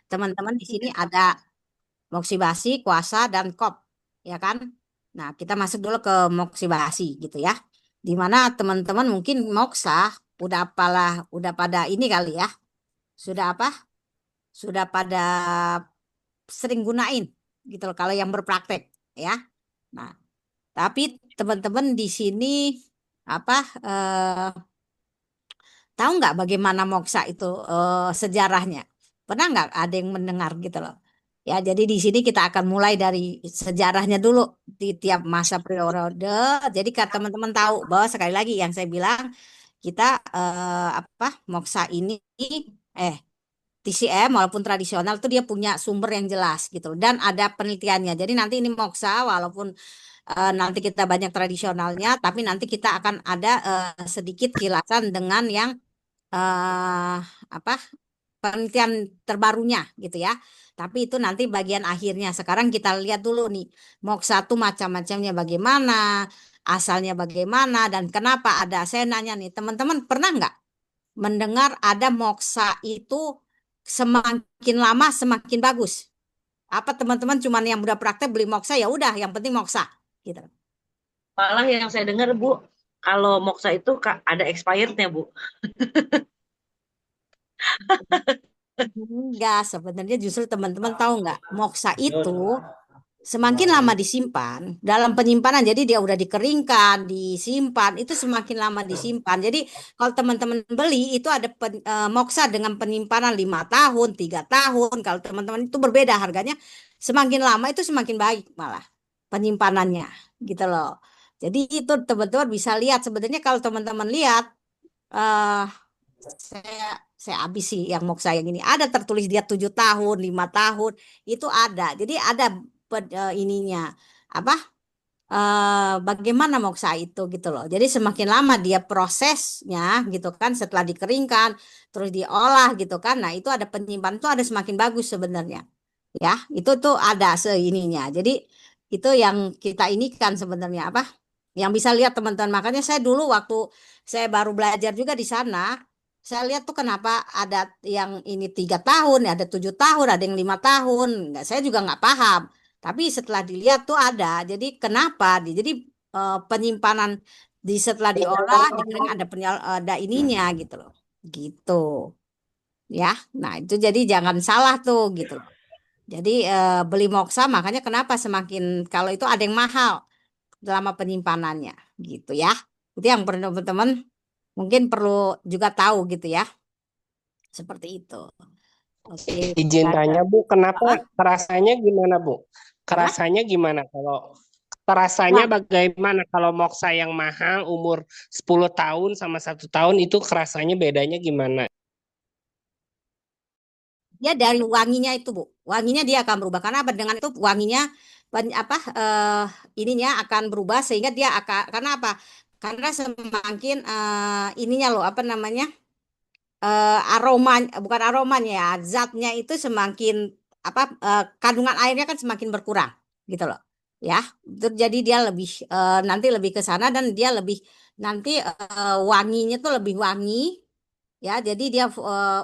teman-teman di sini ada moksibasi, kuasa, dan kop, ya kan? Nah, kita masuk dulu ke moksibasi gitu ya. Di mana teman-teman mungkin moksa udah pada ini kali ya. Sudah apa? Sudah pada sering gunain gitu loh kalau yang berpraktek ya. Nah, tapi teman-teman di sini apa tahu nggak bagaimana moksa itu sejarahnya? Pernah nggak ada yang mendengar gitu loh? Ya, jadi di sini kita akan mulai dari sejarahnya dulu di tiap masa periode. Jadi kan teman-teman tahu bahwa sekali lagi yang saya bilang kita apa moksa ini eh TCM walaupun tradisional tuh dia punya sumber yang jelas gitu loh. Dan ada penelitiannya. Jadi nanti ini moksa walaupun nanti kita banyak tradisionalnya, tapi nanti kita akan ada sedikit kilasan dengan yang eh apa penelitian terbarunya gitu ya. Tapi itu nanti bagian akhirnya. Sekarang kita lihat dulu nih, moksa itu macam-macamnya bagaimana, asalnya bagaimana, dan kenapa ada. Saya nanya nih, teman-teman pernah nggak mendengar ada moksa itu semakin lama semakin bagus? Apa teman-teman cuman yang udah praktek beli moksa ya udah, yang penting moksa gitu. Malah yang saya dengar, Bu, kalau moksa itu ada expirednya, Bu. Enggak, sebenarnya justru teman-teman tahu nggak, moksa itu semakin lama disimpan dalam penyimpanan, jadi dia udah dikeringkan, disimpan, itu semakin lama disimpan. Jadi kalau teman-teman beli itu ada moksa dengan penyimpanan 5 tahun, 3 tahun. Kalau teman-teman itu berbeda harganya, semakin lama itu semakin baik malah penyimpanannya, gitu loh. Jadi itu teman-teman bisa lihat sebenarnya kalau teman-teman lihat eh saya saya habis sih yang moksa yang ini ada tertulis dia 7 tahun 5 tahun itu ada, jadi ada ininya apa bagaimana moksa itu gitu loh, jadi semakin lama dia prosesnya gitu kan setelah dikeringkan terus diolah gitu kan, nah itu ada penyimpanan itu ada semakin bagus sebenarnya ya, itu tuh ada seininya, jadi itu yang kita ini kan sebenarnya apa yang bisa lihat teman-teman, makanya saya dulu waktu saya baru belajar juga di sana saya lihat tuh kenapa ada yang ini 3 tahun, ada 7 tahun, ada yang 5 tahun. Nggak, saya juga nggak paham. Tapi setelah dilihat tuh ada. Jadi kenapa? Jadi penyimpanan di setelah diolah, dikering ada ininya gitu loh. Gitu. Ya. Nah, itu jadi jangan salah tuh gitu loh. Jadi beli moksa makanya kenapa semakin kalau itu ada yang mahal selama penyimpanannya gitu ya. Itu yang perlu teman-teman mungkin perlu juga tahu gitu ya. Seperti itu. Oke. Izin tanya Bu, kenapa Apa? kerasanya gimana Bu? Apa? Kerasanya gimana kalau terasanya Nah, bagaimana kalau moksa yang mahal umur 10 tahun sama 1 tahun itu kerasanya bedanya gimana? dia dari wanginya itu, Bu. Wanginya dia akan berubah karena apa? Dengan itu wanginya apa ininya akan berubah sehingga dia akan karena apa? Karena semakin ininya loh apa namanya? Aroma bukan aromanya ya, zatnya itu semakin apa kandungan airnya kan semakin berkurang gitu loh. Ya, jadi dia lebih nanti lebih ke sana dan dia lebih nanti wanginya tuh lebih wangi. Ya, jadi dia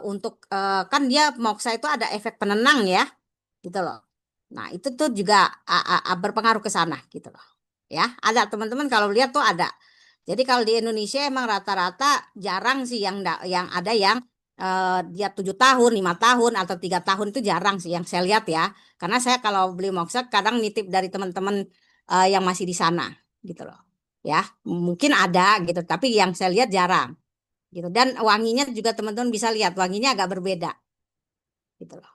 untuk kan dia moksa itu ada efek penenang ya, gitu loh. Nah, itu tuh juga berpengaruh ke sana gitu loh. Ya, ada teman-teman kalau lihat tuh ada. Jadi kalau di Indonesia emang rata-rata jarang sih yang ada yang dia 7 tahun, 5 tahun atau 3 tahun itu jarang sih yang saya lihat ya. Karena saya kalau beli moksa kadang nitip dari teman-teman yang masih di sana gitu loh. Ya, mungkin ada gitu, tapi yang saya lihat jarang gitu, dan wanginya juga teman-teman bisa lihat wanginya agak berbeda gitu loh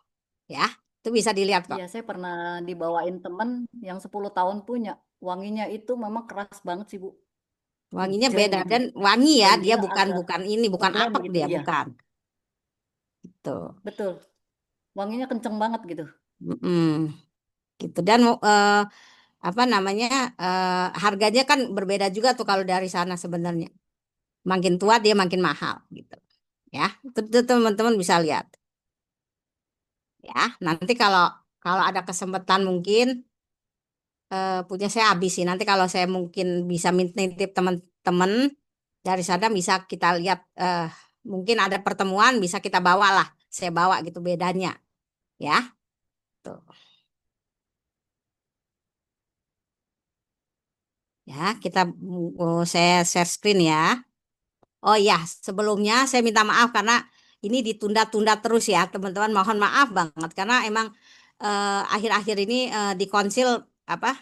ya, itu bisa dilihat kok, Iya, saya pernah dibawain temen yang 10 tahun punya. Wanginya itu memang keras banget sih, Bu. wanginya Ijen beda gitu. dan wangi ya Dan dia dia bukan agak bukan ini bukan ngeblend apek gitu. dia Iya, bukan gitu. betul. Wanginya kenceng banget gitu. Mm-mm. Gitu dan apa namanya harganya kan berbeda juga tuh kalau dari sana sebenarnya makin tua dia makin mahal gitu ya, itu teman-teman bisa lihat ya, nanti kalau kalau ada kesempatan mungkin punya saya habis sih. Nanti kalau saya mungkin bisa nitip teman-teman dari sana bisa kita lihat mungkin ada pertemuan bisa kita bawa lah. Saya bawa gitu bedanya. Ya. Tuh. Ya, saya share screen ya. Oh ya, sebelumnya saya minta maaf karena ini ditunda-tunda terus ya, teman-teman. Mohon maaf banget karena emang akhir-akhir ini di konsil apa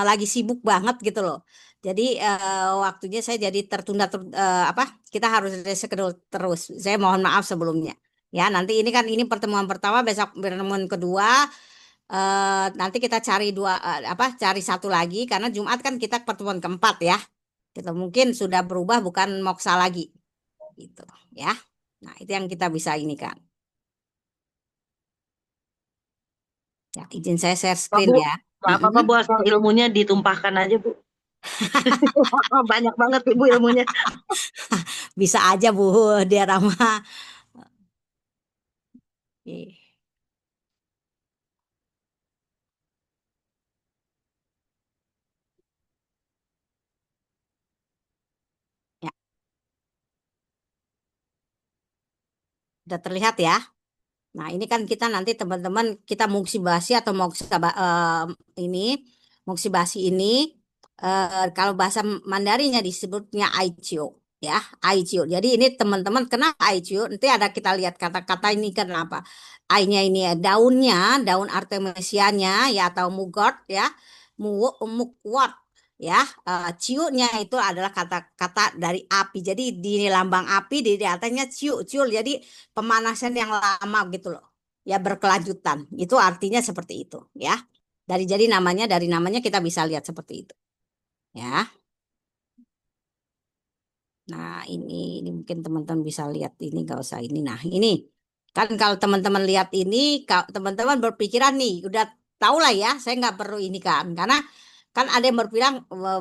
lagi sibuk banget gitu loh. Jadi waktunya saya jadi tertunda kita harus reschedule terus. Saya mohon maaf sebelumnya. Ya, nanti ini pertemuan pertama, besok pertemuan kedua. Nanti kita cari cari satu lagi karena Jumat kan kita pertemuan keempat ya. Gitu. Mungkin sudah berubah bukan moksa lagi gitu ya. Nah, itu yang kita bisa ini kan. Ya, izin saya share Pak screen Bu, ya. nggak apa-apa Bu, asal ilmunya ditumpahkan aja Bu. Banyak banget Ibu ilmunya. Bisa aja Bu, dia ramah. Ih, ya, udah terlihat ya. Nah, ini kan kita nanti teman-teman kita muksibasi atau ini muksibasi ini kalau bahasa Mandarinnya disebutnya aicio ya, aicio. Jadi ini teman-teman kenapa aicio? Nanti ada kita lihat kata-kata ini kenapa. Ainya ini daunnya, daun artemisianya ya atau mugwort ya, mugwort ya. Ciunya itu adalah kata-kata dari api. Jadi di lambang api di atasnya ciu, ciul. Jadi pemanasan yang lama gitu loh. Ya berkelanjutan. Itu artinya seperti itu ya. Dari namanya kita bisa lihat seperti itu. Ya. Nah, ini mungkin teman-teman bisa lihat ini nggak usah ini. Nah, ini kan kalau teman-teman lihat ini, kalau teman-teman berpikiran nih, udah tahu lah ya, saya nggak perlu ini kan, karena kan ada yang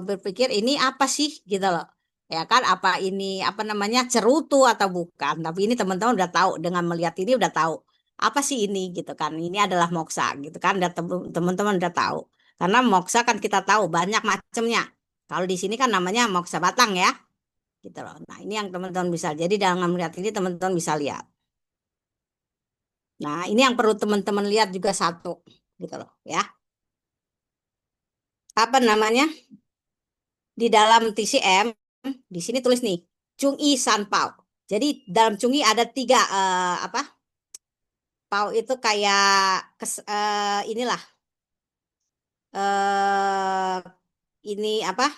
berpikir ini apa sih gitu loh, ya kan? Apa ini apa namanya cerutu atau bukan? Tapi ini teman-teman udah tahu dengan melihat ini udah tahu apa sih ini gitu kan? Ini adalah moksa gitu kan? Teman-teman udah tahu. Karena moksa kan kita tahu banyak macamnya. Kalau di sini kan namanya moksa batang ya gitu loh. Nah, ini yang teman-teman bisa. Jadi dengan melihat ini teman-teman bisa lihat. Nah, ini yang perlu teman-teman lihat juga satu gitu loh ya. Apa namanya? Di dalam TCM di sini tulis nih, Chung I San Pao. Jadi dalam Chung I ada tiga Pao itu kayak inilah eh ini apa?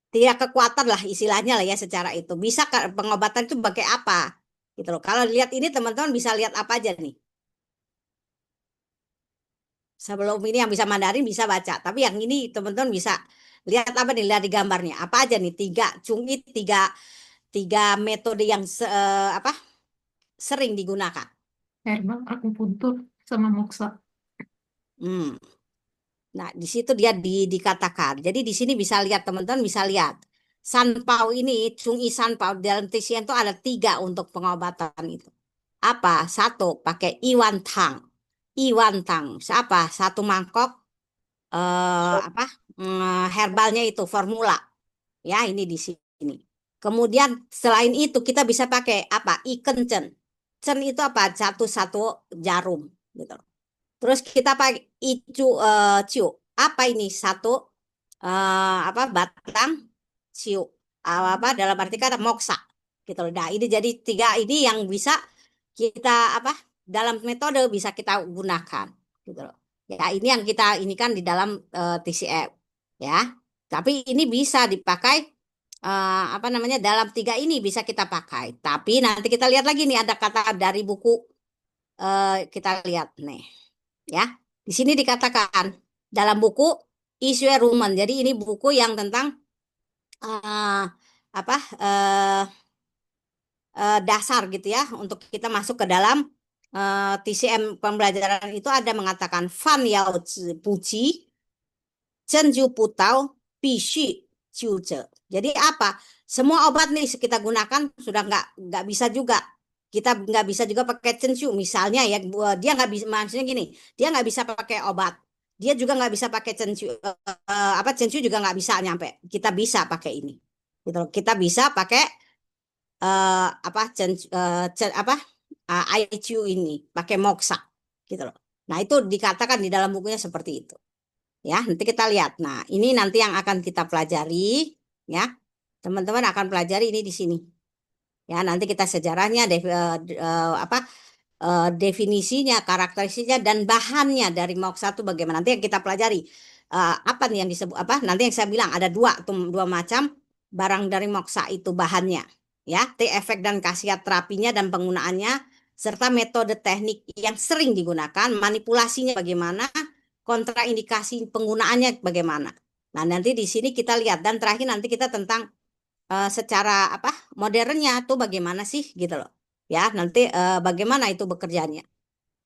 Tidak kekuatan lah istilahnya lah ya secara itu. Bisa pengobatan itu pakai apa? Gitu loh. Kalau lihat ini teman-teman bisa lihat apa aja nih. Sebelum ini yang bisa Mandarin bisa baca, tapi yang ini teman-teman bisa lihat apa nih, lihat di gambarnya. Apa aja nih? Tiga tiga metode yang sering digunakan. Herbal, akupuntur, sama moksa. Hmm. Nah, di situ dia dikatakan. Jadi di sini bisa lihat teman-teman bisa lihat. Sanpao ini, Chung-i Sanpao dalam TCM itu ada tiga untuk pengobatan itu. Apa? Satu, pakai Iwan Tang. Iwan Tang. Siapa? Satu mangkok apa? Herbalnya itu formula. Ya, ini di sini. Kemudian selain itu kita bisa pakai apa? Iken cen. Cen itu apa? Satu-satu jarum gitu. Terus kita pakai ciu. Apa ini? Satu batang ciu. Apa dalam arti kata moksa gitu loh. Nah, ini jadi tiga ini yang bisa kita dalam metode bisa kita gunakan gitu loh. Ya, ini yang kita ini kan di dalam TCM ya. Tapi ini bisa dipakai dalam tiga ini bisa kita pakai. Tapi nanti kita lihat lagi nih ada kata dari buku kita lihat nih ya. Di sini dikatakan dalam buku Isue Rumen. Jadi ini buku yang tentang eh, apa eh, dasar gitu ya untuk kita masuk ke dalam TCM pembelajaran itu ada mengatakan Fan Yao Zi Puji Zhenju Putao Bishi Jiuzhe. Jadi apa? Semua obat nih kita gunakan sudah nggak bisa juga. Kita nggak bisa juga pakai censu misalnya ya dia nggak bisa maksudnya gini dia nggak bisa pakai obat dia juga nggak bisa pakai censu censu juga nggak bisa nyampe kita bisa pakai ini gitu loh. Kita bisa pakai ICU ini pakai moksa gitu loh. Nah, itu dikatakan di dalam bukunya seperti itu. Ya, nanti kita lihat. Nah, ini nanti yang akan kita pelajari, ya. Teman-teman akan pelajari ini di sini. Ya, nanti kita sejarahnya, definisinya, karakteristiknya, dan bahannya dari moksa itu bagaimana. Nanti yang kita pelajari. Apa nih yang disebut apa? Nanti yang saya bilang ada dua macam barang dari moksa itu bahannya. Ya, efek dan khasiat terapinya dan penggunaannya, serta metode teknik yang sering digunakan, manipulasinya bagaimana, kontraindikasi penggunaannya bagaimana. Nah, nanti di sini kita lihat, dan terakhir nanti kita tentang secara apa modernnya tuh bagaimana sih gitu loh. Ya, nanti bagaimana itu bekerjanya.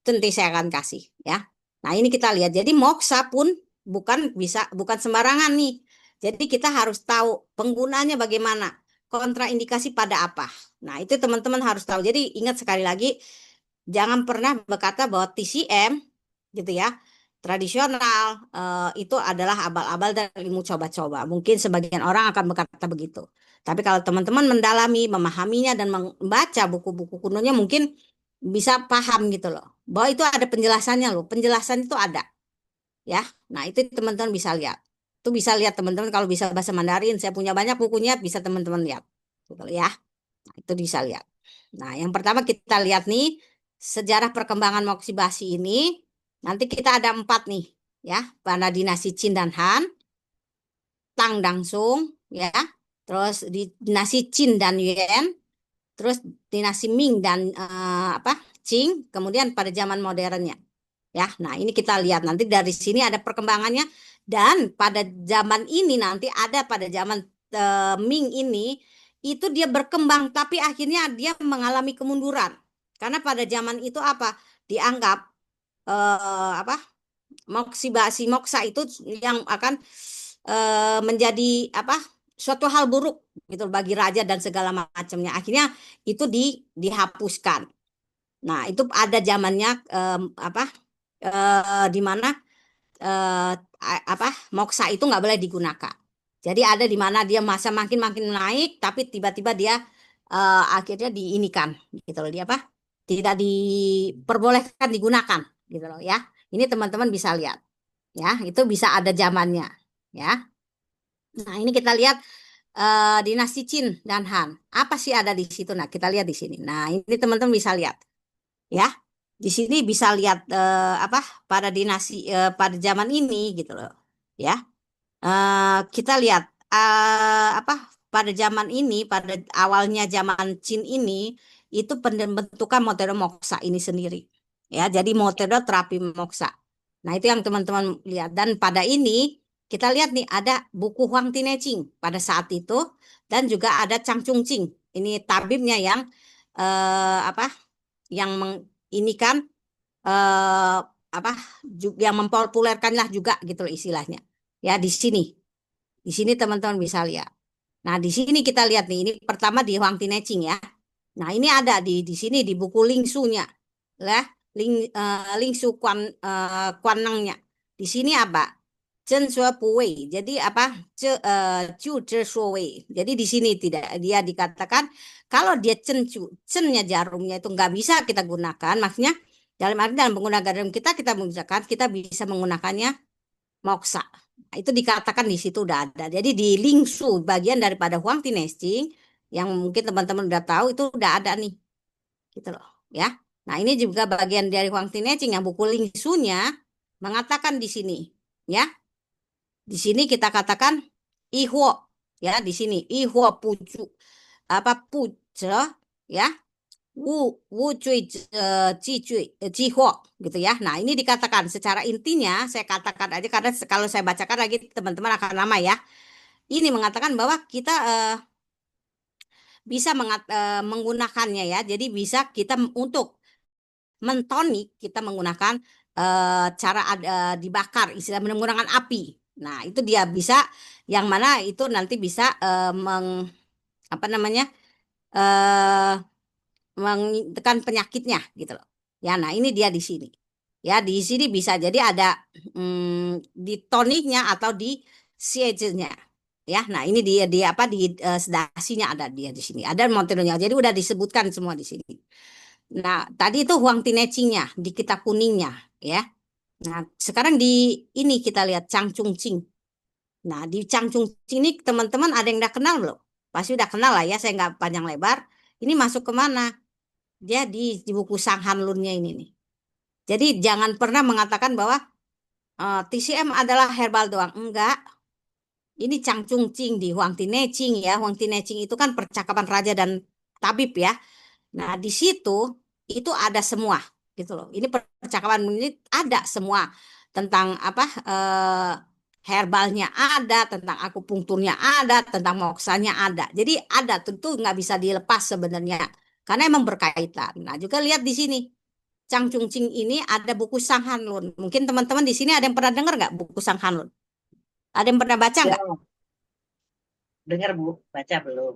Itu nanti saya akan kasih ya. Nah, ini kita lihat. Jadi moksa pun bukan sembarangan nih. Jadi kita harus tahu penggunaannya bagaimana, kontraindikasi pada apa. Nah, itu teman-teman harus tahu. Jadi ingat sekali lagi, jangan pernah berkata bahwa TCM gitu ya, tradisional itu adalah abal-abal dan ilmu coba-coba. Mungkin sebagian orang akan berkata begitu. Tapi kalau teman-teman mendalami, memahaminya dan membaca buku-buku kunonya, mungkin bisa paham gitu loh. Bahwa itu ada penjelasannya loh. Penjelasan itu ada. Ya, nah itu teman-teman bisa lihat. Itu bisa lihat teman-teman kalau bisa bahasa Mandarin. Saya punya banyak bukunya, bisa teman-teman lihat. Gitu ya. Nah, itu bisa lihat. Nah, yang pertama kita lihat nih, sejarah perkembangan moksibasi ini. Nanti kita ada 4 nih, ya, pada dinasti Qin dan Han, Tang dan Sung, ya, terus dinasti Qin dan Yuan, terus dinasti Ming dan Qing, kemudian pada zaman modernnya, ya. Nah, ini kita lihat nanti dari sini ada perkembangannya, dan pada zaman ini nanti ada pada zaman Ming ini itu dia berkembang, tapi akhirnya dia mengalami kemunduran karena pada zaman itu apa dianggap moksa itu yang akan menjadi suatu hal buruk gitu bagi raja dan segala macamnya. Akhirnya itu dihapuskan. Nah, itu ada zamannya di mana moksa itu nggak boleh digunakan. Jadi ada di mana dia masa makin naik, tapi tiba-tiba dia akhirnya diinikan gitu loh, dia tidak diperbolehkan digunakan gitu loh ya. Ini teman-teman bisa lihat ya, itu bisa ada zamannya ya. Nah, ini kita lihat dinasti Qin dan Han. Apa sih ada di situ? Nah, kita lihat di sini. Nah, ini teman-teman bisa lihat ya. Di sini bisa lihat pada dinasti pada zaman ini gitu loh ya. Kita lihat pada zaman ini, pada awalnya zaman Qin ini itu pembentukan metode moksa ini sendiri ya. Jadi metode terapi moksa. Nah, itu yang teman-teman lihat, dan pada ini kita lihat nih ada buku Huang Tineching pada saat itu, dan juga ada Chang Chung Ching. Ini tabibnya yang yang ini kan yang mempopulerkanlah juga gitu loh istilahnya. Ya, di sini teman-teman bisa lihat. Nah, di sini kita lihat nih, ini pertama di Huang Tineching ya. Nah, ini ada di sini di buku Lingsu-nya. Lah, Lingsu Kuanangnya. Di sini apa? Zhen Shuo Bu Wei. Jadi apa? Ju Zhe Shuo Wei. Jadi di sini tidak, dia dikatakan kalau dia cennya jarumnya itu nggak bisa kita gunakan, maksudnya dalam arti dalam penggunaan garam kita menggunakan, kita bisa menggunakannya moksa. Nah, itu dikatakan di situ udah ada. Jadi di Lingsu bagian daripada Huang Tineching yang mungkin teman-teman udah tahu itu udah ada nih. Gitu loh, ya. Nah, ini juga bagian dari Huang Tineching yang buku Lingsunya mengatakan di sini, ya. Di sini kita katakan Ihuo, ya, di sini Ihuo Pucu Puce, ya. Wu cui ji huo gitu ya. Nah, ini dikatakan secara intinya, saya katakan aja karena kalau saya bacakan lagi teman-teman akan lama ya. Ini mengatakan bahwa kita bisa menggunakannya ya. Jadi bisa kita untuk mentonik, kita menggunakan cara dibakar, istilah menggunakan api. Nah, itu dia bisa, yang mana itu nanti bisa mengetekan penyakitnya gitu loh. Ya, nah ini dia di sini. Ya, di sini bisa jadi ada di toniknya atau di siege-nya. Ya, nah ini dia di sedasinya ada dia di sini. Ada modelnya. Jadi udah disebutkan semua di sini. Nah, tadi itu Huang Tinecingnya di kitab kuningnya, ya. Nah, sekarang di ini kita lihat Chang Chung Ching. Nah, di Chang Chung Ching ini teman-teman ada yang udah kenal belum? Pasti udah kenal lah ya, saya nggak panjang lebar. Ini masuk ke mana? Dia di buku Sang Hanlunnya ini nih. Jadi jangan pernah mengatakan bahwa TCM adalah herbal doang. Enggak. Ini Chang Chung Ching di Huang Tinecing ya. Huang Tinecing itu kan percakapan raja dan tabib ya. Nah, di situ itu ada semua gitu loh. Ini percakapan ini ada semua tentang apa herbalnya ada, tentang akupunkturnya ada, tentang moksanya ada. Jadi ada tentu nggak bisa dilepas sebenarnya karena emang berkaitan. Nah, juga lihat di sini Chang Chung Ching ini ada buku Sang Hanlun. Mungkin teman-teman di sini ada yang pernah dengar nggak buku Sang Hanlun? Ada yang pernah baca nggak? Ya, dengar Bu, baca belum?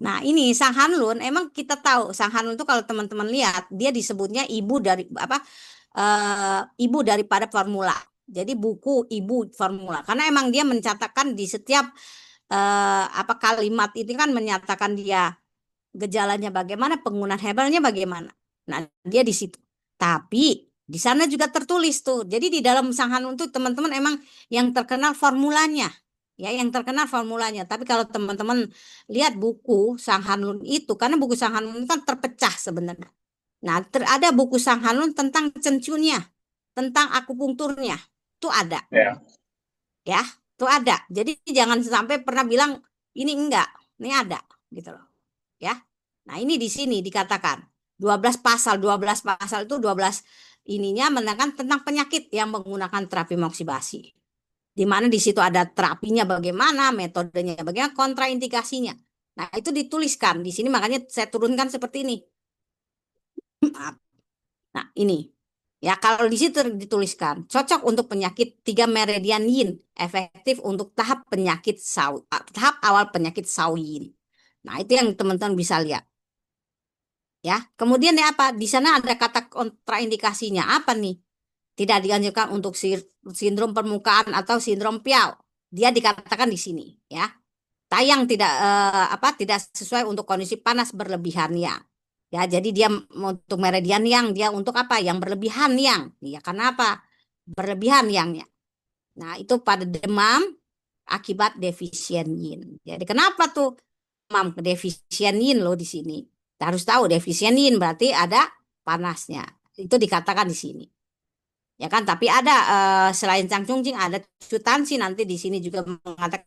Nah, ini Sang Hanlun, emang kita tahu Sang Hanlun itu kalau teman-teman lihat, dia disebutnya ibu dari apa? Ibu daripada formula. Jadi buku ibu formula. Karena emang dia mencatatkan di setiap apa kalimat itu kan menyatakan dia gejalanya bagaimana, penggunaan herbalnya bagaimana. Nah, dia di situ. Tapi di sana juga tertulis tuh. Jadi di dalam Sang Hanlun itu teman-teman emang yang terkenal formulanya. Ya, yang terkenal formulanya. Tapi kalau teman-teman lihat buku Sang Hanlun itu, karena buku Sang Hanlun kan terpecah sebenarnya. Nah, ada buku Sang Hanlun tentang cencunnya, tentang akupunkturnya. Itu ada. Ya. Ya, itu ada. Jadi jangan sampai pernah bilang ini enggak. Ini ada gitu loh. Ya. Nah, ini di sini dikatakan 12 pasal, 12 pasal itu 12 ininya menerangkan tentang penyakit yang menggunakan terapi moksibasi. Di mana di situ ada terapinya bagaimana, metodenya bagaimana, kontraindikasinya. Nah, itu dituliskan di sini makanya saya turunkan seperti ini. Nah, ini. Ya, kalau di situ dituliskan cocok untuk penyakit 3 meridian yin, efektif untuk tahap penyakit tahap awal penyakit yin. Nah, itu yang teman-teman bisa lihat. Ya, kemudian ya apa? Di sana ada kata kontraindikasinya apa nih? Tidak dianjurkan untuk sindrom permukaan atau sindrom piau. Dia dikatakan di sini, ya. Tayang tidak tidak sesuai untuk kondisi panas berlebihan ya. Ya, jadi dia untuk meridian yang dia untuk apa? Yang berlebihan yang. Ya, karena apa? Berlebihan yangnya. Nah, itu pada demam akibat defisien yin. Jadi kenapa tuh demam defisien yin loh di sini? Kita harus tahu defisien yin berarti ada panasnya. Itu dikatakan di sini. Ya kan, tapi ada selain cangcungcing ada cutansi nanti di sini juga mengatakan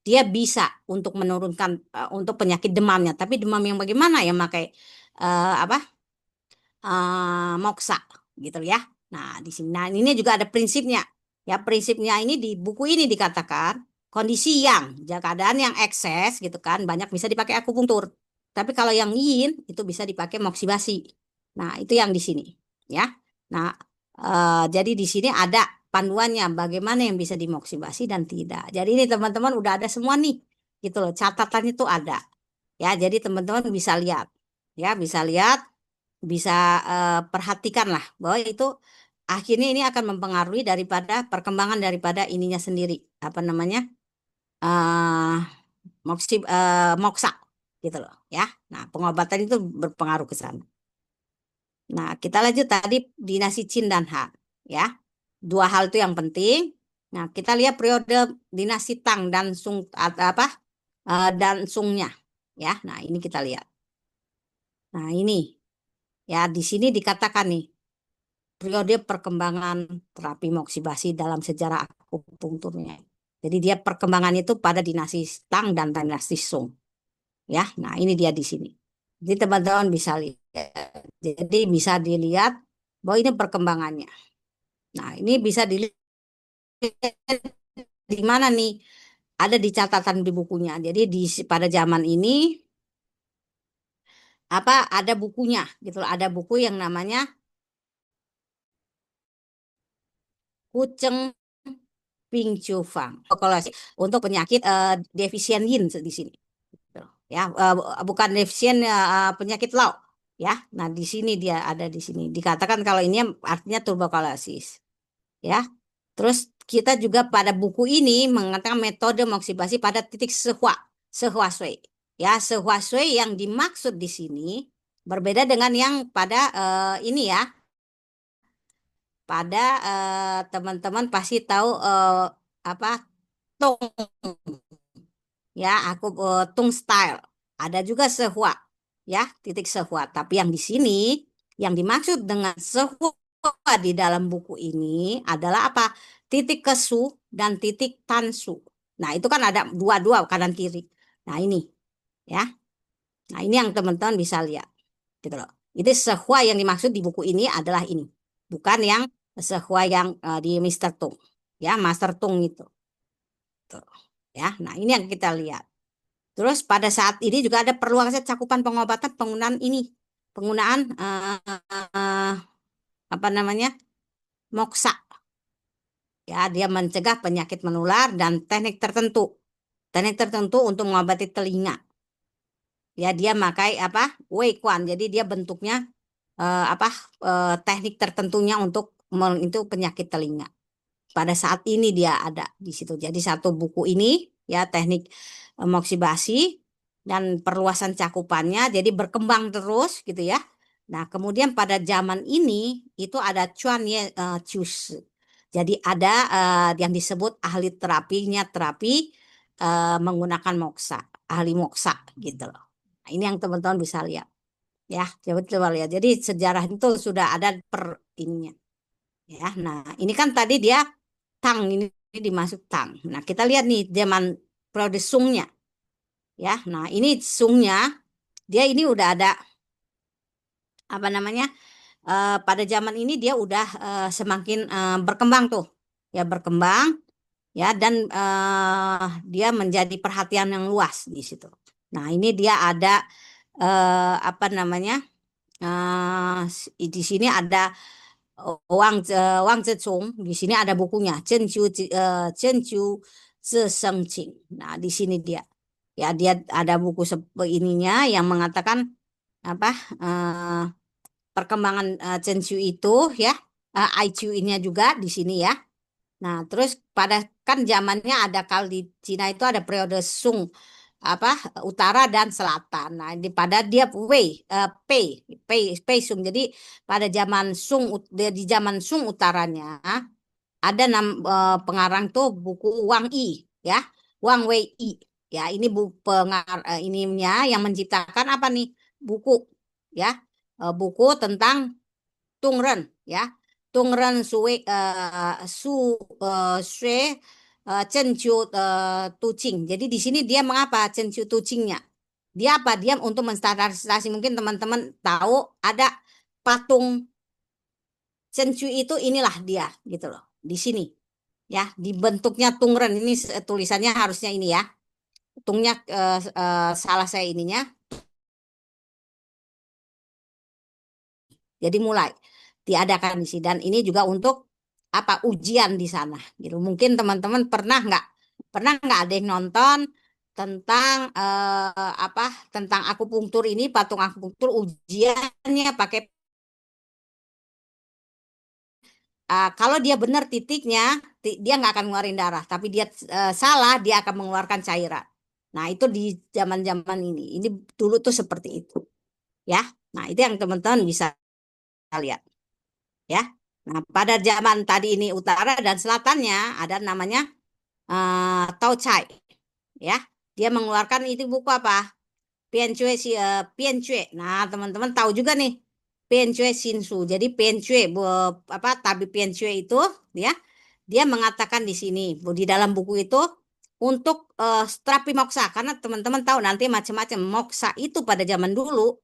dia bisa untuk menurunkan untuk penyakit demamnya. Tapi demam yang bagaimana ya pakai apa moksa gitu ya. Nah di sini, nah ini juga ada prinsipnya. Ya prinsipnya ini di buku ini dikatakan kondisi yang keadaan yang ekses gitu kan banyak bisa dipakai akupunktur. Tapi kalau yang yin itu bisa dipakai moksibasi. Nah itu yang di sini ya. Nah jadi di sini ada panduannya bagaimana yang bisa dimoksibasi dan tidak. Jadi ini teman-teman udah ada semua nih gitu loh catatannya itu ada ya. Jadi teman-teman bisa lihat ya bisa lihat bisa perhatikan lah bahwa itu akhirnya ini akan mempengaruhi daripada perkembangan daripada ininya sendiri apa namanya eh moksa gitu loh ya. Nah pengobatan itu berpengaruh ke sana. Nah kita lanjut tadi dinasti Qin dan Han ya. Dua hal itu yang penting. Nah, kita lihat periode dinasti Tang dan Sung apa dan Sungnya ya. Nah, ini kita lihat. Nah, ini ya di sini dikatakan nih periode perkembangan terapi moksibasi dalam sejarah akupunkturnya. Jadi dia perkembangan itu pada dinasti Tang dan dinasti Sung. Ya. Nah, ini dia di sini. Jadi teman-teman bisa lihat. Jadi bisa dilihat bahwa ini perkembangannya. Nah, ini bisa dilihat di mana nih? Ada di catatan di bukunya. Jadi pada zaman ini apa ada bukunya gitu loh. Ada buku yang namanya Kuceng Ping Chu Fang. Kalau untuk penyakit defisien yin di sini. Gitu loh. Ya, bukan defisien penyakit Lao ya. Nah, di sini dia ada di sini. Dikatakan kalau ini artinya tuberkulosis. Ya. Terus kita juga pada buku ini mengatakan metode moksibasi pada titik sehua sui. Ya, sehua sui yang dimaksud di sini berbeda dengan yang pada ini ya. Pada teman-teman pasti tahu apa tung ya, aku tung style. Ada juga sehua ya, titik sehua. Tapi yang di sini yang dimaksud dengan sehua di dalam buku ini adalah apa? Titik kesu dan titik tansu. Nah, itu kan ada dua-dua kanan kiri. Nah, ini ya. Nah, ini yang teman-teman bisa lihat gitu loh. Itu sehua yang dimaksud di buku ini adalah ini. Bukan yang sehua yang di Mister Tung. Ya, Master Tung itu. Tuh. Ya, nah ini yang kita lihat. Terus pada saat ini juga ada perluasan cakupan pengobatan penggunaan ini. Penggunaan apa namanya? Moksa. Ya, dia mencegah penyakit menular dan teknik tertentu. Teknik tertentu untuk mengobati telinga. Ya, dia pakai apa? Wei Kuan. Jadi dia bentuknya apa teknik tertentunya untuk itu penyakit telinga. Pada saat ini dia ada di situ. Jadi satu buku ini ya teknik moksibasi dan perluasan cakupannya jadi berkembang terus gitu ya. Nah, kemudian pada zaman ini itu ada Chuan Ye Chus. Jadi ada yang disebut ahli terapinya terapi menggunakan moksa, ahli moksa gitu loh. Nah, ini yang teman-teman bisa lihat. Ya, coba lihat. Jadi sejarah itu sudah ada per ininya. Ya, nah ini kan tadi dia Tang ini dimasuk Tang. Nah, kita lihat nih zaman periode Sungnya. Ya, nah ini Sungnya dia ini udah ada apa namanya? Pada zaman ini dia udah semakin berkembang tuh. Ya, berkembang ya dan dia menjadi perhatian yang luas di situ. Nah, ini dia ada apa namanya? Di sini ada Wang Zecong, di sini ada bukunya Zhenju Zishengqing. Nah, di sini dia. Ya, dia ada buku ininya yang mengatakan apa? eh, Perkembangan Zhenju itu ya. IQ ini juga di sini ya. Nah, terus pada kan zamannya ada kalau di Cina itu ada periode Sung apa utara dan selatan. Nah, pada dia Pei Pei Sung. Jadi pada zaman Sung di zaman Sung utaranya ada pengarang tuh buku Wang Yi ya, Wang Wei Yi. Ya, ini ininya yang menciptakan apa nih? Buku ya. Buku tentang Tungren ya. Tungren Sue Su Sue Cenju Tucing. Jadi di sini dia mengapa Cenju Tucingnya? Dia apa? Dia untuk menstandarisasi mungkin teman-teman tahu ada patung Cenju itu inilah dia gitu loh. Di sini ya, di bentuknya Tungren ini tulisannya harusnya ini ya. Tungnya salah saya ininya. Jadi mulai diadakan di sini dan ini juga untuk apa ujian di sana gitu. Mungkin teman-teman pernah nggak ada yang nonton tentang apa tentang akupunktur ini patung akupunktur ujiannya pakai kalau dia benar titiknya dia nggak akan ngeluarin darah tapi dia salah dia akan mengeluarkan cairan. Nah, itu di zaman-zaman ini dulu tuh seperti itu ya. Nah, itu yang teman-teman bisa lihat ya. Nah, pada zaman tadi ini utara dan selatannya ada namanya Tao Chai ya. Dia mengeluarkan itu buku apa? Pian Cue. Nah, teman-teman tahu juga nih Pian Cue Shinsu. Jadi Pian Cue apa tabib Pian Cue itu ya, dia mengatakan di sini di dalam buku itu untuk terapi moksa karena teman-teman tahu nanti macam-macam moksa itu pada zaman dulu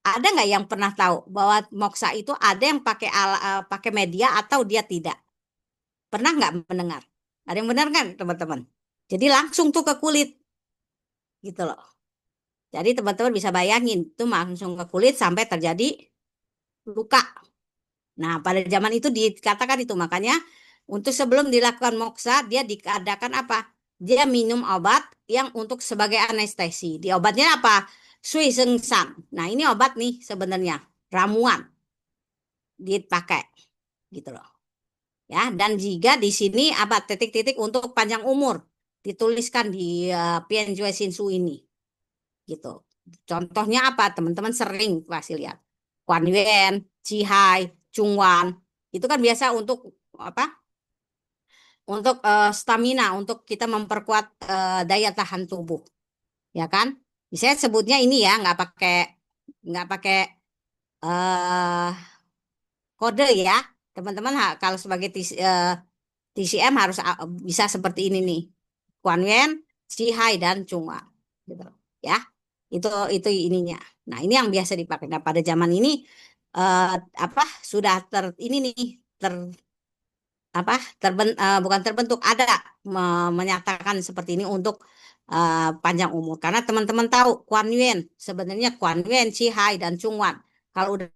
ada nggak yang pernah tahu bahwa moksa itu ada yang pakai media atau dia tidak? Pernah nggak mendengar? Ada yang benar kan teman-teman? Jadi langsung tuh ke kulit gitu loh. Jadi teman-teman bisa bayangin tuh langsung ke kulit sampai terjadi luka. Nah, pada zaman itu dikatakan itu makanya untuk sebelum dilakukan moksa dia diadakan apa? Dia minum obat yang untuk sebagai anestesi. Di obatnya apa? Sui Sengsang. Nah, ini obat nih sebenarnya ramuan dipakai gitu loh. Ya, dan jika di sini apa titik-titik untuk panjang umur dituliskan di Pian Jue Shinsu ini. gitu. Contohnya apa? Teman-teman sering pasti lihat. Kuan Yin, Chi Hai, Chung Wan. Itu kan biasa untuk apa? Untuk stamina, untuk kita memperkuat daya tahan tubuh, ya kan? Saya sebutnya ini ya, nggak pakai eh kode ya, teman-teman. Kalau sebagai TCM harus bisa seperti ini nih, Kuan Yin, Chi Hai dan Chung Wan, gitu ya. Itu ininya. Nah, ini yang biasa dipakai. Nah, pada zaman ini eh, apa sudah ini nih ter apa bukan terbentuk, ada menyatakan seperti ini untuk panjang umur. Karena teman-teman tahu Kuan Yin, sebenarnya Kuan Yin, Chi Hai dan Chung Wan. Kalau udah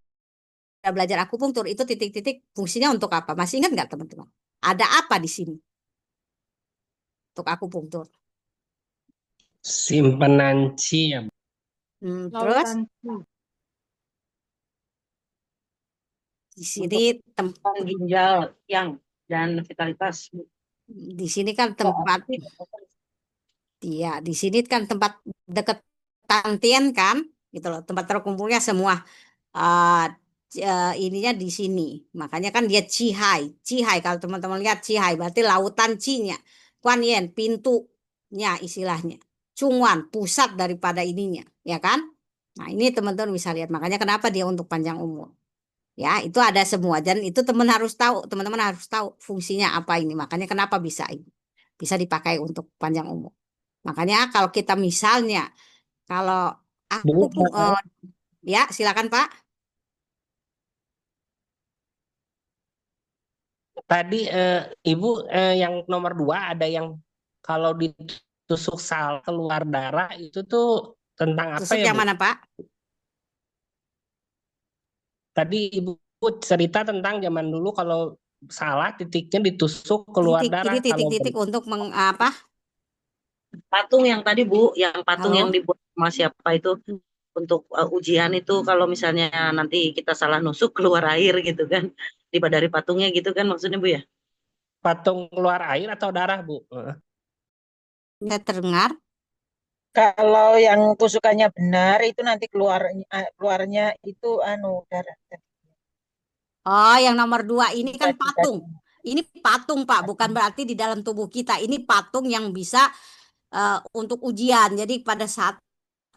belajar akupunktur itu titik-titik fungsinya untuk apa? Masih ingat nggak teman-teman? Ada apa di sini untuk akupunktur? Simpanan Chi ya. Terus Lautan Chi. di sini Untuk tem ginjal yang dan vitalitas. di sini kan tempat. Iya, di sini kan tempat deket Tantien kan, gitu loh. Tempat terkumpulnya semua eh ininya di sini. Makanya kan dia Cihai. Cihai kalau teman-teman lihat Cihai berarti lautan Cinya. Kuan Yin pintunya istilahnya. Cungwan pusat daripada ininya, ya kan? Nah, ini teman-teman bisa lihat. Makanya kenapa dia untuk panjang umur. Ya, itu ada semua dan itu teman-teman harus tahu fungsinya apa ini. Makanya kenapa bisa ini. Bisa dipakai untuk panjang umur. Makanya kalau kita misalnya, kalau aku Bu, pun, ya silakan Pak. tadi Ibu yang nomor 2 ada yang kalau ditusuk sal keluar darah itu tuh tentang apa Tusuk ya yang Bu? mana Pak? Tadi Ibu cerita tentang zaman dulu kalau salah titiknya ditusuk keluar Ini darah kalau titik-titik untuk apa? Patung yang tadi Bu, yang patung yang Halo? dibuat sama siapa itu untuk ujian itu, kalau misalnya nanti kita salah nusuk keluar air gitu kan. Dari patungnya gitu kan maksudnya Bu ya. patung keluar air atau darah Bu? Saya terdengar. Kalau yang tusukannya benar itu nanti keluarnya itu darah. Oh, yang nomor 2 ini kan Tadi patung. tadi. Ini patung Pak, bukan berarti di dalam tubuh kita. Ini patung yang bisa untuk ujian. Jadi pada saat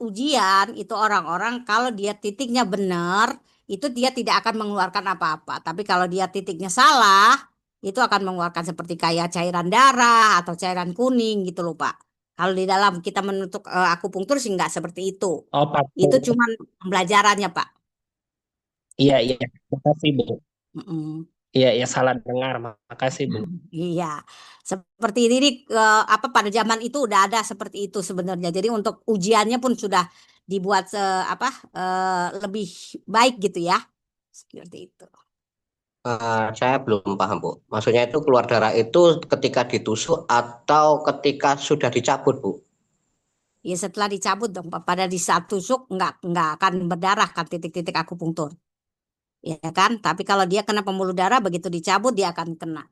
ujian itu orang-orang kalau dia titiknya benar, itu dia tidak akan mengeluarkan apa-apa. Tapi kalau dia titiknya salah, itu akan mengeluarkan seperti kayak cairan darah atau cairan kuning gitu loh Pak. Kalau di dalam kita menutup akupunktur sih nggak seperti itu. Oh, Itu patung. cuma pembelajarannya Pak. Iya, iya. Makasih Bu. Mm-mm. Iya, iya salah dengar. Makasih Bu. Iya, seperti ini nih, apa pada zaman itu udah ada seperti itu sebenarnya. Jadi untuk ujiannya pun sudah dibuat lebih baik gitu ya, seperti itu. Saya belum paham, Bu. Maksudnya itu keluar darah itu ketika ditusuk atau ketika sudah dicabut, Bu? Ya setelah dicabut dong, Pak. Pada di saat tusuk nggak akan berdarah kan titik-titik akupunktur, ya kan? Tapi kalau dia kena pembuluh darah begitu dicabut dia akan kena.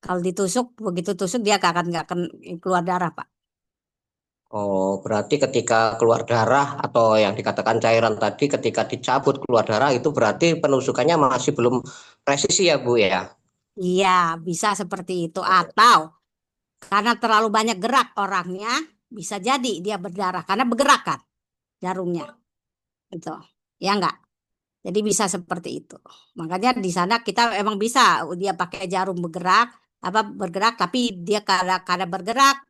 Kalau ditusuk begitu tusuk dia nggak akan keluar darah, Pak. Oh, berarti ketika keluar darah atau yang dikatakan cairan tadi ketika dicabut keluar darah itu berarti penusukannya masih belum presisi ya, Bu ya? Iya, bisa seperti itu. Atau karena terlalu banyak gerak orangnya, bisa jadi dia berdarah karena bergerak kan jarumnya, gitu. Ya enggak? Jadi bisa seperti itu. Makanya di sana kita emang bisa dia pakai jarum bergerak, tapi dia kadang bergerak,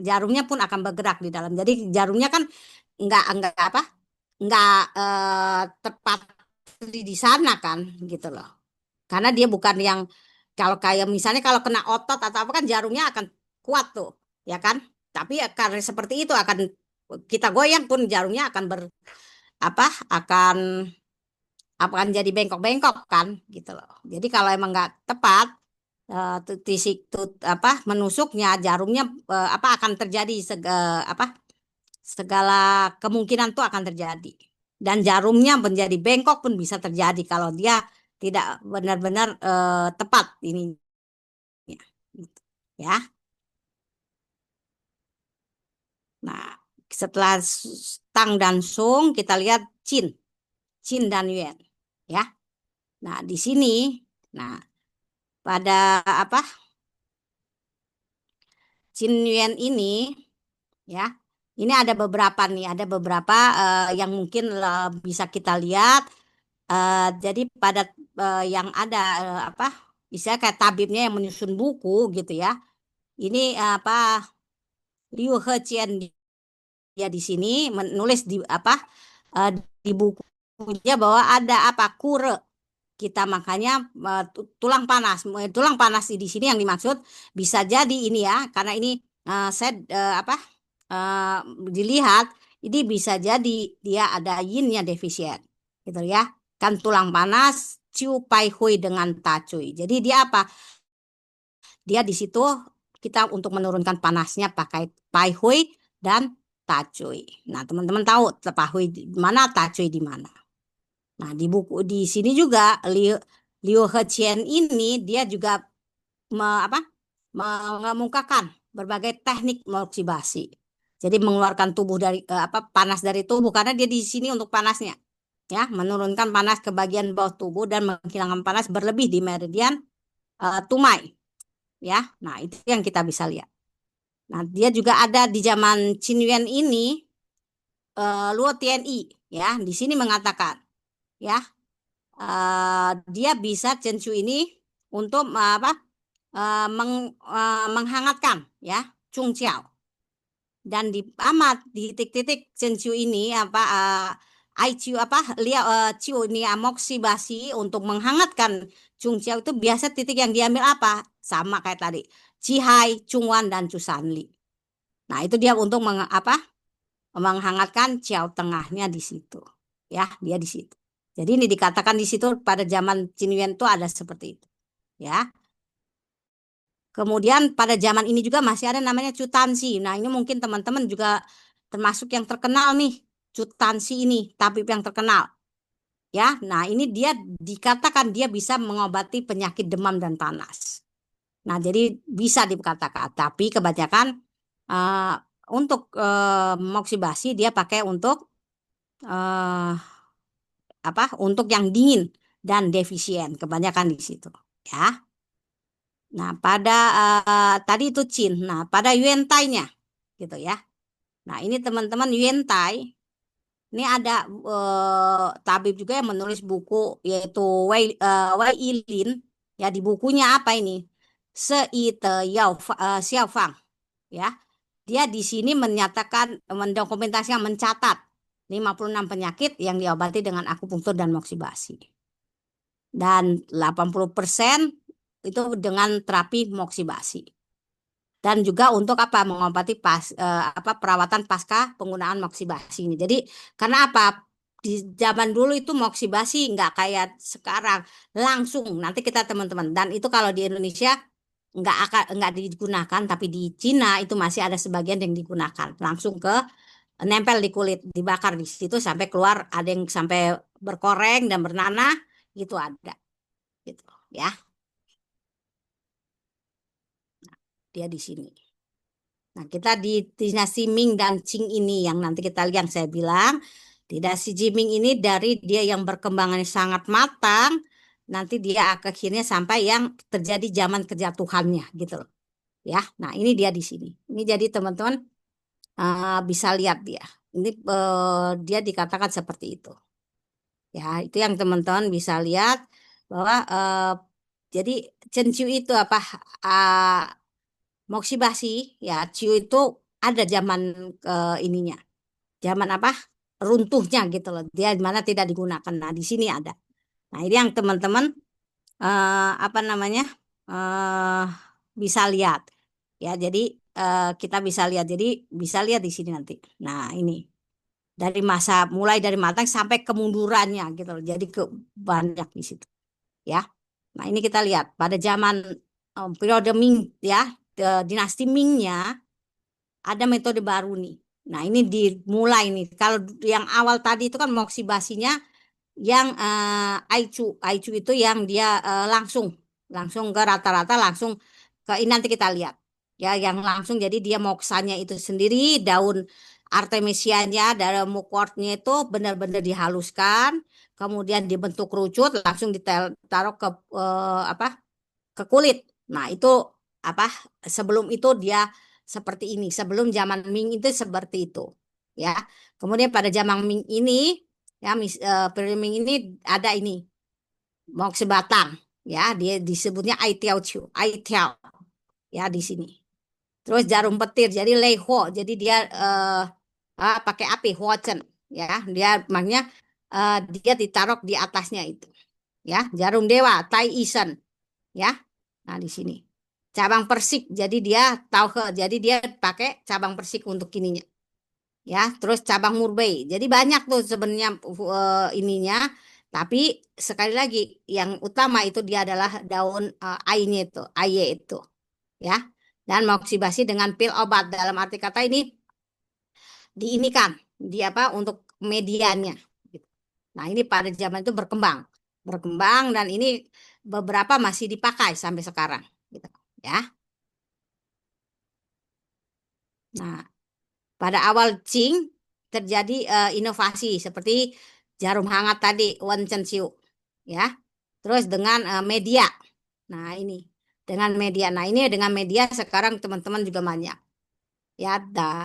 jarumnya pun akan bergerak di dalam. Jadi jarumnya kan enggak apa? Enggak tepat di sana kan, gitu loh. Karena dia bukan yang kalau kayak misalnya kalau kena otot atau apa kan jarumnya akan kuat tuh, ya kan? Tapi ya karena seperti itu akan kita goyang pun jarumnya akan apa akan jadi bengkok-bengkok kan gitu loh. Jadi kalau emang nggak tepat apa menusuknya jarumnya apa akan terjadi segala kemungkinan tuh akan terjadi. Dan jarumnya menjadi bengkok pun bisa terjadi kalau dia tidak benar-benar tepat ini ya. Nah, setelah Tang dan Song kita lihat Qin dan Yuan, ya. Nah, di sini, nah pada apa Qin Yuan ini, ya, ini ada beberapa nih, ada beberapa yang mungkin bisa kita lihat. Jadi pada yang ada misalnya kayak tabibnya yang menyusun buku gitu ya. Ini Liu Heqian, dia di sini menulis di di bukunya bahwa ada kure kita, makanya tulang panas di sini yang dimaksud bisa jadi ini ya, karena ini saya dilihat ini bisa jadi dia ada yinnya defisien gitu ya, kan tulang panas Ciu Pai Hui dengan Ta Cui. Jadi dia dia di situ kita untuk menurunkan panasnya pakai Pai Hui dan Ta Cui. Nah, teman-teman tahu Pai Hui di mana, Ta Cui di mana. Nah, di buku di sini juga Liu Heqian ini dia juga mengemukakan berbagai teknik oksibasi. Jadi mengeluarkan tubuh dari panas dari tubuh, karena dia di sini untuk panasnya, ya, menurunkan panas ke bagian bawah tubuh dan menghilangkan panas berlebih di meridian tumai, ya. Nah, itu yang kita bisa lihat. Nah, dia juga ada di zaman Qin Yuan ini, Luo Tianyi, ya, di sini mengatakan, ya, dia bisa Chen Chu ini untuk menghangatkan, ya, Chung Chiao. Dan di titik-titik Chen Chu ini Ai Chiu Chiu ini amoksibasi untuk menghangatkan Chung Chiao itu biasa titik yang diambil sama kayak tadi Cihai, Chungwan dan Cusanli. Nah, itu dia untuk menghangatkan Chiao tengahnya di situ, ya, dia di situ. Jadi ini dikatakan di situ pada zaman Qin Yuan itu ada seperti itu, ya. Kemudian pada zaman ini juga masih ada namanya Chu Tanxi. Nah, ini mungkin teman-teman juga termasuk yang terkenal nih, Chu Tanxi ini, tabib yang terkenal. Ya, nah ini dia dikatakan dia bisa mengobati penyakit demam dan panas. Nah, jadi bisa dikatakan, tapi kebanyakan untuk moksibasi dia pakai untuk untuk yang dingin dan defisien, kebanyakan di situ, ya. Nah, pada tadi itu Qin. Nah, pada Yuan Tai-nya gitu ya. Nah, ini teman-teman Yuan Tai. Ini ada tabib juga yang menulis buku yaitu Wei Yilin. Ya, di bukunya apa ini? Seite Yao Xiaofang, ya. Dia di sini menyatakan, mendokumentasikan, mencatat 56 penyakit yang diobati dengan akupunktur dan moksibasi. Dan 80% itu dengan terapi moksibasi. Dan juga untuk mengobati perawatan pasca penggunaan moksibasi ini. Jadi karena di zaman dulu itu moksibasi nggak kayak sekarang langsung. Nanti kita teman-teman, dan itu kalau di Indonesia nggak digunakan, tapi di Cina itu masih ada sebagian yang digunakan langsung nempel di kulit, dibakar di situ sampai keluar, ada yang sampai berkoreng dan bernanah, gitu ada, gitu ya. Dia di sini. Nah, kita di dinasti Ming dan Qing ini yang nanti kita lihat, yang saya bilang dinasti Ming ini dari dia yang berkembangannya sangat matang, nanti dia akhirnya sampai yang terjadi zaman kejatuhannya gitu loh. Ya, nah ini dia di sini. Ini jadi teman-teman bisa lihat dia. Ini dia dikatakan seperti itu. Ya, itu yang teman-teman bisa lihat bahwa jadi Chen Qiu itu moksibasi, ya, Ciu itu ada zaman ininya, zaman runtuhnya gitu loh, dia di mana tidak digunakan. Nah, di sini ada. Nah, ini yang teman-teman bisa lihat, ya. Jadi kita bisa lihat, jadi bisa lihat di sini nanti. Nah, ini dari mulai dari matang sampai kemundurannya gitu loh, jadi banyak di situ, ya. Nah, ini kita lihat pada zaman periode Ming, ya. Dinasti Ming-nya ada metode baru nih. Nah, ini dimulai nih. Kalau yang awal tadi itu kan moksibasinya yang Aichu itu yang dia langsung ke rata-rata langsung ke ini nanti kita lihat. Ya, yang langsung, jadi dia moksanya itu sendiri daun artemisianya dalam mukwortnya itu benar-benar dihaluskan, kemudian dibentuk kerucut, langsung ditaruh ke apa, ke kulit. Nah, itu apa, sebelum itu dia seperti ini. Sebelum zaman Ming itu seperti itu. Ya. Kemudian pada zaman Ming ini, ya periode Ming ini ada ini, mok sebatang. Ya, dia disebutnya ai tiao chu, ai tiao. Ya, di sini. Terus jarum petir, jadi lei ho, jadi dia pakai api, huochen. Ya, dia makanya dia ditaruh di atasnya itu. Ya, jarum dewa, tai isen. Ya, nah di sini. Cabang persik, jadi dia tahu ke, jadi dia pakai cabang persik untuk ininya. Ya, terus cabang murbei. Jadi banyak tuh sebenarnya ininya. Tapi sekali lagi yang utama itu dia adalah daun ainya itu, aye itu. Ya. Dan moksibasi dengan pil obat, dalam arti kata ini diinikan, di apa, untuk medianya. Nah, ini pada zaman itu berkembang, dan ini beberapa masih dipakai sampai sekarang, gitu. Ya. Nah, pada awal Qing terjadi inovasi seperti jarum hangat tadi, Wen Chen Xiu, ya. Terus dengan media. Nah, ini dengan media. Nah, ini dengan media sekarang teman-teman juga banyak. Ya,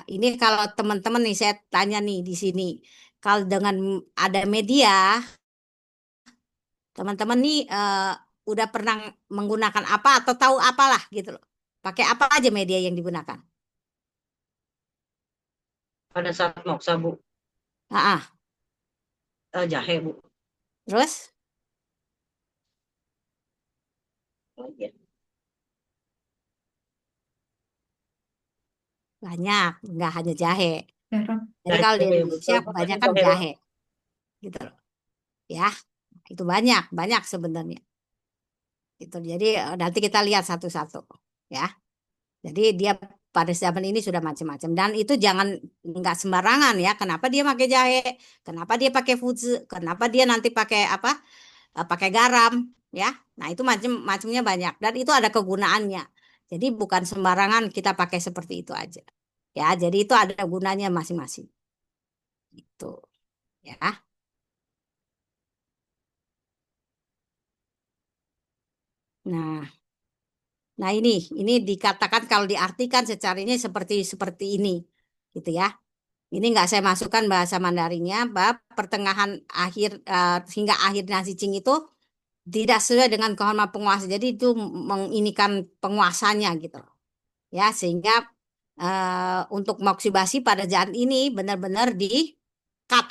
ini kalau teman-teman nih saya tanya nih di sini, kalau dengan ada media, teman-teman nih udah pernah menggunakan apa atau tahu apalah gitu loh. Pakai apa aja media yang digunakan? Pada saat moksa, Bu. Ah, Jahe, Bu. terus Oh, iya. banyak, nggak hanya jahe. garam. Jadi kalau di Jahe, Indonesia betul. banyak kan Jahe, Bu. jahe, gitu loh. Ya, itu banyak, banyak sebenarnya. Itu jadi nanti kita lihat satu-satu, ya. Jadi dia pada zaman ini sudah macam-macam, dan itu jangan nggak sembarangan ya. Kenapa dia pakai jahe? Kenapa dia pakai fuzi? Kenapa dia nanti pakai apa? Pakai garam, ya. Nah, itu macam-macamnya banyak, dan itu ada kegunaannya. Jadi bukan sembarangan kita pakai seperti itu aja. Ya, jadi itu ada gunanya masing-masing. Itu, ya. Nah, nah ini dikatakan kalau diartikan secara ini seperti ini, gitu ya. Ini nggak saya masukkan bahasa Mandarinnya, bab pertengahan akhir hingga akhir dinasti Qing itu tidak sesuai dengan kehormatan penguasa. Jadi itu menginikan penguasanya gitu loh. Ya, sehingga untuk moksibasi pada zaman ini benar-benar di cut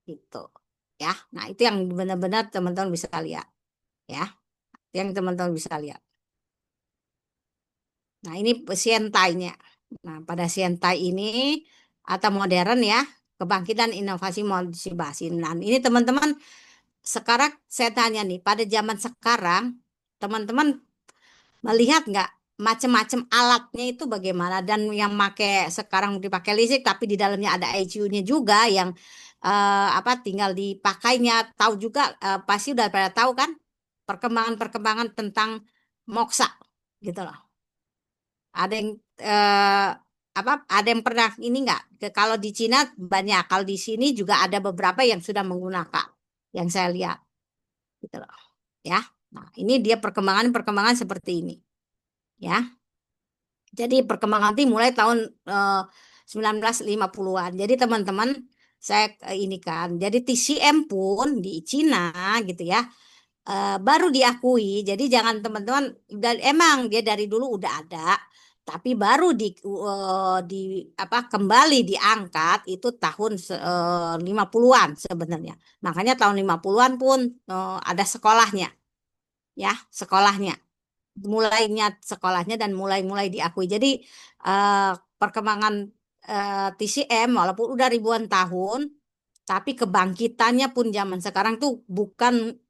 gitu. Ya. Nah, itu yang benar-benar teman-teman bisa lihat, ya. Yang teman-teman bisa lihat. Nah, ini sientainya. Nah, pada sientai ini atau modern ya, kebangkitan inovasi motivasi. Nah, ini teman-teman, sekarang saya tanya nih, pada zaman sekarang teman-teman melihat nggak macam-macam alatnya itu bagaimana, dan yang pakai sekarang dipakai listrik tapi di dalamnya ada ECU-nya juga yang apa, tinggal dipakainya. Tahu juga pasti udah pada tahu kan perkembangan-perkembangan tentang moksa gitu loh. Ada yang apa, ada yang pernah ini nggak? Kalau di Cina banyak, kalau di sini juga ada beberapa yang sudah menggunakan, yang saya lihat, gitu loh, ya. Nah, ini dia perkembangan seperti ini, ya. Jadi perkembangan itu mulai tahun 1950-an. Jadi teman-teman, saya ini kan, jadi TCM pun di Cina gitu ya, baru diakui. Jadi jangan teman-teman, dan emang dia dari dulu udah ada, tapi baru di apa, kembali diangkat itu tahun 50-an sebenarnya. Makanya tahun 50-an pun ada sekolahnya, ya, sekolahnya. Mulainya sekolahnya dan mulai diakui. Jadi eh, perkembangan TCM walaupun udah ribuan tahun, tapi kebangkitannya pun zaman sekarang tuh bukan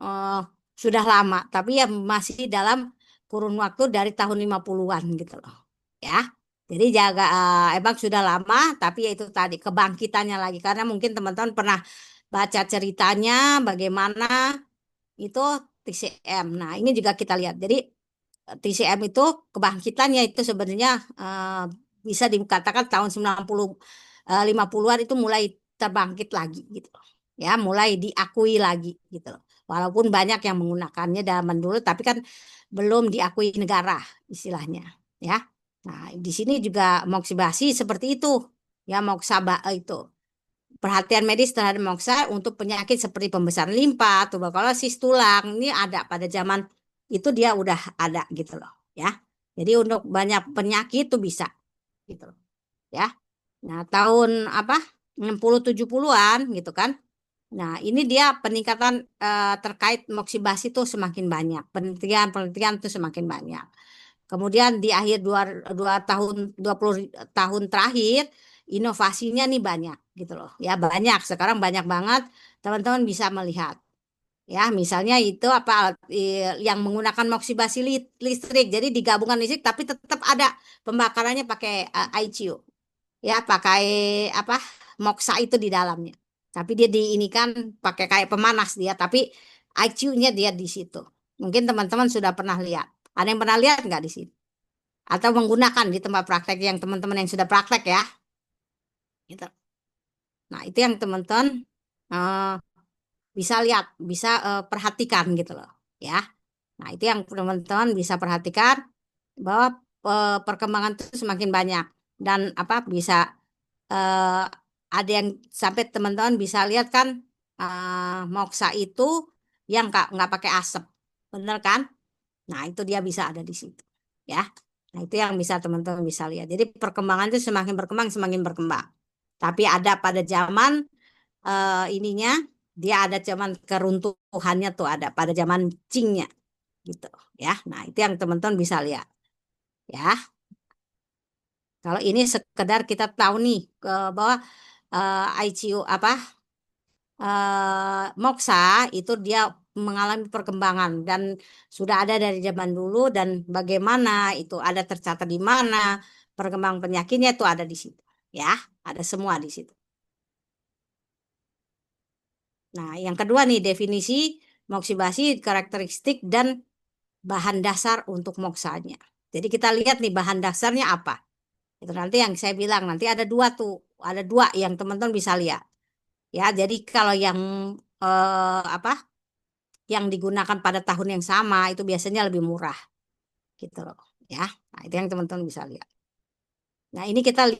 sudah lama, tapi ya masih dalam kurun waktu dari tahun 50-an gitu loh. Ya. Jadi jaga emang sudah lama, tapi ya itu tadi kebangkitannya lagi, karena mungkin teman-teman pernah baca ceritanya bagaimana itu TCM. Nah, ini juga kita lihat. Jadi TCM itu kebangkitannya itu sebenarnya bisa dikatakan tahun 90 50-an itu mulai terbangkit lagi gitu loh. Ya, mulai diakui lagi gitu loh. Walaupun banyak yang menggunakannya zaman dulu, tapi kan belum diakui negara istilahnya, ya. Nah, di sini juga moksibasi seperti itu, ya moksaba itu. Perhatian medis terhadap moksa untuk penyakit seperti pembesaran limpa, tuberkulosis tulang, ini ada pada zaman itu dia udah ada gitu loh, ya. Jadi untuk banyak penyakit itu bisa gitu loh, ya. Nah, tahun apa? 60 70-an gitu kan. Nah, ini dia peningkatan terkait moksibasi itu semakin banyak. Penelitian itu semakin banyak. Kemudian di akhir 20 tahun terakhir inovasinya nih banyak gitu loh. Ya, banyak. Sekarang banyak banget teman-teman bisa melihat. Ya, misalnya itu apa yang menggunakan moksibasi listrik. Jadi digabungkan listrik tapi tetap ada pembakarannya pakai ICU. Ya, pakai apa? Moksa itu di dalamnya. Tapi dia diinikan pakai kayak pemanas dia, tapi ICU-nya dia di situ. Mungkin teman-teman sudah pernah lihat. Ada yang pernah lihat nggak di sini? Atau menggunakan di tempat praktek yang teman-teman yang sudah praktek ya? Gitu. Nah, itu yang teman-teman eh, bisa lihat, bisa perhatikan gitu loh, ya. Nah, itu yang teman-teman bisa perhatikan bahwa perkembangan itu semakin banyak dan apa bisa eh, ada yang sampai teman-teman bisa lihat kan moksa itu yang nggak pakai asap, bener kan? Nah, itu dia bisa ada di situ, ya. Nah, itu yang bisa teman-teman bisa lihat. Jadi perkembangan itu semakin berkembang, semakin berkembang. Tapi ada pada zaman ininya, dia ada zaman keruntuhannya tuh ada pada zaman Qingnya, gitu, ya. Nah, itu yang teman-teman bisa lihat, ya. Kalau ini sekedar kita tahu nih bahwa ICU apa moksa itu dia mengalami perkembangan dan sudah ada dari zaman dulu dan bagaimana itu ada tercatat di mana perkembangan penyakitnya itu ada di situ, ya, ada semua di situ. Nah, yang kedua nih definisi moksibasi, karakteristik dan bahan dasar untuk moksanya. Jadi kita lihat nih bahan dasarnya apa. Itu nanti yang saya bilang nanti ada dua tuh, ada dua yang teman-teman bisa lihat. Ya, jadi kalau yang apa yang digunakan pada tahun yang sama itu biasanya lebih murah gitu loh, ya. Nah, itu yang teman-teman bisa lihat. Nah, ini kita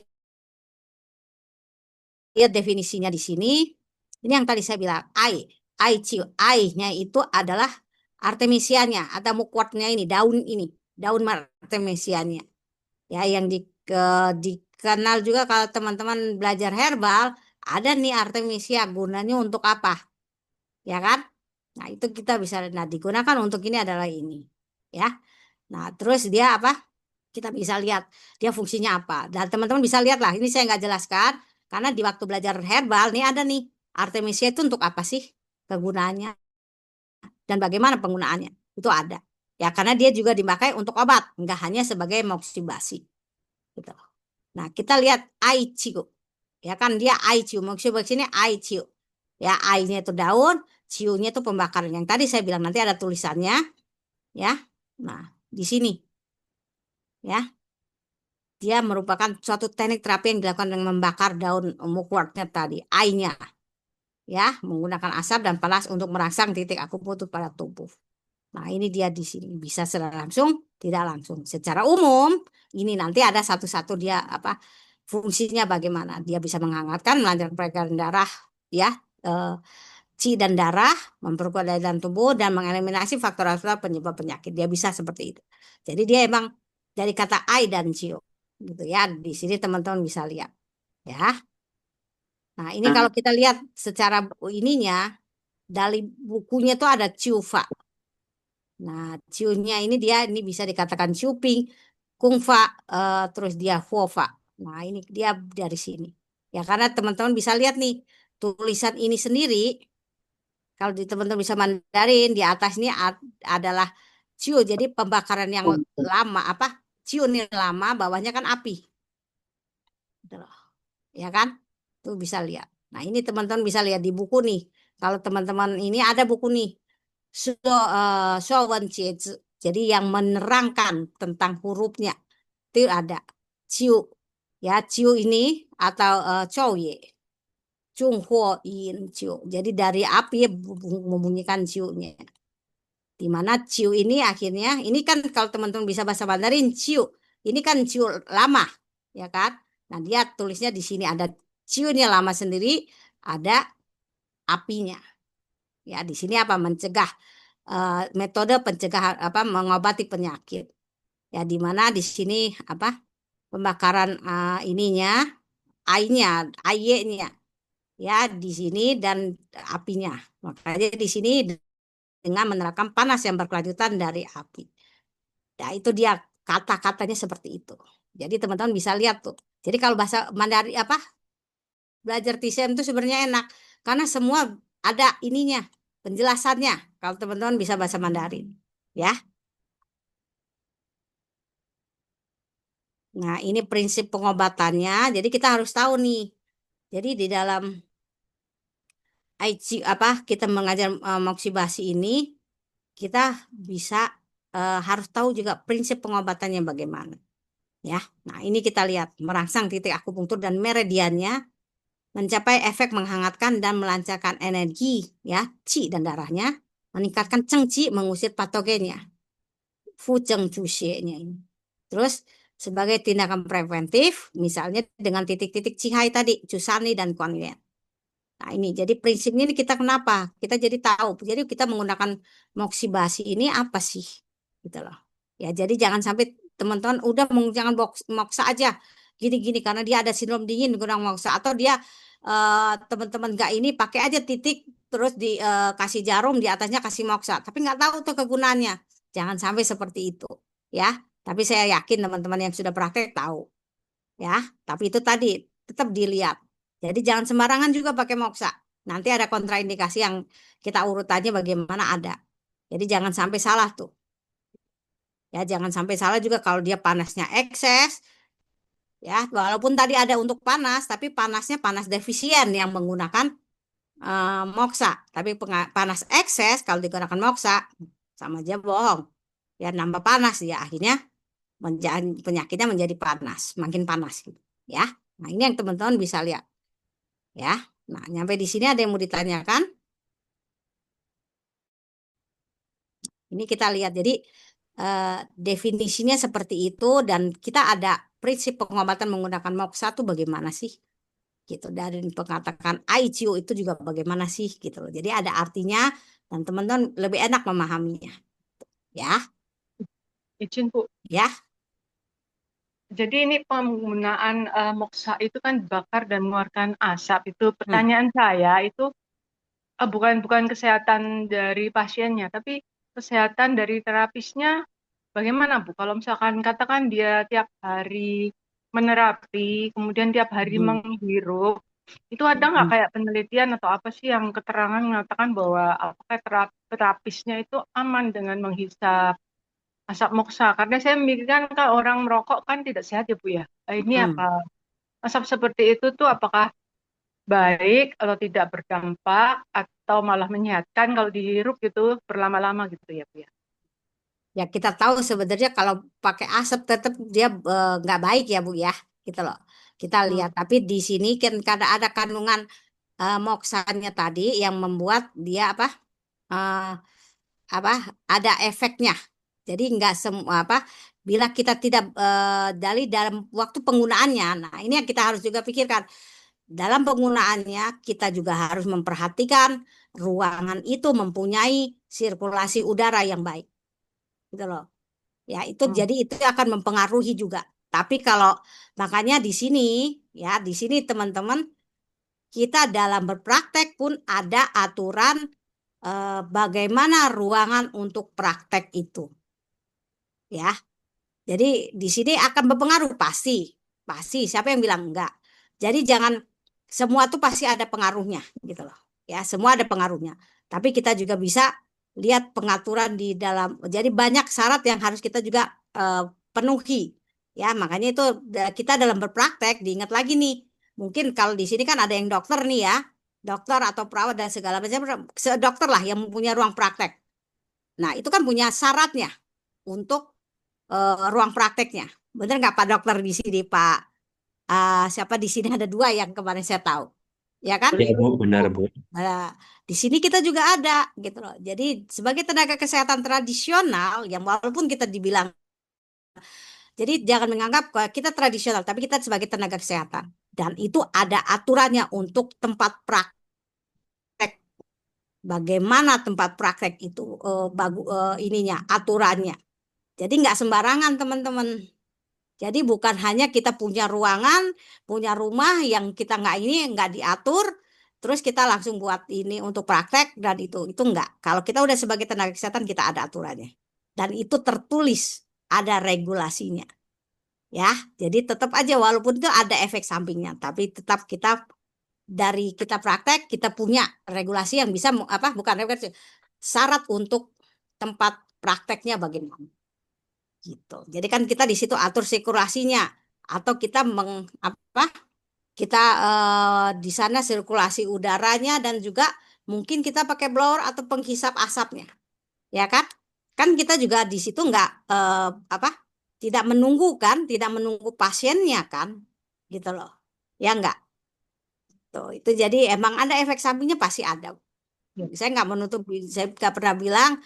lihat definisinya di sini. Ini yang tadi saya bilang, I-nya itu adalah artemisianya atau mukwatnya ini, daun artemisianya. Ya, yang dikenal juga kalau teman-teman belajar herbal, ada nih artemisia gunanya untuk apa? Ya kan? Nah, itu kita bisa, nah digunakan untuk ini adalah ini. Ya. Nah, terus dia apa? Kita bisa lihat dia fungsinya apa. Dan teman-teman bisa lihat lah, ini saya nggak jelaskan, karena di waktu belajar herbal, nih ada nih, artemisia itu untuk apa sih kegunaannya dan bagaimana penggunaannya. Itu ada. Ya, karena dia juga dipakai untuk obat, nggak hanya sebagai moksibasi. Gitu. Nah, kita lihat ICU. Ya kan dia ICU, moksibasi ini ICU. Ya, I-nya itu daun, ciu-nya itu pembakaran. Yang tadi saya bilang nanti ada tulisannya, ya. Nah, di sini, ya, dia merupakan suatu teknik terapi yang dilakukan dengan membakar daun mugwortnya tadi, I-nya, ya, menggunakan asap dan panas untuk merangsang titik akupunktur pada tubuh. Nah, ini dia di sini bisa secara langsung, tidak langsung. Secara umum, ini nanti ada satu-satu dia apa fungsinya bagaimana. Dia bisa menghangatkan, melancarkan peredaran darah, ya. Qi dan darah, memperkuat daya tahan tubuh dan mengeliminasi faktor-faktor penyebab penyakit. Dia bisa seperti itu. Jadi dia emang dari kata I dan Cio gitu ya. Di sini teman-teman bisa lihat ya. Nah, ini kalau kita lihat secara ininya dari bukunya tuh ada Ciufa. Nah, Ciunya ini bisa dikatakan Ciuping, Kungfa, terus dia Huofa. Nah, ini dia dari sini. Ya, karena teman-teman bisa lihat nih tulisan ini sendiri. Kalau di teman-teman bisa Mandarin, di atas ini adalah ciu, jadi pembakaran yang lama, apa? Ciu ini lama, bawahnya kan api. Gitu loh. Ya kan? Tuh bisa lihat. Nah, ini teman-teman bisa lihat di buku nih. Kalau teman-teman ini ada buku nih. Jadi yang menerangkan tentang hurufnya. Itu ada ciu. Ya, ciu ini atau chow ye. Chung huo yin ciu. Jadi dari api membunyikan ciunya. Di mana ciu ini akhirnya, ini kan kalau teman-teman bisa bahasa Mandarin, ciu. Ini kan ciu lama, ya kan? Nah, dia tulisnya di sini ada ciunya lama sendiri, ada apinya. Ya, di sini apa? Mencegah metode pencegahan apa mengobati penyakit. Ya, di mana di sini apa? Pembakaran ininya, airnya, ya di sini dan apinya. Makanya di sini dengan menerapkan panas yang berkelanjutan dari api. Nah, itu dia kata-katanya seperti itu. Jadi teman-teman bisa lihat tuh. Jadi kalau bahasa Mandarin apa belajar TCM itu sebenarnya enak karena semua ada ininya, penjelasannya. Kalau teman-teman bisa bahasa Mandarin, ya. Nah, ini prinsip pengobatannya. Jadi kita harus tahu nih. Jadi di dalam IC apa kita mengajar moksibasi ini kita bisa harus tahu juga prinsip pengobatannya bagaimana. Ya, nah ini kita lihat merangsang titik akupunktur dan meridiannya mencapai efek menghangatkan dan melancarkan energi ya qi dan darahnya, meningkatkan cheng qi mengusir patogennya, fu cheng chu xie-nya ini. Terus sebagai tindakan preventif misalnya dengan titik-titik cihai tadi, cusani dan kuan yin. Nah ini jadi prinsipnya ini kita kenapa? Kita jadi tahu. Jadi kita menggunakan moksibasi ini apa sih? Gitu loh. Ya jadi jangan sampai teman-teman udah jangan moksa aja gini-gini karena dia ada sindrom dingin kurang moksa atau dia teman-teman nggak ini pakai aja titik terus dikasih jarum di atasnya kasih moksa tapi nggak tahu tuh kegunaannya. Jangan sampai seperti itu ya. Tapi saya yakin teman-teman yang sudah praktek tahu ya. Tapi itu tadi tetap dilihat. Jadi jangan sembarangan juga pakai moksa. Nanti ada kontraindikasi yang kita urutannya bagaimana ada. Jadi jangan sampai salah tuh. Ya jangan sampai salah juga kalau dia panasnya ekses. Ya walaupun tadi ada untuk panas, tapi panasnya panas defisien yang menggunakan moksa. Tapi panas ekses kalau digunakan moksa sama aja bohong. Ya nambah panas ya akhirnya penyakitnya menjadi panas, makin panas gitu. Ya. Nah ini yang teman-teman bisa lihat. Ya, nah nyampe di sini ada yang mau ditanyakan? Ini kita lihat, jadi definisinya seperti itu dan kita ada prinsip pengobatan menggunakan moksa itu bagaimana sih? Gitu dari mengatakan ICU itu juga bagaimana sih gitu loh. Jadi ada artinya dan teman-teman lebih enak memahaminya. Ya, Izin Bu. ya. Jadi ini penggunaan moksa itu kan bakar dan mengeluarkan asap. Itu pertanyaan saya itu bukan kesehatan dari pasiennya, tapi kesehatan dari terapisnya bagaimana Bu? Kalau misalkan katakan dia tiap hari menerapi, kemudian tiap hari menghirup, itu ada nggak kayak penelitian atau apa sih yang keterangan mengatakan bahwa apakah terapisnya itu aman dengan menghisap asap moksa? Karena saya memikirkan kalau orang merokok kan tidak sehat ya Bu ya. Ini apa asap seperti itu tuh apakah baik atau tidak berdampak atau malah menyehatkan kalau dihirup gitu berlama-lama gitu ya Bu ya? Ya kita tahu sebenarnya kalau pakai asap tetap dia nggak baik ya Bu ya, gitu loh. Kita lihat. Tapi di sini kan ada kandungan moksanya tadi yang membuat dia ada efeknya. Jadi nggak semua bila kita tidak dari dalam waktu penggunaannya. Nah ini yang kita harus juga pikirkan. Dalam penggunaannya kita juga harus memperhatikan ruangan itu mempunyai sirkulasi udara yang baik. Gitu loh. Ya, itu jadi itu akan mempengaruhi juga. Tapi kalau makanya di sini ya, di sini teman-teman kita dalam berpraktek pun ada aturan bagaimana ruangan untuk praktek itu. Ya. Jadi di sini akan berpengaruh pasti. Pasti, siapa yang bilang enggak? Jadi jangan semua tuh pasti ada pengaruhnya gitu loh. Ya, semua ada pengaruhnya. Tapi kita juga bisa lihat pengaturan di dalam. Jadi banyak syarat yang harus kita juga penuhi. Ya, makanya itu kita dalam berpraktek diingat lagi nih. Mungkin kalau di sini kan ada yang dokter nih ya. Dokter atau perawat dan segala macam dokter lah yang mempunyai ruang praktek. Nah, itu kan punya syaratnya untuk ruang prakteknya. Bener nggak Pak Dokter di sini Pak siapa di sini ada 2 yang kemarin saya tahu, ya kan? Ya Bu, benar Bu. Nah, di sini kita juga ada gitu loh. Jadi sebagai tenaga kesehatan tradisional yang walaupun kita dibilang, jadi jangan menganggap kita tradisional, tapi kita sebagai tenaga kesehatan dan itu ada aturannya untuk tempat praktek. Bagaimana tempat praktek itu ininya aturannya. Jadi nggak sembarangan teman-teman. Jadi bukan hanya kita punya ruangan, punya rumah yang kita nggak diatur, terus kita langsung buat ini untuk praktek dan itu enggak. Kalau kita udah sebagai tenaga kesehatan kita ada aturannya dan itu tertulis, ada regulasinya, ya. Jadi tetap aja walaupun itu ada efek sampingnya, tapi tetap kita dari kita praktek kita punya regulasi yang bisa bukan regulasi, syarat untuk tempat prakteknya bagaimana. Gitu. Jadi kan kita di situ atur sirkulasinya atau kita kita di sana sirkulasi udaranya dan juga mungkin kita pakai blower atau penghisap asapnya, ya kan? Kan kita juga di situ nggak tidak menunggu pasiennya kan, gitu loh, ya enggak? Tuh, itu jadi emang ada efek sampingnya pasti ada. Saya nggak menutup, saya nggak pernah bilang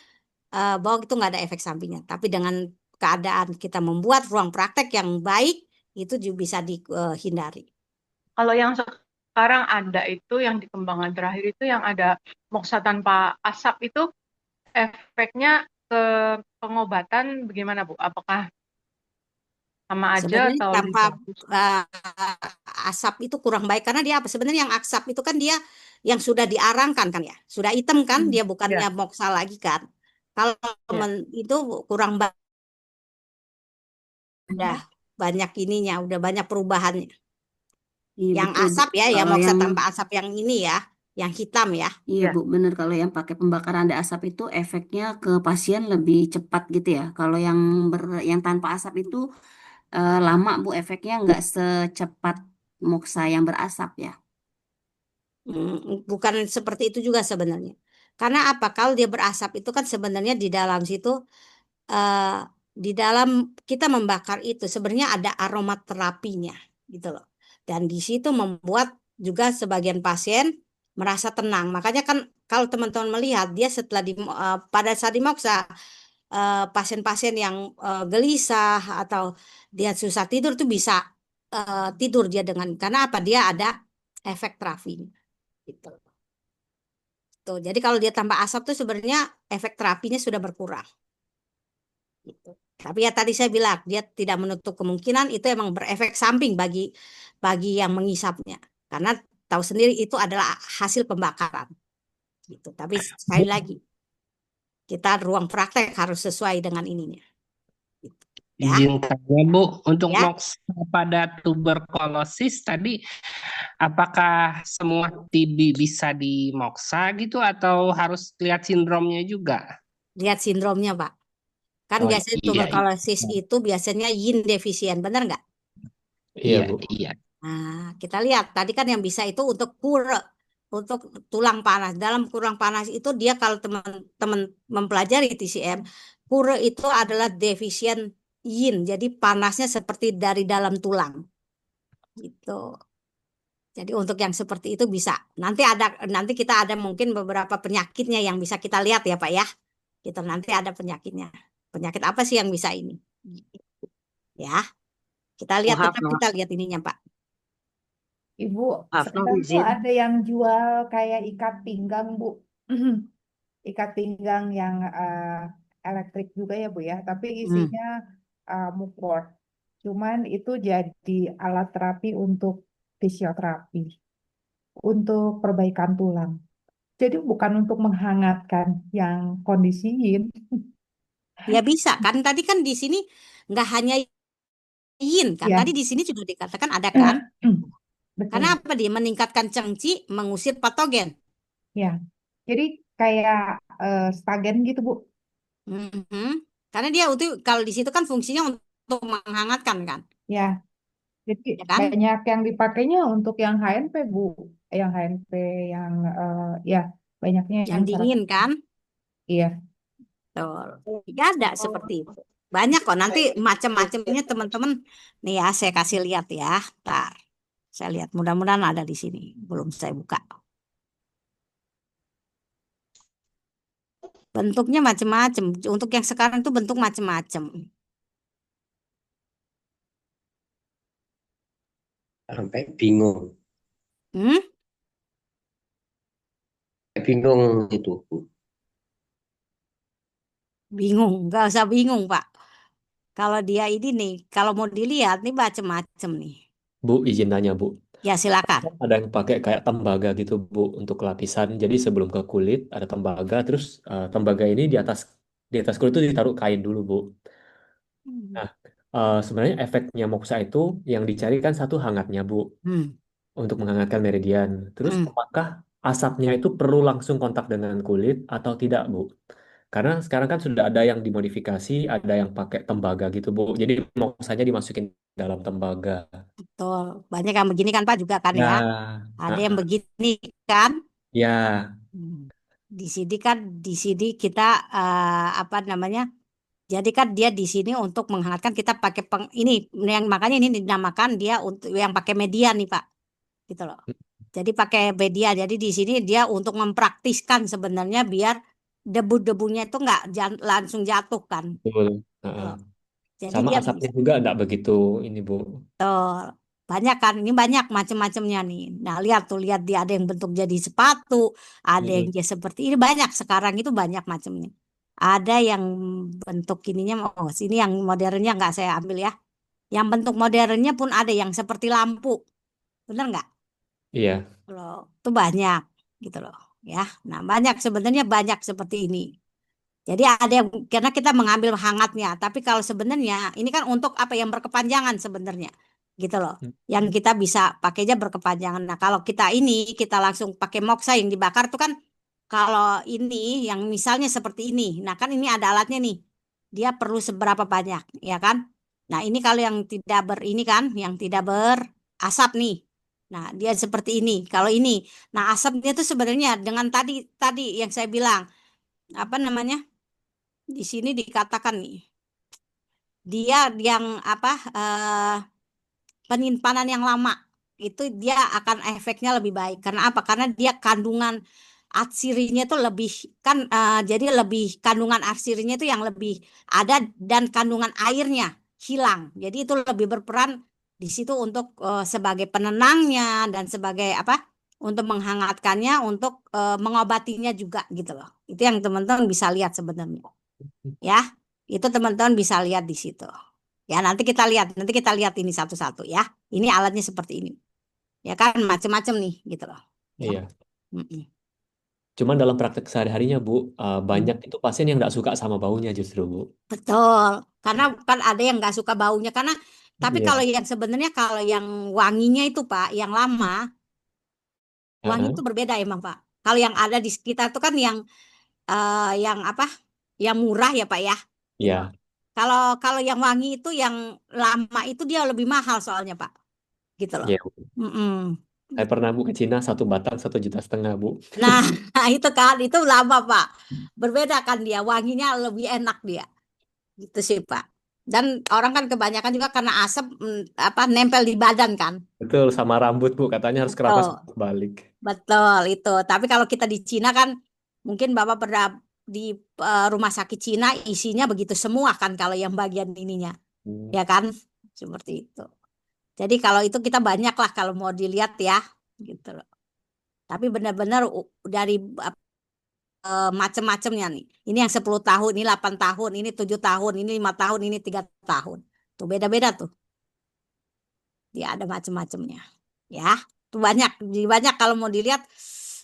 bahwa itu nggak ada efek sampingnya. Tapi dengan keadaan kita membuat ruang praktek yang baik, itu juga bisa dihindari. Kalau yang sekarang ada itu yang di kembangan terakhir itu yang ada moksa tanpa asap itu efeknya ke pengobatan bagaimana Bu? Apakah sama aja Sebenarnya atau lebih tanpa bagus? asap itu kurang baik karena dia apa? Sebenarnya yang asap itu kan dia yang sudah diarangkan kan ya, sudah hitam kan, dia bukannya Ya, moksa lagi kan. Kalau ya. itu kurang baik, udah banyak ininya, udah banyak perubahannya. Iya Yang betul Bu. asap ya, yang Kalau moksa yang tanpa asap yang ini ya, yang hitam ya. iya Ya. Bu, bener kalau yang pakai pembakaran ada asap itu efeknya ke pasien lebih cepat gitu ya. Kalau yang tanpa asap itu lama Bu, efeknya nggak secepat moksa yang berasap ya. Bukan seperti itu juga sebenarnya. Karena apa? Kalau dia berasap itu kan sebenarnya di dalam situ, eh, di dalam kita membakar itu sebenarnya ada aromaterapinya gitu loh. Dan di situ membuat juga sebagian pasien merasa tenang. Makanya kan kalau teman-teman melihat dia setelah pada saat dimoksa, pasien-pasien yang gelisah atau dia susah tidur tuh bisa tidur dia dengan karena apa? Dia ada efek terapinya gitu. Tuh, jadi kalau dia tambah asap tuh sebenarnya efek terapinya sudah berkurang. Gitu. Tapi ya tadi saya bilang dia tidak menutup kemungkinan itu emang berefek samping bagi yang mengisapnya. Karena tahu sendiri itu adalah hasil pembakaran. Gitu. Tapi sekali lagi kita ruang praktek harus sesuai dengan ininya. Gitu. Ya, Izin tanya Bu, untuk ya. moksa pada tuberkulosis tadi, apakah semua TB bisa dimoksa gitu atau harus lihat sindromnya juga? Lihat sindromnya, Pak. Kan Oh biasanya iya, tuberkulosis itu biasanya yin defisien, benar nggak? Iya, iya, Bu. iya. Nah, kita lihat tadi kan yang bisa itu untuk untuk tulang panas. Dalam tulang panas itu dia kalau teman-teman mempelajari TCM, pura itu adalah defisien yin. Jadi panasnya seperti dari dalam tulang. Gitu. Jadi untuk yang seperti itu bisa. Nanti kita ada mungkin beberapa penyakitnya yang bisa kita lihat ya, Pak ya. Gitu nanti ada penyakitnya. Penyakit apa sih yang bisa ini? Ya, kita lihat Maaf, tetap maaf, kita lihat ininya, Pak. Ibu, maaf, sekarang tuh izin. ada yang jual kayak ikat pinggang, Bu. Ikat pinggang yang elektrik juga ya, Bu ya. Tapi isinya mukbor. Cuman itu jadi alat terapi untuk fisioterapi, untuk perbaikan tulang. Jadi bukan untuk menghangatkan yang kondisi yin. Ya bisa kan tadi kan di sini nggak hanya yin kan Ya, tadi di sini juga dikatakan ada kan karena betul. apa dia meningkatkan cengci mengusir patogen. Ya, jadi kayak stagen gitu, Bu. Mhm. Karena dia itu kalau di situ kan fungsinya untuk menghangatkan kan Ya, jadi ya kan banyak yang dipakainya untuk yang HNP, Bu. Yang HNP, yang ya banyaknya yang yang dingin saraf. kan. Iya. Betul. Tidak ada seperti itu. Banyak kok. Nanti macam-macamnya teman-teman. Nih ya, saya kasih lihat ya. Ntar. Saya lihat. Mudah-mudahan ada di sini. Belum saya buka. Bentuknya macam-macam. Untuk yang sekarang itu bentuk macam-macam. Sampai bingung. Hmm? Bingung itu, Bu. Bingung. Nggak usah bingung, Pak. Kalau dia ini nih, kalau mau dilihat nih macam-macam nih. Bu, izin nanya, Bu. Ya silakan. Ada yang pakai kayak tembaga gitu, Bu, untuk lapisan. Jadi sebelum ke kulit ada tembaga, terus tembaga ini di atas kulit itu ditaruh kain dulu, Bu. Nah, sebenarnya efeknya moksa itu yang dicari kan satu hangatnya, Bu, Hmm. untuk menghangatkan meridian. Terus apakah asapnya itu perlu langsung kontak dengan kulit atau tidak, Bu? Karena sekarang kan sudah ada yang dimodifikasi, ada yang pakai tembaga gitu, Bu. Jadi moksanya dimasukin dalam tembaga. Betul. Banyak yang begini kan Pak juga kan ya. Ya, Ada yang begini kan. ya, Hmm. Di sini kita apa namanya? Jadi kan dia di sini untuk menghangatkan kita pakai ini yang makanya ini dinamakan dia untuk yang pakai media nih Pak. Gitu loh. Jadi pakai media. Jadi di sini dia untuk mempraktiskan sebenarnya biar debu-debunya itu nggak langsung jatuh kan. betul. Gitu loh. Jadi Sama dia asapnya juga enggak begitu ini, Bu. betul. Banyak kan, ini banyak macam-macamnya nih. Nah, lihat tuh, lihat dia ada yang bentuk jadi sepatu, ada yang Mm-mm. dia seperti ini banyak sekarang itu banyak macamnya. Ada yang bentuk ininya, oh sini yang modernnya nggak saya ambil ya. Yang bentuk modernnya pun ada yang seperti lampu, bener nggak? Iya, Loh, itu banyak gitu loh, ya. Nah, banyak sebenarnya banyak seperti ini. Jadi ada yang karena kita mengambil hangatnya, tapi kalau sebenarnya ini kan untuk apa yang berkepanjangan sebenarnya, gitu loh. Yang kita bisa pakainya berkepanjangan. Nah, kalau kita langsung pakai moksa yang dibakar tuh kan kalau ini yang misalnya seperti ini. Nah, kan ini ada alatnya nih. Dia perlu seberapa banyak, ya kan? Nah, ini kalau yang tidak ini kan, yang tidak berasap nih. Nah, dia seperti ini. Kalau ini, nah asapnya itu sebenarnya dengan tadi tadi yang saya bilang apa namanya? Di sini dikatakan nih, dia yang apa penyimpanan yang lama itu dia akan efeknya lebih baik. Karena apa? Karena dia kandungan atsirinya itu lebih kan jadi lebih kandungan atsirinya itu yang lebih ada dan kandungan airnya hilang. Jadi itu lebih berperan di situ untuk sebagai penenangnya dan sebagai apa? Untuk menghangatkannya, untuk mengobatinya juga gitu loh. Itu yang teman-teman bisa lihat sebenarnya. Ya, itu teman-teman bisa lihat di situ. Ya, nanti kita lihat ini satu-satu ya. Ini alatnya seperti ini. Ya kan macam-macam nih gitu loh. Ya. iya. Mm-mm. Cuman dalam praktek sehari-harinya, Bu, banyak Hmm. itu pasien yang nggak suka sama baunya justru, Bu. Betul. Karena kan ada yang nggak suka baunya karena tapi kalau Iya. yang sebenarnya kalau yang wanginya itu Pak, yang lama, wangi Heeh. itu berbeda emang Pak. Kalau yang ada di sekitar itu kan yang apa? Yang murah ya Pak ya. Gitu. Iya. Kalau kalau yang wangi itu yang lama itu dia lebih mahal soalnya Pak. Gitu loh. Iya, Bu. Mm-mm. Saya pernah, Bu, ke Cina 1 batang 1,5 juta, Bu. Nah, itu kan itu lama Pak. Berbeda kan dia, wanginya lebih enak dia. Gitu sih Pak. Dan orang kan kebanyakan juga karena asap apa nempel di badan kan. Betul, sama rambut, Bu. Katanya harus keramas Betul. balik. Betul itu. Tapi kalau kita di Cina kan mungkin Bapak pernah di rumah sakit Cina isinya begitu semua kan kalau yang bagian ininya. Ya kan? Seperti itu. Jadi kalau itu kita banyak lah kalau mau dilihat ya gitu loh. Tapi benar-benar dari macam-macamnya nih. Ini yang 10 tahun, ini 8 tahun, ini 7 tahun, ini 5 tahun, ini 3 tahun. Tuh beda-beda tuh. Dia ada macam-macamnya. Ya, tuh banyak, banyak kalau mau dilihat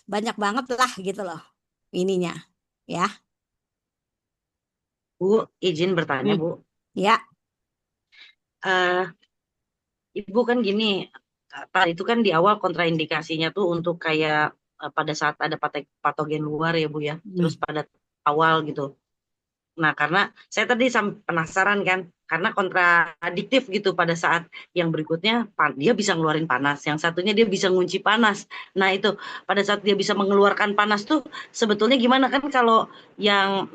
banyak banget lah gitu loh ininya. Ya. Bu, izin bertanya, Bu. Ya. Ibu kan gini, tadi itu kan di awal kontraindikasinya tuh untuk kayak pada saat ada patogen luar ya Bu ya, terus pada awal gitu. Nah, karena saya tadi penasaran kan, karena kontradiktif gitu pada saat yang berikutnya dia bisa ngeluarin panas, yang satunya dia bisa ngunci panas. Nah, itu pada saat dia bisa mengeluarkan panas tuh sebetulnya gimana kan kalau yang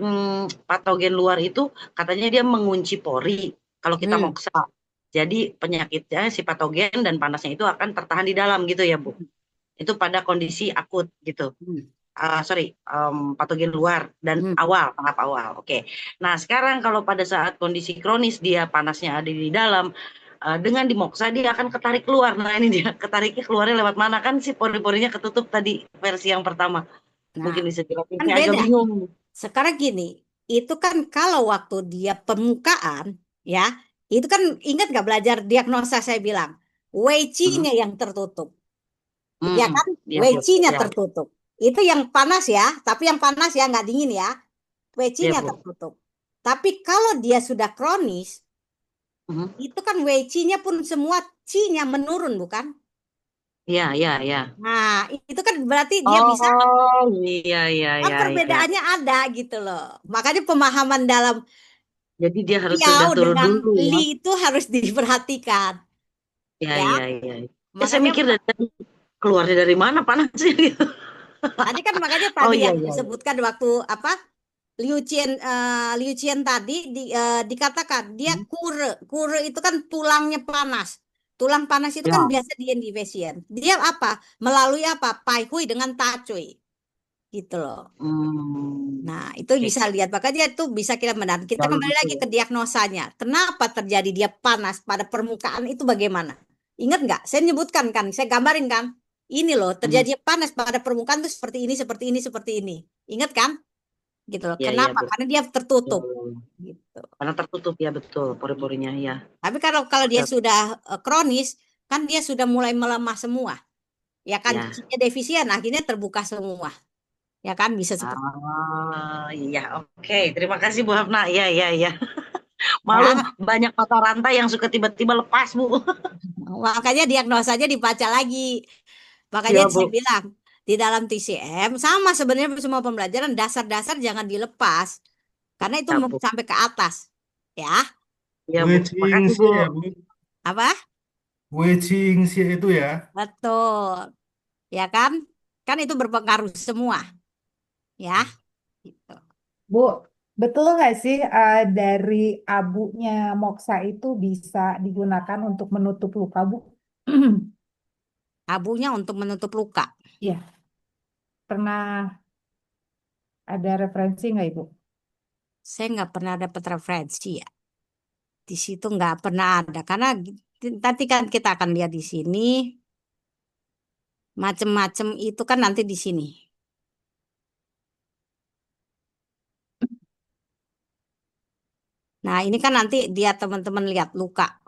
patogen luar itu katanya dia mengunci pori kalau kita Hmm. moksa. Jadi penyakitnya si patogen dan panasnya itu akan tertahan di dalam gitu ya, Bu. Itu pada kondisi akut gitu. Patogen luar dan tahap awal. Oke. Nah, sekarang kalau pada saat kondisi kronis dia panasnya ada di dalam, dengan dimoksa dia akan ketarik keluar. Nah, ini dia ketariknya keluarnya lewat mana kan si pori-porinya ketutup tadi versi yang pertama. Nah, Mungkin bisa jelasin. kan Saya agak beda. bingung. Sekarang gini, itu kan kalau waktu dia permukaan, ya, itu kan ingat nggak belajar diagnosa saya bilang, WC-nya yang tertutup, ya kan? Iya, WC-nya iya. tertutup. Itu yang panas ya, tapi yang panas ya nggak dingin ya. Iya, WC-nya Bu. tertutup. Tapi kalau dia sudah kronis, itu kan WC-nya pun semua C-nya menurun, bukan? Iya, iya, iya. Nah, itu kan berarti dia bisa Oh, iya, iya, kan iya, iya. perbedaannya ada gitu loh. Makanya pemahaman dalam Jadi dia harus sudah beliau turun dengan dulu ya. Li itu harus diperhatikan, Iya, ya. iya, iya. Saya Makanya mikir keluarnya dari mana panasnya gitu. makanya Oh, tadi iya, yang iya. disebutkan waktu apa Liu Qian tadi dikatakan dia kure itu kan tulangnya panas. Tulang panas itu kan Ya. biasa di Indonesian. Dia apa? Melalui apa? Pai Hui dengan Ta Cui. Gitu loh. Nah, itu Oke. bisa lihat. Makanya itu bisa kita menang. Kita Lalu kembali lagi ke diagnosanya. Kenapa terjadi dia panas pada permukaan itu bagaimana? Ingat nggak? Saya nyebutkan kan, saya gambarin kan. Ini loh, terjadi panas pada permukaan itu seperti ini, seperti ini, seperti ini. Ingat kan? Gitu loh. Iya, iya, Kenapa? betul. Karena dia tertutup. Gitu. Karena tertutup ya, betul pori-porinya ya. Tapi kalau dia sudah kronis, kan dia sudah mulai melemah semua. Ya kan, Ya. Qi-nya defisien, akhirnya terbuka semua. Ya kan, bisa seperti Iya, oke. Terima kasih Bu Hafna. Iya, iya, iya. Maklum ya. banyak mata rantai yang suka tiba-tiba lepas, Bu. Makanya diagnosanya dibaca lagi. Makanya Iya, saya Bu. bilang di dalam TCM sama sebenarnya semua pembelajaran dasar-dasar jangan dilepas karena itu Ya, Bu. sampai ke atas, ya. Iya, Bu. Makasih, Bu. ya, Bu. Apa? Wei-Qing-Xie itu ya. Betul, ya kan? Kan itu berpengaruh semua, ya. Gitu. Bu, betul nggak sih dari abunya moksa itu bisa digunakan untuk menutup luka, Bu? Abunya untuk menutup luka. Iya. Pernah ada referensi nggak, Ibu? Saya nggak pernah dapat referensi ya. Di situ nggak pernah ada karena nanti kan kita akan lihat di sini macem-macem itu kan nanti di sini. Nah, ini kan nanti dia teman-teman lihat luka.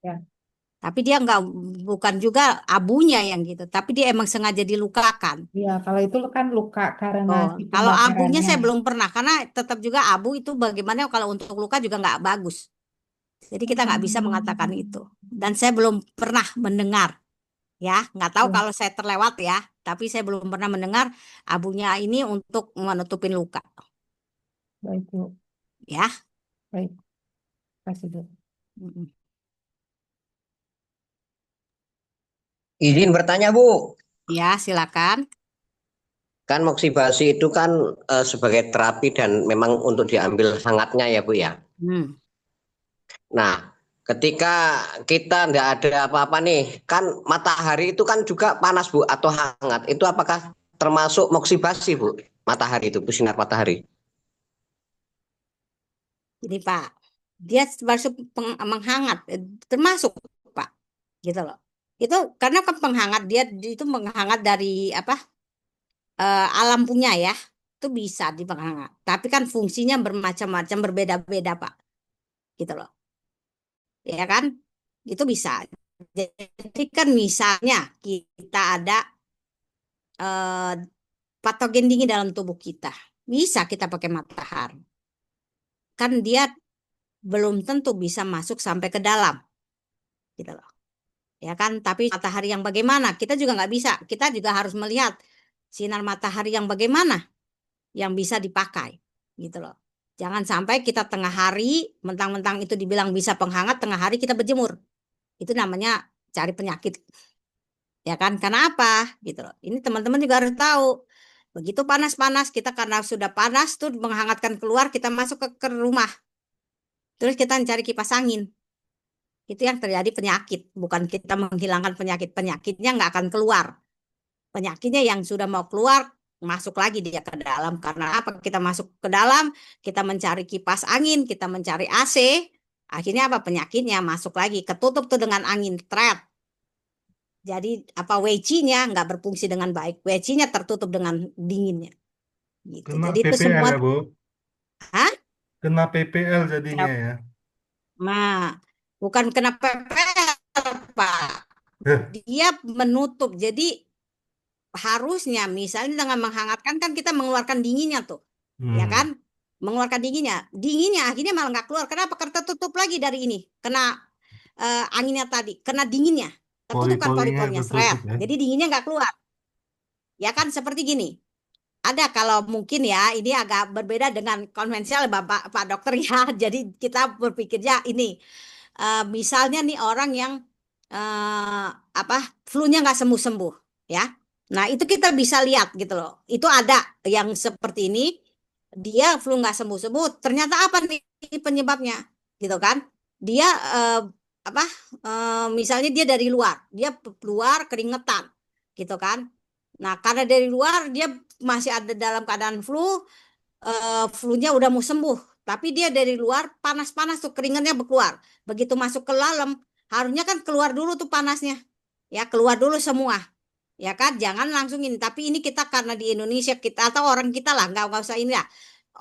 Ya. Tapi dia bukan juga abunya yang gitu, tapi dia emang sengaja dilukakan. Iya, kalau itu kan luka karena si Kalau abunya pembakarannya. saya belum pernah, karena tetap juga abu itu bagaimana kalau untuk luka juga nggak bagus. Jadi kita nggak bisa mengatakan itu. Dan saya belum pernah mendengar, ya, nggak tahu kalau saya terlewat ya, tapi saya belum pernah mendengar abunya ini untuk menutupin luka. Baik, Bu. Ya. Baik. Kasih, Bu. Izin bertanya, Bu. Ya, silakan. Kan moksibasi itu kan sebagai terapi dan memang untuk diambil hangatnya ya, Bu ya. Nah, ketika kita nggak ada apa-apa nih, kan matahari itu kan juga panas, Bu, atau hangat. Itu apakah termasuk moksibasi, Bu? Matahari itu, sinar matahari. Ini Pak, dia masuk menghangat, termasuk Pak, gitu loh. Itu karena kan penghangat dia itu menghangat dari apa? Alam punya ya, itu bisa dipenghangat. Tapi kan fungsinya bermacam-macam, berbeda-beda Pak, gitu loh. Ya kan? Itu bisa. Jadi kan misalnya kita ada patogen dingin dalam tubuh kita, bisa kita pakai matahari. Kan dia belum tentu bisa masuk sampai ke dalam, gitu loh. Ya kan, tapi matahari yang bagaimana kita juga nggak bisa, kita juga harus melihat sinar matahari yang bagaimana yang bisa dipakai, gitu loh. Jangan sampai kita tengah hari, mentang-mentang itu dibilang bisa penghangat, tengah hari kita berjemur. Itu namanya cari penyakit. Ya kan? Karena apa? Gitu loh. Ini teman-teman juga harus tahu. Begitu panas-panas, kita karena sudah panas tuh menghangatkan keluar, kita masuk ke rumah. Terus kita cari kipas angin. Itu yang terjadi penyakit. Bukan kita menghilangkan penyakit. Penyakitnya nggak akan keluar. Penyakitnya yang sudah mau keluar, masuk lagi dia ke dalam. Karena apa? Kita masuk ke dalam, kita mencari kipas angin, kita mencari AC. Akhirnya apa? Penyakitnya masuk lagi. Ketutup tuh dengan angin, trap. Jadi apa WC-nya nggak berfungsi dengan baik. WC-nya tertutup dengan dinginnya. Gitu. Kena Jadi itu PPL semua. ya, Bu. Hah? Kena PPL jadinya ya. Nah, bukan kena PPL, Pak. Dia menutup. Jadi harusnya misalnya dengan menghangatkan kan kita mengeluarkan dinginnya tuh. Ya kan? Mengeluarkan dinginnya akhirnya malah nggak keluar. Kenapa? Karena tertutup lagi dari ini. Kena anginnya tadi, kena dinginnya. Tertutup kan Pori-porinya pori-porinya, tertutup ya. Jadi dinginnya nggak keluar. Ya kan seperti gini. Ada kalau mungkin ya ini agak berbeda dengan konvensional Pak Dokter ya. Jadi kita berpikirnya ini misalnya nih orang yang flu-nya nggak sembuh-sembuh ya. Nah itu kita bisa lihat gitu loh. Itu ada yang seperti ini, dia flu nggak sembuh-sembuh. Ternyata apa nih penyebabnya, gitu kan? Dia misalnya dia dari luar, dia keluar keringetan, gitu kan? Nah karena dari luar dia masih ada dalam keadaan flu, flu-nya udah mau sembuh, tapi dia dari luar panas-panas tuh keringatnya berkeluar. Begitu masuk ke dalam, harusnya kan keluar dulu tuh panasnya, ya keluar dulu semua. Ya kan, jangan langsung ini. Tapi ini kita karena di Indonesia kita atau orang kita lah, nggak usah ini ya.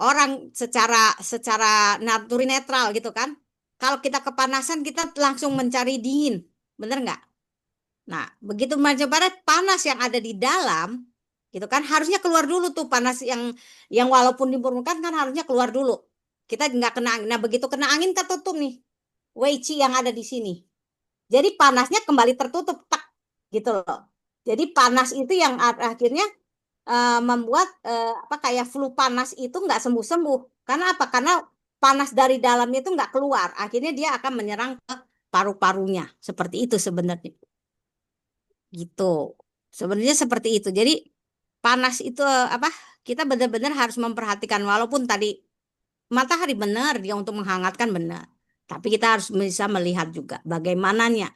Orang secara naturi netral gitu kan. Kalau kita kepanasan kita langsung mencari dingin, bener nggak? Nah, begitu macam panas yang ada di dalam, gitu kan harusnya keluar dulu tuh panas yang walaupun di permukaan kan harusnya keluar dulu. Kita nggak kena angin. Nah, begitu kena angin ketutup nih, WC yang ada di sini. Jadi panasnya kembali tertutup, tak, gitu loh. Jadi panas itu yang akhirnya membuat kayak flu panas itu nggak sembuh-sembuh. Karena apa? Karena panas dari dalamnya itu nggak keluar. Akhirnya dia akan menyerang ke paru-parunya. Seperti itu sebenarnya. Gitu. Sebenarnya seperti itu. Jadi panas itu kita benar-benar harus memperhatikan walaupun tadi matahari benar dia untuk menghangatkan benar. Tapi kita harus bisa melihat juga bagaimananya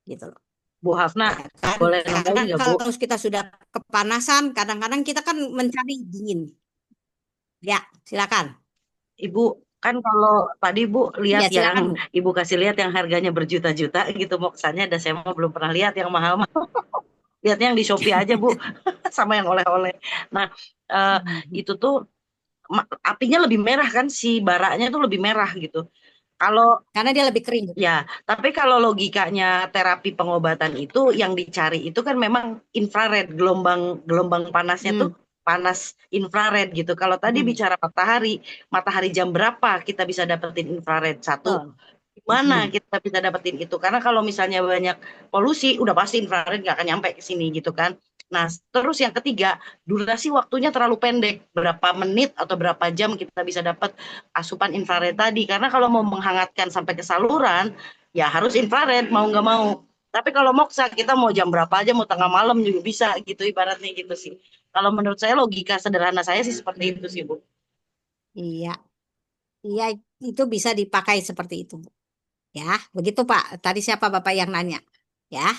gitu loh. Bu Hafna, kan? boleh Karena nambahin nggak, Bu? kalau kita sudah kepanasan, kadang-kadang kita kan mencari dingin. Ya, silakan. Ibu, kan kalau tadi Bu lihat Ya, silakan, yang Bu. Ibu kasih lihat yang harganya berjuta-juta gitu moksanya, dan saya belum pernah lihat yang mahal-mahal. Lihatnya yang di Shopee aja, Bu. Sama yang oleh-oleh. Nah, itu tuh apinya lebih merah kan, si baraknya tuh lebih merah gitu. Karena dia lebih kering. Ya, tapi kalau logikanya terapi pengobatan itu yang dicari itu kan memang infrared, gelombang panasnya tuh panas infrared gitu. Kalau tadi bicara matahari jam berapa kita bisa dapetin infrared satu? Gimana kita bisa dapetin itu? Karena kalau misalnya banyak polusi, udah pasti infrared nggak akan nyampe ke sini gitu kan. Nah, terus yang ketiga, durasi waktunya terlalu pendek. Berapa menit atau berapa jam kita bisa dapat asupan infrared tadi. Karena kalau mau menghangatkan sampai ke saluran, ya harus infrared, mau nggak mau. Tapi kalau moksa, kita mau jam berapa aja, mau tengah malam juga bisa gitu, ibaratnya gitu sih. Kalau menurut saya logika sederhana saya sih seperti itu sih, Bu. Iya. Iya, itu bisa dipakai seperti itu, Bu. Ya, begitu Pak. Tadi siapa Bapak yang nanya? Ya,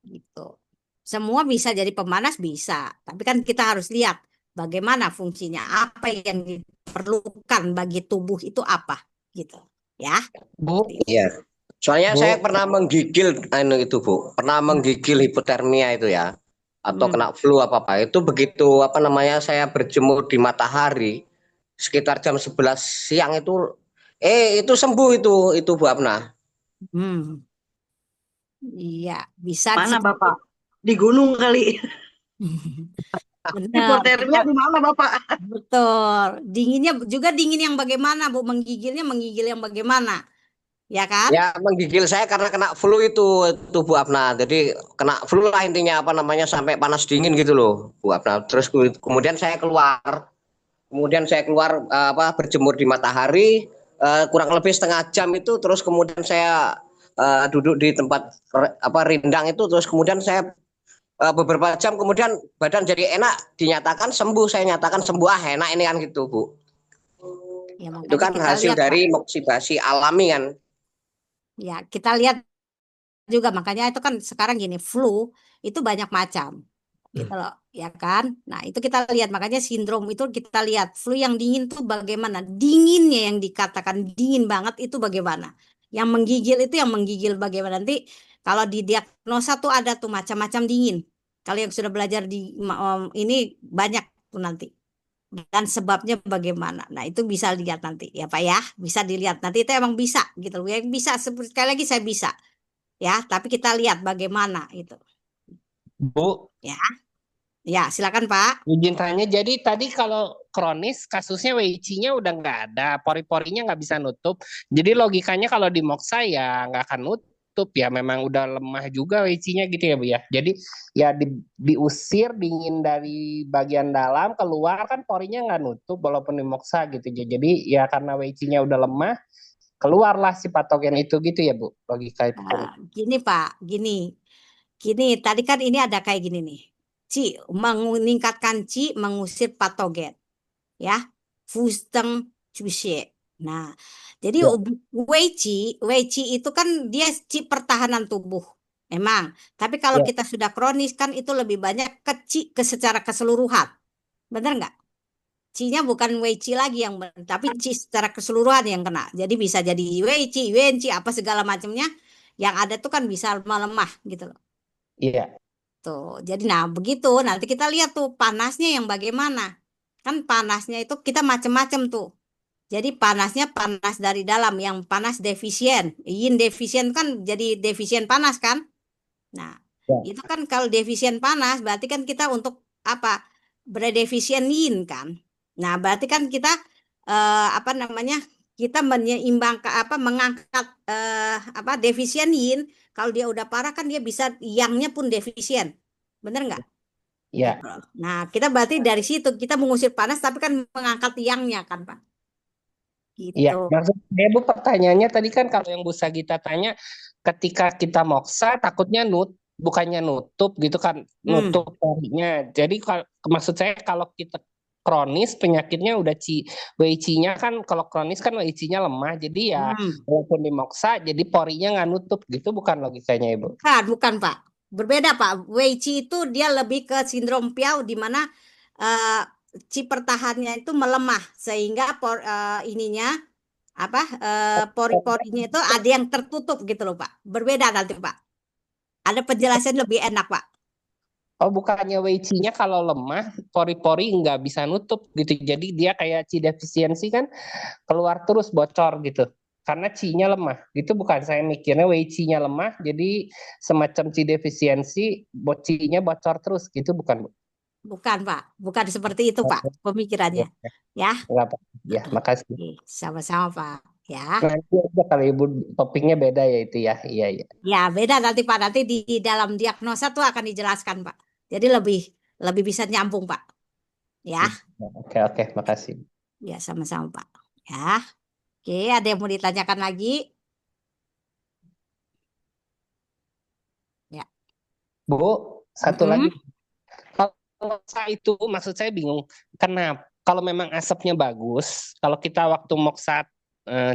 gitu. Semua bisa jadi pemanas bisa, tapi kan kita harus lihat bagaimana fungsinya, apa yang diperlukan bagi tubuh itu apa, gitu. Ya. Bu. Iya. Soalnya Bu. saya pernah menggigil itu, Bu. Pernah menggigil hipotermia itu ya. Atau kena flu apa-apa. Itu begitu saya berjemur di matahari sekitar jam 11 siang itu sembuh itu Bu Apna. Iya, bisa Mana Bapak? Di gunung kali. Hipotermia di mana Bapak? Betul. Dinginnya juga dingin yang bagaimana, Bu? Menggigil yang bagaimana? Ya kan? Ya, menggigil saya karena kena flu itu Bu Apna. Jadi kena flu lah intinya sampai panas dingin gitu loh Bu Apna. Terus kemudian saya keluar kemudian saya keluar berjemur di matahari kurang lebih setengah jam itu, terus kemudian saya duduk di tempat rindang itu, terus kemudian saya beberapa jam kemudian badan jadi enak, saya nyatakan sembuh, enak ini kan gitu Bu. Ya, Itu makanya kan kita hasil lihat Pak. dari moksidasi alami kan. Ya, kita lihat juga, makanya itu kan sekarang gini, flu itu banyak macam gitu loh, ya kan. Nah, itu kita lihat, makanya sindrom itu kita lihat flu yang dingin tuh bagaimana, dinginnya yang dikatakan dingin banget itu bagaimana, yang menggigil bagaimana. Nanti kalau di diagnosa tuh ada tuh macam-macam dingin, kalau yang sudah belajar di ini banyak tuh nanti, dan sebabnya bagaimana. Nah, itu bisa lihat nanti ya Pak ya, bisa dilihat nanti, itu emang bisa gitu loh, yang bisa sekali lagi saya bisa ya, tapi kita lihat bagaimana itu Bu, ya. Ya, silakan Pak. izin tanya, jadi tadi kalau kronis kasusnya WC-nya udah nggak ada, pori-porinya nggak bisa nutup. Jadi logikanya kalau di Moksa ya nggak akan nutup ya, memang udah lemah juga WC-nya gitu ya Bu ya. Jadi ya diusir dingin dari bagian dalam, keluar kan porinya nggak nutup walaupun di Moksa gitu. Jadi ya karena WC-nya udah lemah, keluarlah si patogen itu gitu ya Bu, logika itu. Gini Pak, gini tadi kan ini ada kayak gini nih, meningkatkan mengusir patogen ya, Fusteng Cusie. Nah, jadi Ya. Wei Qi itu kan dia pertahanan tubuh memang, tapi kalau Ya. kita sudah kronis kan itu lebih banyak ke secara keseluruhan, benar nggak? Qi-nya bukan Wei Qi lagi yang tapi Qi secara keseluruhan yang kena. Jadi bisa jadi Wei Qi, Wen Qi, apa segala macamnya yang ada tuh kan bisa melemah gitu loh. Iya. Tuh. Jadi nah begitu nanti kita lihat tuh panasnya yang bagaimana. Kan panasnya itu kita macam-macam tuh. Jadi panasnya panas dari dalam, yang panas defisien. Yin defisien kan jadi defisien panas kan? Nah, Ya. itu kan kalau defisien panas berarti kan kita untuk apa? Berdefisien yin kan. Nah, berarti kan kita apa namanya? Kita menyeimbangkan mengangkat defisien yin. Kalau dia udah parah kan dia bisa yangnya pun defisien. Bener nggak? Ya. Gitu. Nah, kita berarti dari situ kita mengusir panas tapi kan mengangkat yangnya kan, Pak. Iya, Gitu. maksud saya Bu, pertanyaannya tadi kan kalau yang Bu Sagita tanya, ketika kita moksa takutnya bukannya nutup gitu kan, nutup porinya. Jadi maksud saya kalau kita kronis penyakitnya udah WC-nya kan, kalau kronis kan WC-nya lemah, jadi ya walaupun dimoksa jadi porinya nggak nutup gitu, bukan logikanya Ibu? Bukan Pak. Berbeda Pak. Wei Qi itu dia lebih ke sindrom Piau di mana Qi pertahanannya itu melemah sehingga ininya pori-porinya itu ada yang tertutup gitu loh Pak. Berbeda nanti Pak. Ada penjelasan lebih enak Pak. Oh, bukannya WC-nya kalau lemah pori-pori nggak bisa nutup gitu, jadi dia kayak Qi defisiensi kan, keluar terus bocor gitu karena Qi-nya lemah gitu, bukan? Saya mikirnya Qi-nya lemah jadi semacam Qi defisiensi, Qi-nya bocor terus gitu, bukan Bu? Bukan Pak, bukan seperti itu Pak pemikirannya ya. Nggak apa. Ya, makasih. Oke, sama-sama Pak ya. Nanti aja kalau Ibu topiknya beda ya itu ya. Iya, iya. Ya beda nanti Pak, nanti di dalam diagnosa tuh akan dijelaskan Pak. Jadi lebih bisa nyambung Pak ya. Oke, oke, makasih. Ya sama-sama Pak ya. Oke, ada yang mau ditanyakan lagi? Ya. Bu, satu lagi. Kalau saya itu maksud saya bingung, kenapa kalau memang asapnya bagus, kalau kita waktu moksa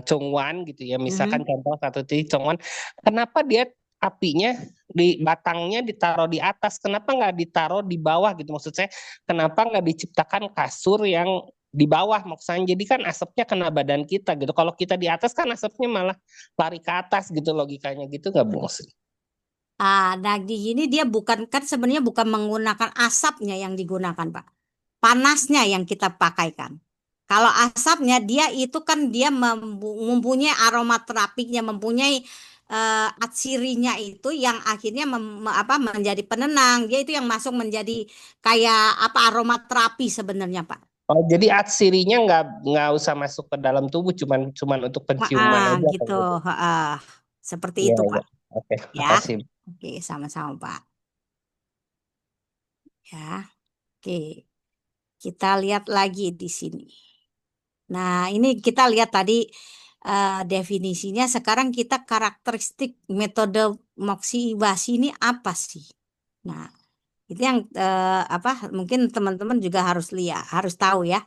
Chongwan gitu ya, misalkan contoh satu titik Chongwan, kenapa dia apinya di batangnya ditaruh di atas, kenapa nggak ditaruh di bawah gitu? Maksud saya, kenapa nggak diciptakan kasur yang di bawah maksudnya, jadi kan asapnya kena badan kita gitu. Kalau kita di atas kan asapnya malah lari ke atas gitu, logikanya gitu nggak Bu? Nah di sini dia bukan, kan sebenarnya bukan menggunakan asapnya yang digunakan Pak, panasnya yang kita pakaikan. Kalau asapnya dia itu kan dia mempunyai aromaterapinya, mempunyai atsirinya itu yang akhirnya menjadi penenang. Dia itu yang masuk menjadi kayak aromaterapi sebenarnya Pak. Oh, jadi atsirinya nggak usah masuk ke dalam tubuh, cuman untuk penciuman aja Gitu. Seperti Iya, itu iya. Pak. Oke, Ya. makasih. Oke, sama-sama Pak. Ya. Oke. Kita lihat lagi di sini. Nah, ini kita lihat tadi definisinya. Sekarang kita karakteristik metode moksibasi ini apa sih? Nah, itu yang apa? Mungkin teman-teman juga harus lihat, harus tahu ya.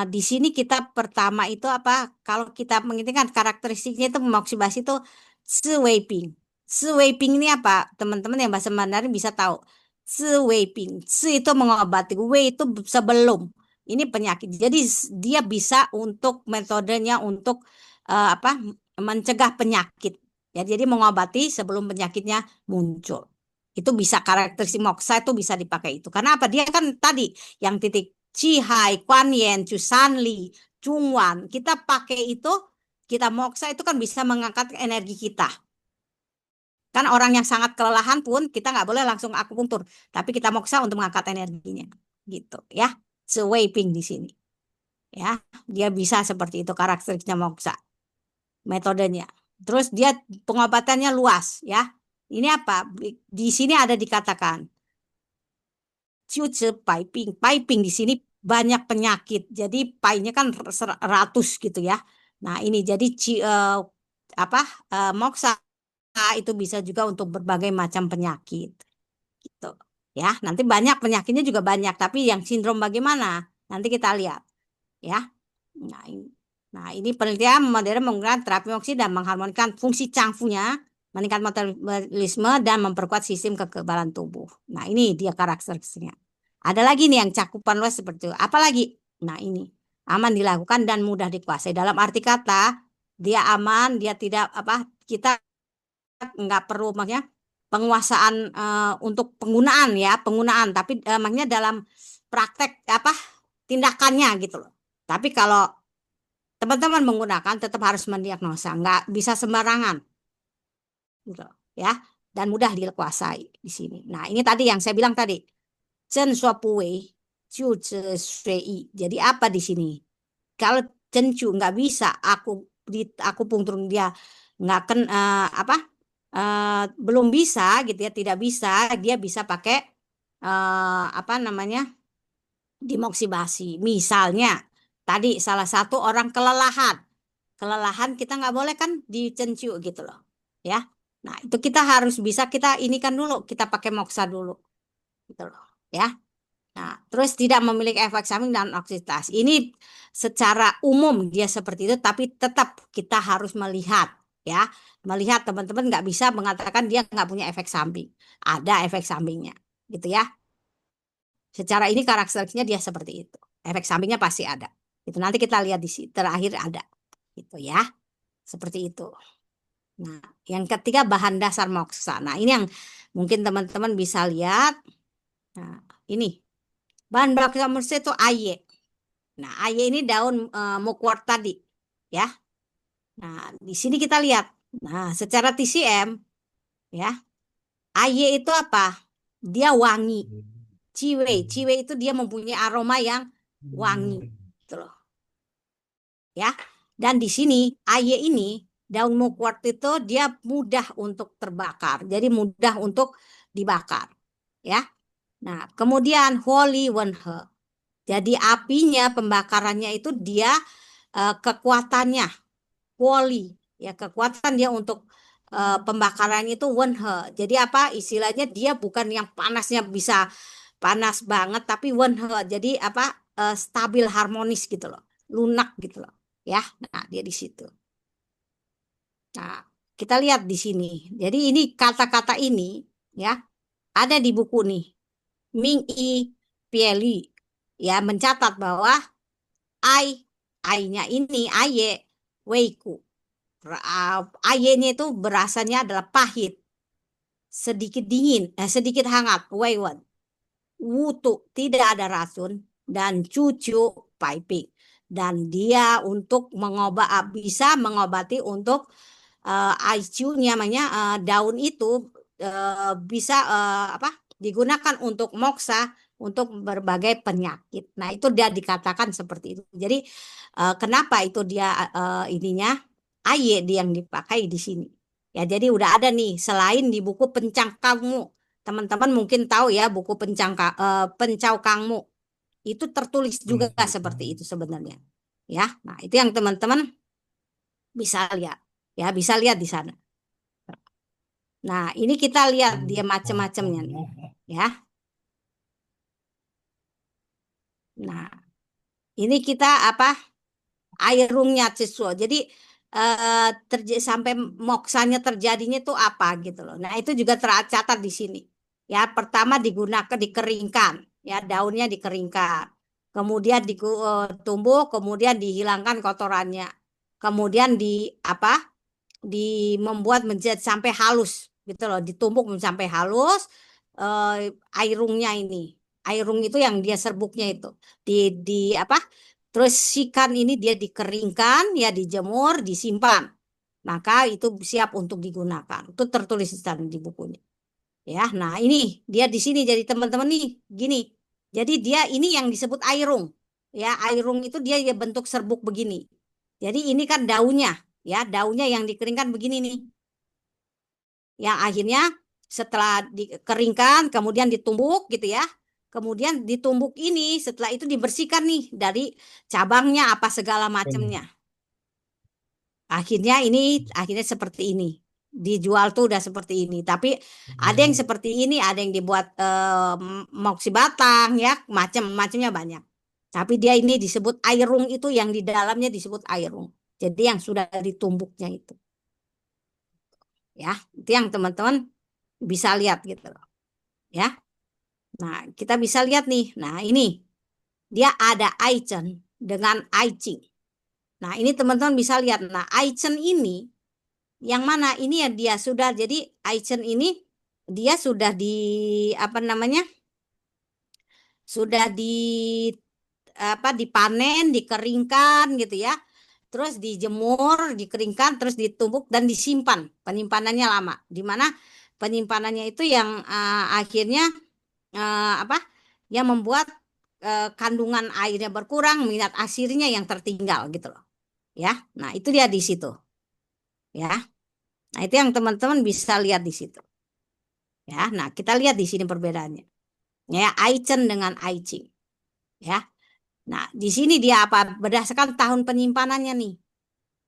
Di sini kita pertama itu apa? Kalau kita menginginkan karakteristiknya itu moksibasi itu sweeping. Sweeping ini apa? Teman-teman yang bahasa Mandarin bisa tahu. Sweeping. Itu mengobati. Wei itu sebelum. Ini penyakit. Jadi dia bisa untuk metodenya untuk apa? Mencegah penyakit. Ya, jadi mengobati sebelum penyakitnya muncul. Itu bisa karakteristik moksa itu bisa dipakai itu. Karena apa? Dia kan tadi yang titik Cihai, Kuan Yin, Chu Sanli, Chungwan. Kita pakai itu, kita moksa itu kan bisa mengangkat energi kita. Kan orang yang sangat kelelahan pun kita nggak boleh langsung akupunktur, tapi kita moksa untuk mengangkat energinya, gitu ya. Sweeping di sini, ya. Dia bisa seperti itu karakteristiknya moksa, metodenya. Terus dia pengobatannya luas, ya. Ini apa? Di sini ada dikatakan piping. Piping di sini banyak penyakit. Jadi pai-nya kan ratus gitu ya. Nah, ini jadi moksa itu bisa juga untuk berbagai macam penyakit. Gitu. Ya, nanti banyak penyakitnya juga banyak, tapi yang sindrom bagaimana? Nanti kita lihat, ya. Nah, ini penelitian modern menggunakan terapi moksi dan mengharmonikan fungsi cangfunya, meningkatkan metabolisme dan memperkuat sistem kekebalan tubuh. Nah, ini dia karakteristiknya. Ada lagi nih yang cakupan luas seperti itu. Apalagi? Nah, ini aman dilakukan dan mudah dikuasai. Dalam arti kata, dia aman, dia tidak kita nggak perlu maksudnya penguasaan untuk penggunaan ya, tapi maksudnya dalam praktek tindakannya gitu loh. Tapi kalau teman-teman menggunakan tetap harus mendiagnosa, nggak bisa sembarangan, gitu ya, dan mudah dikuasai di sini. Nah, ini tadi yang saya bilang tadi, Chen Shuo Wei, Jiu Zhi Shui Yi. Jadi apa di sini? Kalau Cencu nggak bisa, aku pungtung dia nggak belum bisa gitu ya, tidak bisa, dia bisa pakai dimoksibasi. Misalnya tadi salah satu orang kelelahan kita nggak boleh kan dicencu gitu loh, ya. Nah, itu kita harus bisa kita inikan dulu, kita pakai moksa dulu, gitu loh, ya. Nah, terus tidak memiliki efek samping dan oksitas. Ini secara umum dia seperti itu, tapi tetap kita harus melihat, ya. Melihat teman-teman nggak bisa mengatakan dia nggak punya efek samping. Ada efek sampingnya, gitu ya. Secara ini karakteristiknya dia seperti itu. Efek sampingnya pasti ada. Itu nanti kita lihat di sini terakhir ada, gitu ya. Seperti itu. Nah, yang ketiga bahan dasar moksa. Nah, ini yang mungkin teman-teman bisa lihat. Nah, ini bahan bakar moksa itu aye. Nah, aye ini daun mugwort tadi, ya. Nah, di sini kita lihat. Nah, secara TCM, ya, aye itu apa? Dia wangi. Ciwe itu dia mempunyai aroma yang wangi, gitu loh. Ya. Dan di sini aye ini daun mugwort itu dia mudah untuk terbakar. Jadi mudah untuk dibakar, ya. Nah, kemudian holy wenhe. Jadi apinya pembakarannya itu dia kekuatannya holy, ya, kekuatan dia untuk pembakarannya itu wenhe. Jadi apa istilahnya, dia bukan yang panasnya bisa panas banget, tapi wenhe. Jadi stabil harmonis gitu loh, lunak gitu loh, ya. Nah, dia di situ. Nah, kita lihat di sini. Jadi ini kata-kata ini ya ada di buku nih. Ming Yi Pieli ya mencatat bahwa ai-nya ini aye weiku. Aye-nya itu berasanya adalah pahit, sedikit dingin, sedikit hangat, weiwen. Wutu tidak ada racun, dan cucu piping. Dan dia untuk bisa mengobati untuk ICU-nya namanya daun itu bisa digunakan untuk moksa untuk berbagai penyakit. Nah, itu dia dikatakan seperti itu. Jadi kenapa itu dia ininya aye yang dipakai di sini. Ya, jadi udah ada nih selain di buku Pencang Kangmu. Teman-teman mungkin tahu ya buku Pencau Kangmu. Itu tertulis juga seperti itu sebenarnya. Ya, nah itu yang teman-teman bisa lihat. Ya, bisa lihat di sana. Nah, ini kita lihat dia macam-macamnya nih. Ya. Nah, ini kita apa? Airungnya siswa. Jadi sampai moksanya terjadinya itu apa gitu loh. Nah, itu juga tercatat di sini. Ya, pertama digunakan dikeringkan, ya daunnya dikeringkan. Kemudian ditumbuk, kemudian dihilangkan kotorannya. Kemudian di apa? Di membuat menjadi sampai halus gitu loh, ditumbuk sampai halus airungnya ini. Airung itu yang dia serbuknya itu di di apa? Terus sikan ini dia dikeringkan, ya dijemur, disimpan. Maka itu siap untuk digunakan. Itu tertulis di sana di bukunya. Ya, nah ini dia di sini jadi teman-teman nih gini. Jadi dia ini yang disebut airung. Ya, airung itu dia ya bentuk serbuk begini. Jadi ini kan daunnya, ya daunnya yang dikeringkan begini nih. Yang akhirnya setelah dikeringkan, kemudian ditumbuk gitu ya. Kemudian ditumbuk ini, setelah itu dibersihkan nih dari cabangnya apa segala macamnya. Akhirnya seperti ini. Dijual tuh udah seperti ini. Tapi ada yang seperti ini, ada yang dibuat moksi batang ya, macam-macamnya banyak. Tapi dia ini disebut airung itu yang di dalamnya disebut airung. Jadi yang sudah ditumbuknya itu. Ya, itu yang teman-teman bisa lihat gitu loh. Ya. Nah, kita bisa lihat nih. Nah, ini dia ada Aichen dengan Aiching. Nah, ini teman-teman bisa lihat. Nah, Aichen ini yang mana? Ini ya dia sudah jadi Aichen ini dia sudah di apa namanya? Sudah di apa dipanen, dikeringkan gitu ya. Terus dijemur, dikeringkan, terus ditumbuk dan disimpan. Penyimpanannya lama. Di mana penyimpanannya itu yang akhirnya apa? Yang membuat kandungan airnya berkurang, minat airnya yang tertinggal gitu loh. Ya. Nah, itu dia di situ. Ya. Nah, itu yang teman-teman bisa lihat di situ. Ya. Nah, kita lihat di sini perbedaannya. Ya, Aichen dengan Aiching. Ya. Nah, di sini dia apa? Berdasarkan tahun penyimpanannya nih.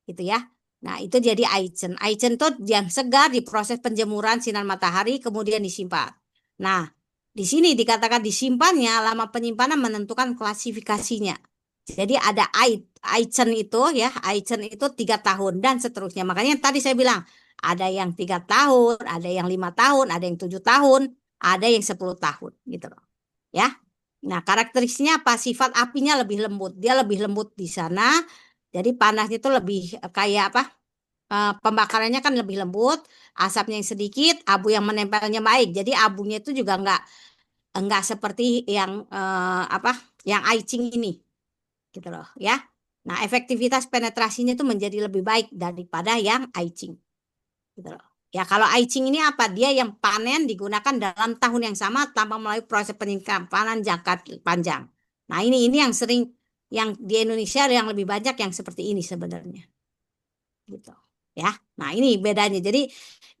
Gitu ya. Nah, itu jadi Aichen. Aichen itu yang segar diproses penjemuran sinar matahari kemudian disimpan. Nah, di sini dikatakan disimpannya lama penyimpanan menentukan klasifikasinya. Jadi ada Aichen itu ya, Aichen itu 3 tahun dan seterusnya. Makanya tadi saya bilang ada yang 3 tahun, ada yang 5 tahun, ada yang 7 tahun, ada yang 10 tahun gitu loh. Ya. Nah, karakteristiknya apa? Sifat apinya lebih lembut. Dia lebih lembut di sana. Jadi panasnya itu lebih kayak apa? Pembakarannya kan lebih lembut, asapnya yang sedikit, abu yang menempelnya baik. Jadi abunya itu juga enggak seperti yang apa? Yang Aiching ini, gitu loh, ya. Nah, efektivitas penetrasinya itu menjadi lebih baik daripada yang Aiching, gitu loh. Ya, kalau Aiching ini apa? Dia yang panen digunakan dalam tahun yang sama tanpa melalui proses penyimpanan jangka panjang. Nah, ini yang sering yang di Indonesia yang lebih banyak yang seperti ini sebenarnya. Gitu. Ya. Nah, ini bedanya. Jadi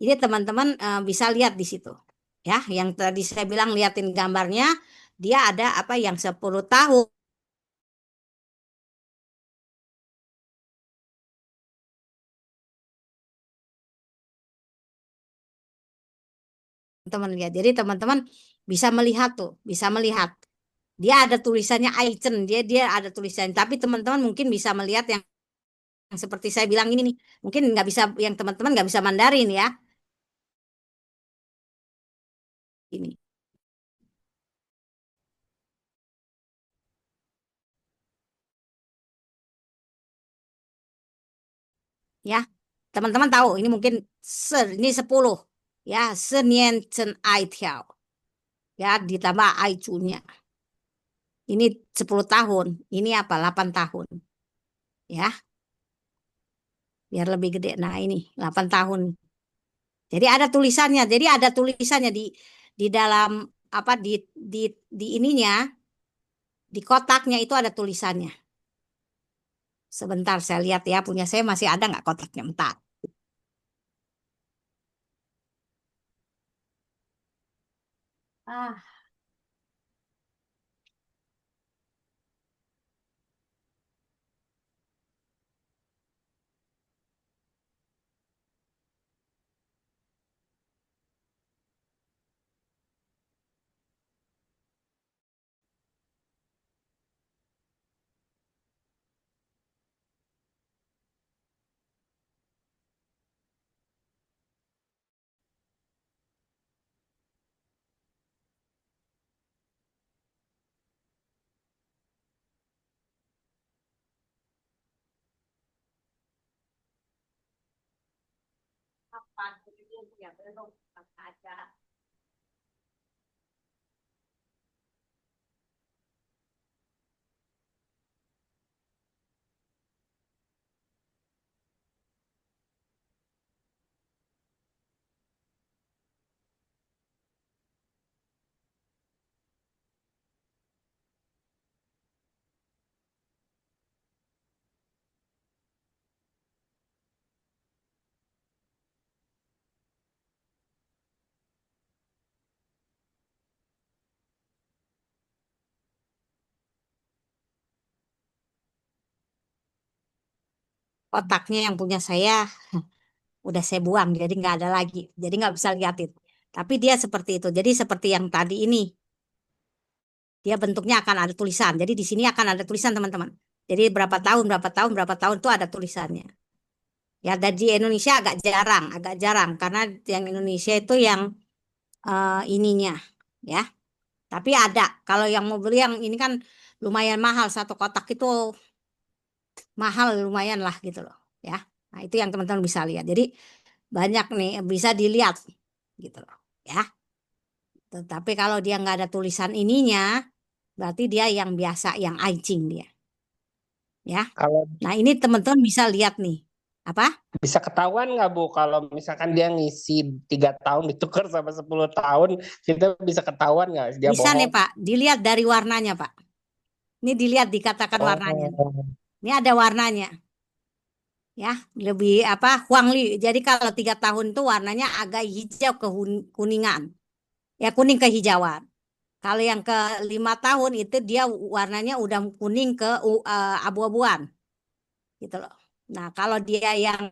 ini teman-teman bisa lihat di situ. Ya, yang tadi saya bilang liatin gambarnya, dia ada apa yang 10 tahun. Teman lihat. Jadi teman-teman bisa melihat tuh, bisa melihat. Dia ada tulisannya Aichen, dia ada tulisan. Tapi teman-teman mungkin bisa melihat yang seperti saya bilang ini nih. Mungkin nggak bisa yang teman-teman nggak bisa Mandarin ya. Ini. Ya. Teman-teman tahu ini mungkin ini 10 ya, Senien Chen Ai Tiao. Ya, ditambah Aicunya. Ini 10 tahun, ini apa? 8 tahun. Ya, biar lebih gede. Nah, ini 8 tahun. Jadi ada tulisannya. Jadi ada tulisannya di dalam apa di ininya, di kotaknya itu ada tulisannya. Sebentar saya lihat ya, punya saya masih ada nggak kotaknya? Bentar. Ah, Otaknya yang punya saya udah saya buang, jadi nggak ada lagi. Jadi nggak bisa liatin. Tapi dia seperti itu. Jadi seperti yang tadi ini, dia bentuknya akan ada tulisan. Jadi di sini akan ada tulisan teman-teman. Jadi berapa tahun, berapa tahun, berapa tahun itu ada tulisannya. Ya, dan di Indonesia agak jarang karena yang Indonesia itu yang ininya, ya. Tapi ada. Kalau yang mau beli yang ini kan lumayan mahal, satu kotak itu mahal lumayan lah gitu loh, ya. Nah, itu yang teman-teman bisa lihat. Jadi banyak nih bisa dilihat gitu loh, ya. Tetapi kalau dia nggak ada tulisan ininya, berarti dia yang biasa, yang aicing dia, ya. Kalau Nah, ini teman-teman bisa lihat nih. Apa? bisa ketahuan nggak Bu kalau misalkan dia ngisi 3 tahun ditukar sama 10 tahun, kita bisa ketahuan nggak dia Bisa nih bohong? Pak, dilihat dari warnanya Pak. Ini dilihat dikatakan warnanya. Oh, Ini ada warnanya, ya. Lebih apa? Huangli. Jadi kalau 3 tahun itu warnanya agak hijau ke kuningan, ya kuning kehijauan. Kalau yang ke 5 tahun itu dia warnanya udah kuning ke abu-abuan, gitu loh. Nah, kalau dia yang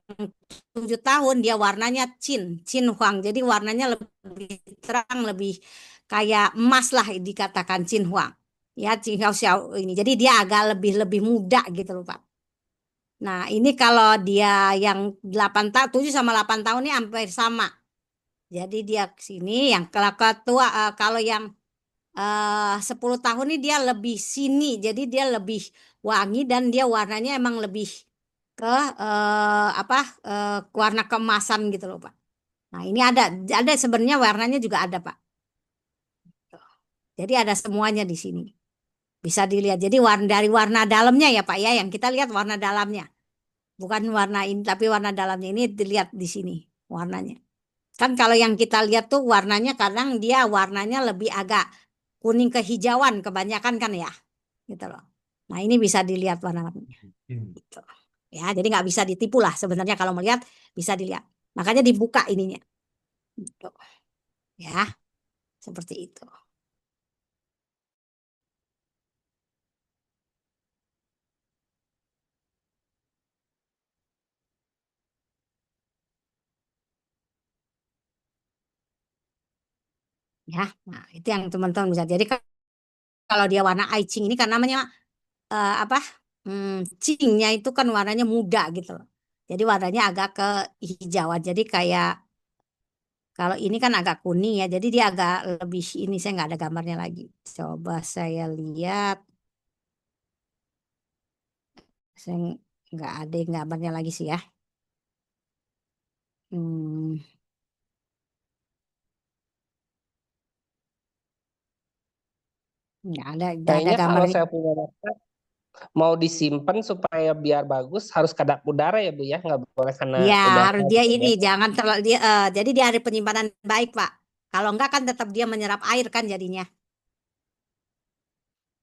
7 tahun dia warnanya cin huang. Jadi warnanya lebih terang, lebih kayak emas lah dikatakan cin huang. Ya, cin xiao ini. Jadi dia agak lebih lebih muda gitu loh, Pak. Nah, ini kalau dia yang 8 tahun, 7 sama 8 tahun ini hampir sama. Jadi dia ke sini yang kalau ketua kalau yang 10 tahun ini dia lebih sini. Jadi dia lebih wangi dan dia warnanya emang lebih ke apa warna keemasan gitu loh Pak. Nah ini ada sebenarnya warnanya juga ada Pak. Jadi ada semuanya di sini bisa dilihat. Jadi dari warna dalamnya ya Pak ya, yang kita lihat warna dalamnya, bukan warna ini tapi warna dalamnya ini dilihat di sini warnanya. Kan kalau yang kita lihat tuh warnanya kadang dia warnanya lebih agak kuning kehijauan kebanyakan kan ya, gitu loh. Nah ini bisa dilihat warna-warnanya. Gitu. Ya, jadi nggak bisa ditipu lah sebenarnya kalau melihat bisa dilihat. Makanya dibuka ininya. Gitu. Ya, seperti itu. Ya, nah itu yang teman-teman bisa. Jadi kalau dia warna icing ini kan namanya apa? Cingnya itu kan warnanya muda gitu loh. Jadi warnanya agak kehijauan. Jadi kayak kalau ini kan agak kuning ya. Jadi dia agak lebih ini saya nggak ada gambarnya lagi. Coba saya lihat. Saya nggak ada gambarnya lagi sih ya. Hmm, nggak ada kayaknya kalau gambarnya. saya punya laptop mau disimpan supaya biar bagus harus kedap udara ya Bu ya, nggak boleh kena Ya, udara harus dia gitu ini ya. jangan terlalu dia jadi dia ada penyimpanan baik, Pak. Kalau enggak kan tetap dia menyerap air kan jadinya.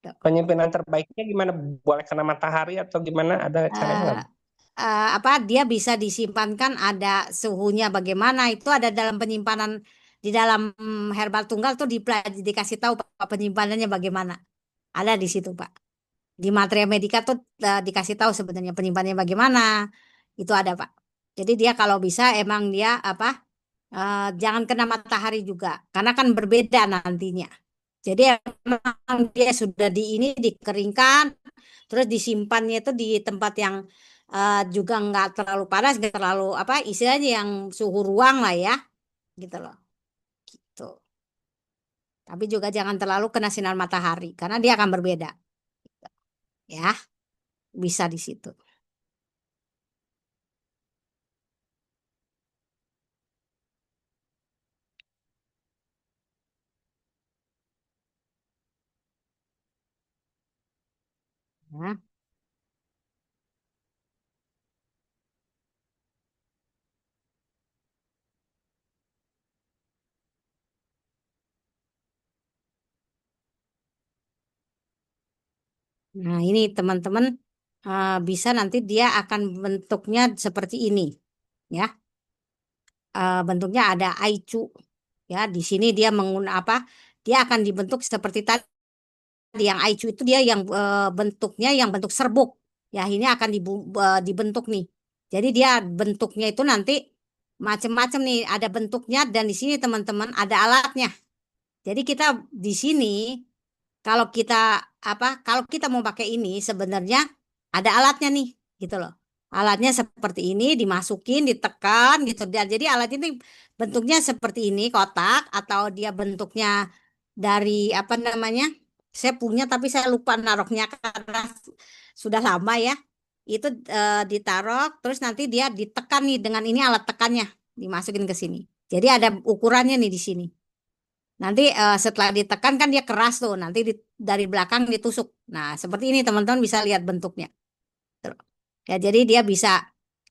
Tuh. Penyimpanan terbaiknya gimana? Boleh kena matahari atau gimana? Ada caranya Eh, nggak Bu? apa dia bisa disimpankan ada suhunya bagaimana itu ada dalam penyimpanan di dalam herbal tunggal tuh dikasih tahu Pak penyimpanannya bagaimana. Ada di situ, Pak. Di Materia Medica tuh dikasih tahu sebenarnya penyimpanannya bagaimana. Itu ada, Pak. Jadi dia kalau bisa emang dia apa? Jangan kena matahari juga, karena kan berbeda nantinya. Jadi emang dia sudah dikeringkan, terus disimpannya itu di tempat yang juga nggak terlalu panas, nggak terlalu apa istilahnya yang suhu ruang lah ya, gitu loh. Gitu. Tapi juga jangan terlalu kena sinar matahari, karena dia akan berbeda, ya. Bisa di situ. Nah, nah, ini teman-teman bisa nanti dia akan bentuknya seperti ini, ya. Bentuknya ada aicu, ya. Di sini dia menggunakan apa? Dia akan dibentuk seperti tadi. Yang aicu itu dia yang bentuknya yang bentuk serbuk, ya. Ini akan dibentuk nih. Jadi dia bentuknya itu nanti macam-macam nih. Ada bentuknya dan di sini teman-teman ada alatnya. Jadi kita di sini kalau kita kalau kita mau pakai ini sebenarnya ada alatnya nih, gitu loh. Alatnya seperti ini dimasukin, ditekan gitu. Dan jadi alat ini bentuknya seperti ini kotak atau dia bentuknya dari apa namanya? Saya punya tapi saya lupa naruhnya karena sudah lama ya. Itu ditaruh terus nanti dia ditekan nih dengan ini alat tekannya dimasukin ke sini. Jadi ada ukurannya nih di sini. Nanti setelah ditekan kan dia keras tuh. Nanti dari belakang ditusuk. Nah, seperti ini teman-teman bisa lihat bentuknya. Tuh. Ya, jadi dia bisa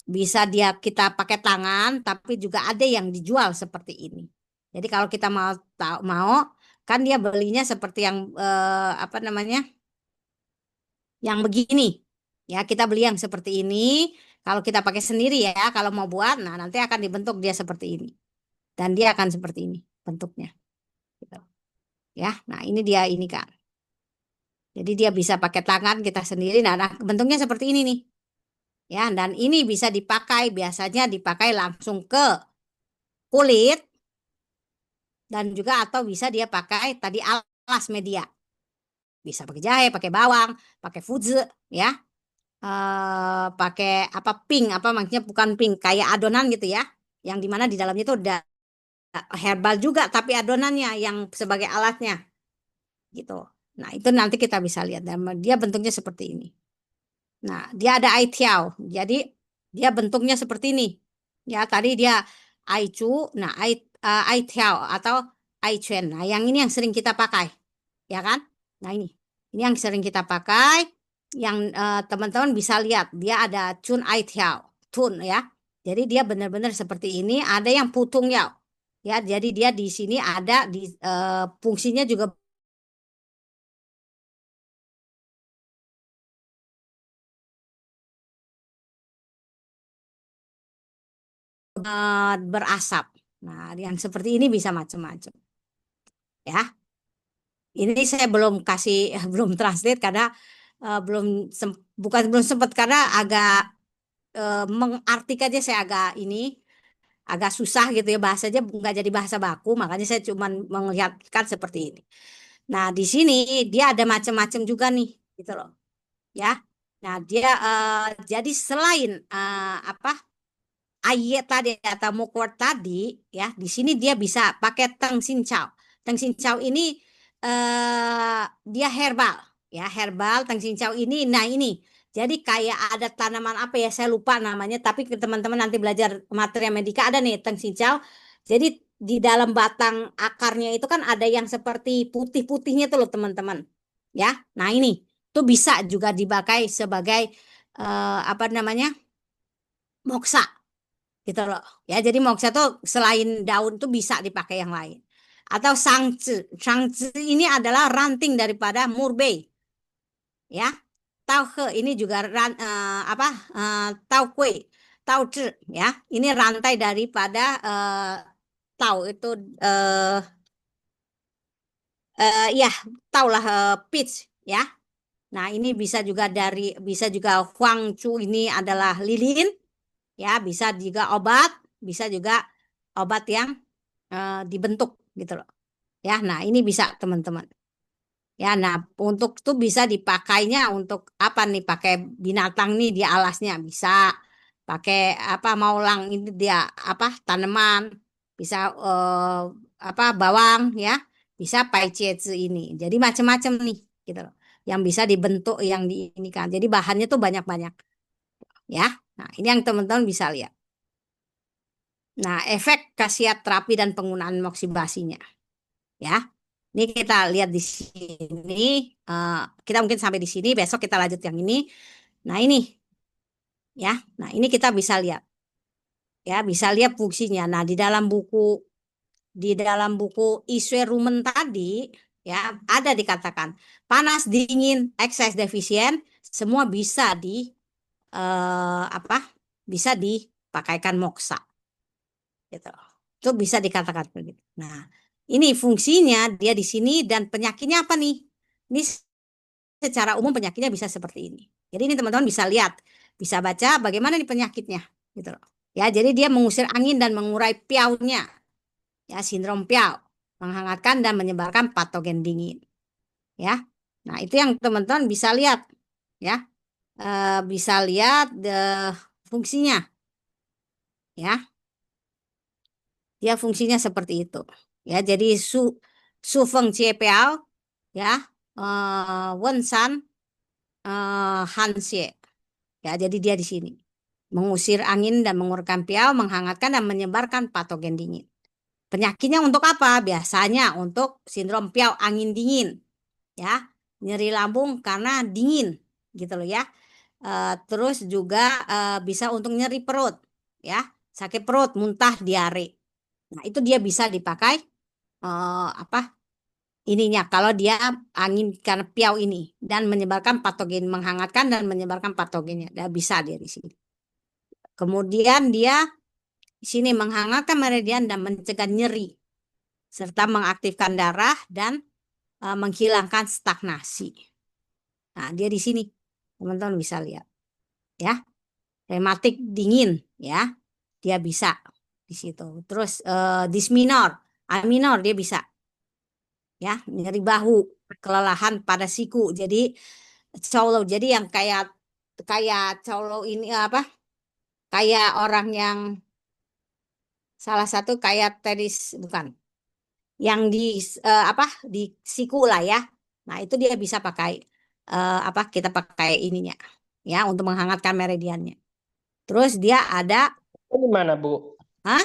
bisa dia kita pakai tangan, tapi juga ada yang dijual seperti ini. Jadi kalau kita mau kan dia belinya seperti yang apa namanya? Yang begini. Ya, kita beli yang seperti ini. Kalau kita pakai sendiri ya, kalau mau buat, nah nanti akan dibentuk dia seperti ini. Dan dia akan seperti ini bentuknya. Gitu. Ya, nah ini dia ini kan. Jadi dia bisa pakai tangan kita sendiri. Nah, bentuknya seperti ini nih. Ya, dan ini bisa dipakai biasanya dipakai langsung ke kulit dan juga atau bisa dia pakai tadi alas media. Bisa pakai jahe, pakai bawang, pakai fudze, ya. Pakai apa pink apa maksudnya bukan pink kayak adonan gitu ya. Yang dimana di dalamnya itu udah herbal juga tapi adonannya yang sebagai alatnya gitu. Nah, itu nanti kita bisa lihat dan dia bentuknya seperti ini. Nah, dia ada aitiao. Jadi dia bentuknya seperti ini. Ya, tadi dia aicu, nah aitiao atau aichuan. Nah, yang ini yang sering kita pakai. Ya kan? Nah, ini. Ini yang sering kita pakai yang teman-teman bisa lihat. Dia ada cun aitiao, tun ya. Jadi dia benar-benar seperti ini, ada yang putung ya. Ya, jadi dia di sini ada di fungsinya juga berasap. Nah, yang seperti ini bisa macam-macam. Ya, ini saya belum kasih, belum translate karena bukan belum sempat karena agak mengartikannya saya agak susah gitu ya bahasanya nggak jadi bahasa baku, makanya saya cuma melihatkan seperti ini. Nah, di sini dia ada macam-macam juga nih, gitu loh. Ya, nah dia jadi selain apa? Ayat tadi atau mukor tadi ya di sini dia bisa pakai teng sincau. Teng sincau ini dia herbal ya herbal teng sincau ini. Nah ini jadi kayak ada tanaman apa ya saya lupa namanya tapi teman-teman nanti belajar materi medika ada nih teng sincau. Jadi di dalam batang akarnya itu kan ada yang seperti putih-putihnya tuh loh teman-teman ya. Nah ini tuh bisa juga dipakai sebagai apa namanya moksa gitu loh ya jadi moksha tuh selain daun tuh bisa dipakai yang lain atau sangzi sangzi ini adalah ranting daripada murbei ya tau he ini juga apa tau kue tau zhi ya ini rantai daripada tau itu eh ya tau lah peach ya nah ini bisa juga huangcu ini adalah lilin ya bisa juga obat bisa juga obat yang dibentuk gitu loh ya nah ini bisa teman-teman ya nah untuk tuh bisa dipakainya untuk apa nih pakai binatang nih di alasnya bisa pakai apa maulang ini dia apa tanaman bisa apa bawang ya bisa paicezi ini jadi macam-macam nih gitu loh yang bisa dibentuk yang di ini kan jadi bahannya tuh banyak-banyak ya nah ini yang teman-teman bisa lihat. Nah, efek khasiat terapi dan penggunaan moksibasinya. Ya. Ini kita lihat di sini. Kita mungkin sampai di sini. Besok kita lanjut yang ini. Nah ini, ya. Nah ini kita bisa lihat, ya, bisa lihat fungsinya. Nah di dalam buku Iswe Rumen tadi, ya, ada dikatakan panas, dingin, ekses, defisien, semua bisa bisa dipakaikan moksa, gitu. Itu bisa dikatakan begitu. Nah, ini fungsinya dia di sini dan penyakitnya apa nih? Ini secara umum penyakitnya bisa seperti ini. Jadi ini teman-teman bisa lihat, bisa baca bagaimana nih penyakitnya, gitu loh. Ya, jadi dia mengusir angin dan mengurai piaunya. Ya, sindrom piau, menghangatkan dan menyebarkan patogen dingin. Ya. Nah, itu yang teman-teman bisa lihat, ya. Bisa lihat fungsinya, ya. Dia fungsinya seperti itu. Ya, jadi su feng cie piao, ya. Wen san han xie. Ya, jadi dia di sini. Mengusir angin dan mengeluarkan piau, menghangatkan dan menyebarkan patogen dingin. Penyakitnya untuk apa? Biasanya untuk sindrom piau angin dingin, ya, nyeri lambung karena dingin, gitu loh ya. Terus juga bisa untuk nyeri perut, ya, sakit perut, muntah, diare. Nah itu dia bisa dipakai apa ininya kalau dia angin karena piau ini dan menyebarkan patogen, menghangatkan dan menyebarkan patogennya, dia bisa dia di sini. Kemudian dia di sini menghangatkan meridian dan mencegah nyeri serta mengaktifkan darah dan menghilangkan stagnasi. Nah, dia di sini. Teman-teman bisa lihat. Ya. Rematik dingin, ya. Dia bisa di situ. Terus disminor, A minor dia bisa. Ya, nyeri bahu, kelelahan pada siku. Jadi colo, jadi yang kayak colo ini apa? Kayak orang yang salah satu kayak tenis bukan. Yang di siku lah ya. Nah, itu dia bisa pakai kita pakai ininya ya untuk menghangatkan meridiannya. Terus dia ada Di mana, Bu? Hah?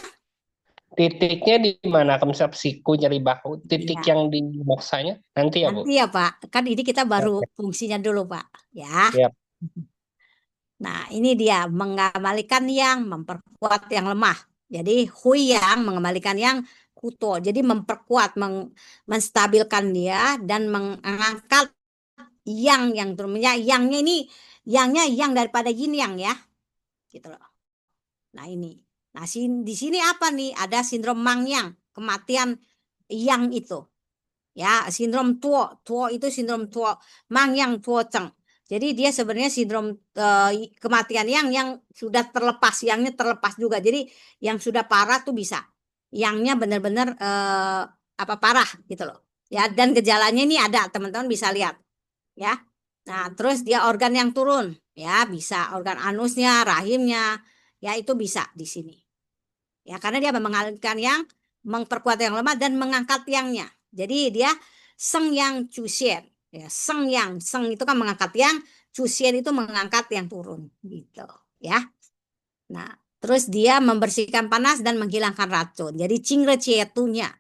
Titiknya di mana? Misal siku nyeri bahu, titik Ya, yang di moksanya nanti ya, Bu? nanti ya Pak. Kan ini kita baru fungsinya dulu Pak. Ya. Siap. Nah, ini dia mengembalikan yang memperkuat yang lemah. Jadi hui yang mengembalikan yang kuto. Jadi memperkuat, menstabilkan dia dan mengangkat yang turunnya. Yangnya ini yang daripada yin yang ya. Gitu loh. Nah, ini. Nah, di sini apa nih? Ada sindrom Mang Yang, kematian yang itu. Ya, sindrom tuo. Tuo itu sindrom tuo. Mang Yang tuo ceng. Jadi dia sebenarnya sindrom kematian yang sudah terlepas, yangnya terlepas juga. Jadi yang sudah parah tuh bisa. Yangnya benar-benar parah gitu loh. Ya, dan gejalanya ini ada, teman-teman bisa lihat. Ya. Nah, terus dia organ yang turun, ya bisa organ anusnya, rahimnya, ya itu bisa di sini. Ya, karena dia mengalirkan yang, memperkuat yang lemah dan mengangkat yangnya. Jadi dia seng yang cusien. Ya, seng itu kan mengangkat yang, cusien itu mengangkat yang turun gitu, ya. Nah, terus dia membersihkan panas dan menghilangkan racun. Jadi cingrecietunya,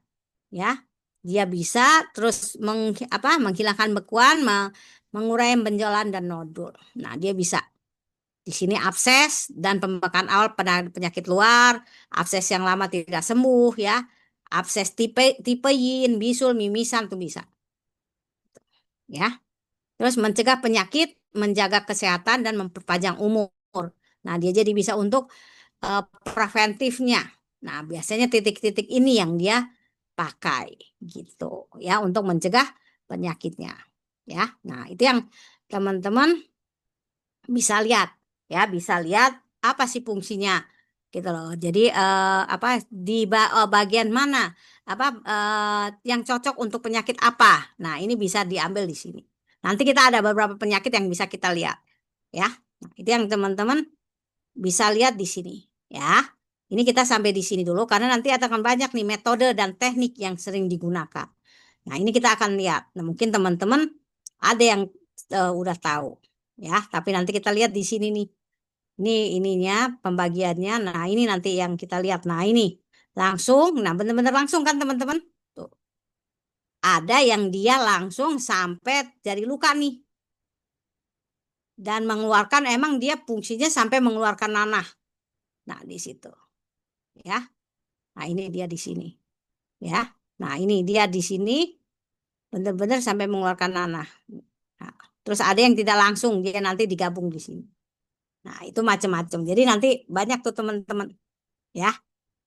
ya. Dia bisa terus menghilangkan bekuan, mengurai benjolan dan nodul. Nah, dia bisa. Di sini abses dan pembekalan awal pada penyakit luar, abses yang lama tidak sembuh ya. Abses tipe yin, bisul, mimisan tuh bisa. Ya. Terus mencegah penyakit, menjaga kesehatan dan memperpanjang umur. Nah, dia jadi bisa untuk preventifnya. Nah, biasanya titik-titik ini yang dia pakai gitu ya untuk mencegah penyakitnya. Ya. Nah, itu yang teman-teman bisa lihat ya, bisa lihat apa sih fungsinya gitu loh. Jadi di bagian mana yang cocok untuk penyakit apa. Nah, ini bisa diambil di sini. Nanti kita ada beberapa penyakit yang bisa kita lihat ya. Nah, itu yang teman-teman bisa lihat di sini ya. Ini kita sampai di sini dulu karena nanti akan banyak nih metode dan teknik yang sering digunakan. Nah, ini kita akan lihat. Nah, mungkin teman-teman ada yang udah tahu ya, tapi nanti kita lihat di sini nih. Ini ininya pembagiannya. Nah, ini nanti yang kita lihat. Nah, ini langsung. Nah, benar-benar langsung kan teman-teman? Tuh. Ada yang dia langsung sampai dari luka nih dan mengeluarkan, emang dia fungsinya sampai mengeluarkan nanah. Nah, di situ ya. Nah, ini dia di sini ya. Nah, ini dia di sini benar-benar sampai mengeluarkan nanah. Nah, terus ada yang tidak langsung, dia nanti digabung di sini. Nah, itu macam-macam. Jadi nanti banyak tuh teman-teman ya.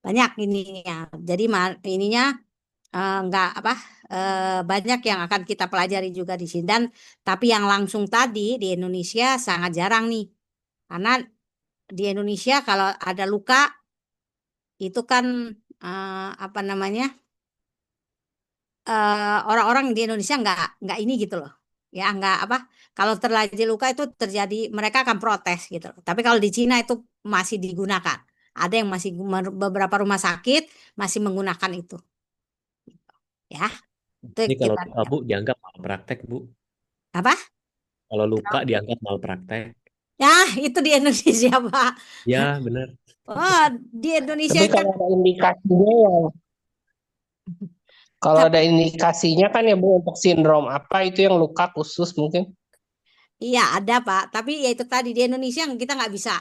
Banyak ininya. Jadi ininya enggak apa banyak yang akan kita pelajari juga di sini. Dan tapi yang langsung tadi di Indonesia sangat jarang nih. Karena di Indonesia kalau ada luka itu kan apa namanya? Orang-orang di Indonesia nggak ini gitu loh. Ya, nggak apa, kalau terjadi luka itu terjadi mereka akan protes gitu loh. Tapi kalau di Cina itu masih digunakan. Ada yang masih beberapa rumah sakit masih menggunakan itu. Ya, itu Ini kalau kita luka, Bu, dianggap malpraktek, Bu. apa? Kalau luka dianggap malpraktek. Ya, itu di Indonesia, Pak. Ya, benar. Oh, di Indonesia Tapi kan kalau ada indikasinya ya, kalau ada indikasinya kan ya Bu untuk sindrom apa itu yang luka khusus mungkin. iya ada, Pak. Tapi ya itu tadi di Indonesia kita nggak bisa.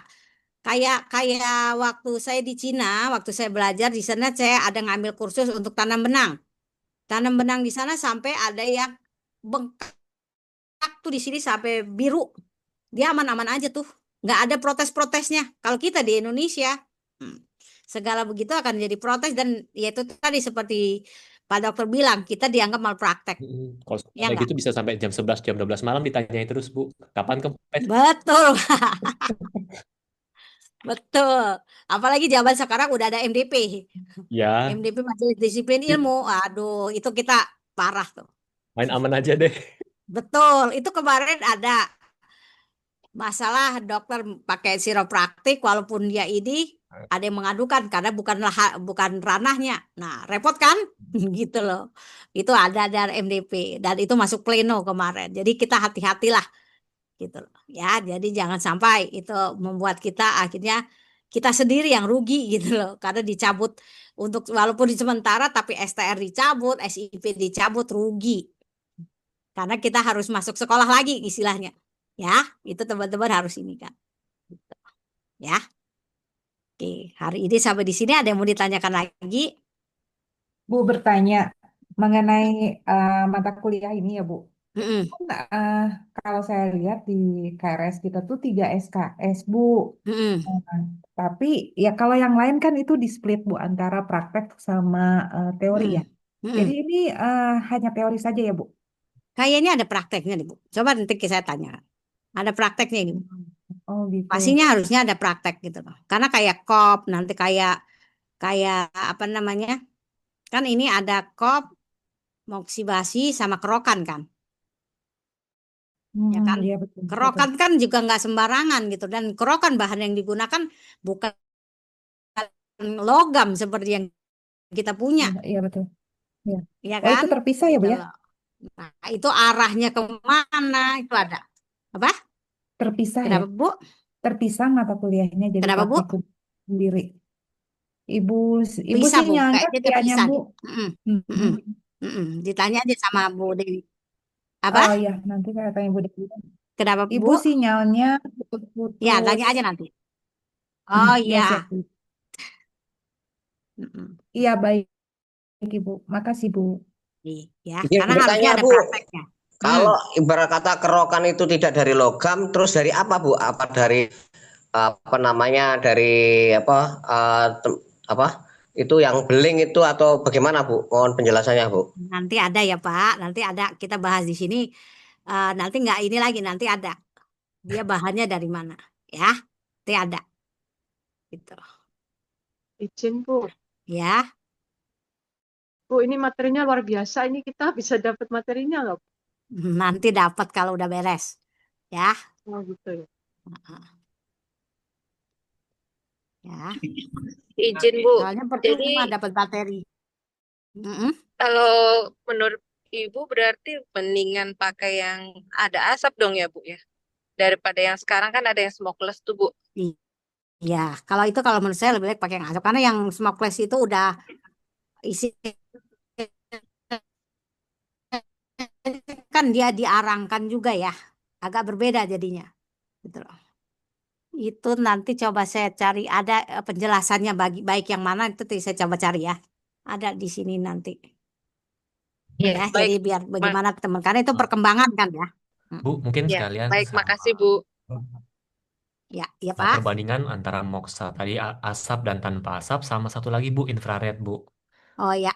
Kayak kayak waktu saya di Cina, waktu saya belajar di sana saya ada ngambil kursus untuk tanam benang. Tanam benang di sana sampai ada yang bengkak tuh di sini sampai biru. Dia aman-aman aja tuh. Nggak ada protes-protesnya. Kalau kita di Indonesia, hmm, segala begitu akan jadi protes dan ya itu tadi seperti Pak Dokter bilang, kita dianggap malpraktek. Kalau Ya kayak nggak? gitu bisa sampai jam 11, jam 12 malam ditanyain terus, Bu. Kapan kempes? Betul. Betul. Apalagi zaman sekarang udah ada MDP. Ya, MDP Majelis Disiplin Ilmu. Aduh, itu kita parah tuh. main aman aja deh. Betul. Itu kemarin ada masalah dokter pakai siropraktik walaupun dia ini ada yang mengadukan karena bukan ranahnya. Nah, repot kan? Gitu loh. Itu ada dari MDP dan itu masuk pleno kemarin. Jadi kita hati-hatilah gitu loh. Ya, jadi jangan sampai itu membuat kita akhirnya kita sendiri yang rugi gitu loh. Karena dicabut untuk walaupun di sementara tapi STR dicabut, SIP dicabut rugi. Karena kita harus masuk sekolah lagi istilahnya. Ya, itu teman-teman harus ini kan. Gitu. Ya. Oke, hari ini sampai di sini ada yang mau ditanyakan lagi? Bu bertanya mengenai mata kuliah ini ya Bu. Mm-mm. Kan, kalau saya lihat di KRS kita tuh 3 SKS Bu. Mm-mm. Tapi ya kalau yang lain kan itu di split Bu antara praktek sama teori ya. Mm-mm. Jadi ini hanya teori saja ya Bu. Kayaknya ada prakteknya nih, Bu. Coba nanti saya tanya. Ada prakteknya ini, Bu. Oh gitu. Pastinya harusnya ada praktek gitu loh. Karena kayak kop, nanti kayak kayak apa namanya? Kan ini ada kop, moksibasi sama kerokan kan. Ya kan? Iya betul. Kerokan kan juga nggak sembarangan gitu. Dan kerokan bahan yang digunakan bukan logam seperti yang kita punya. Iya betul. Iya. Ya Oh itu kan? terpisah ya Bu Gitu ya? loh. Nah, itu arahnya kemana? Itu ada. Apa? Terpisah ya? Kenapa, Bu? Terpisah mata kuliahnya jadi Kenapa, Bu? praktikum sendiri. Ibu Bisa, sih Bu. nyangka Kayaknya kayaknya terpisah Bu. deh. Mm-mm. Hmm. Mm-mm. Mm-mm. Ditanya aja sama Bu Dewi. Apa? Oh ya nanti saya tanya Bu Dewi. Kenapa, Ibu Bu? sinyalnya Ya, putus-putus. tanya aja nanti. Oh, Ya iya. siap Bu. Mm-mm. Iya baik Ibu. Makasih Bu. Ya, Izin karena harusnya bertanya, ada Bu. prakteknya. Kalau ibarat kata kerokan itu tidak dari logam, terus dari apa, Bu? Apa dari apa namanya? Dari apa apa? Itu yang beling itu atau bagaimana, Bu? Mohon penjelasannya, Bu. Nanti ada ya, Pak. Nanti ada kita bahas di sini. Nanti nggak ini lagi, nanti ada. Dia bahannya dari mana? Ya, nanti ada. Gitu. Izin Bu. Ya. Bu, ini materinya luar biasa. Ini kita bisa dapat materinya nggak, Bu? Nanti dapat kalau udah beres. Ya. Oh gitu ya. Ya. Izin Bu. Soalnya Jadi percuma dapat materi. kalau menurut Ibu berarti mendingan pakai yang ada asap dong ya Bu ya? Daripada yang sekarang kan ada yang smokeless tuh Bu. Ya, kalau itu kalau menurut saya lebih baik pakai yang asap karena yang smokeless itu udah isi kan dia diarangkan juga ya, agak berbeda jadinya, gitu loh. Itu nanti coba saya cari ada penjelasannya bagi baik yang mana itu saya coba cari ya. Ada di sini nanti. Ya, Ya, baik. jadi biar bagaimana teman karena itu perkembangan kan ya. Bu, mungkin Ya, sekalian baik, makasih Bu. Ya, ya Pak. perbandingan antara moksa tadi asap dan tanpa asap sama satu lagi Bu, infrared Bu. Oh ya,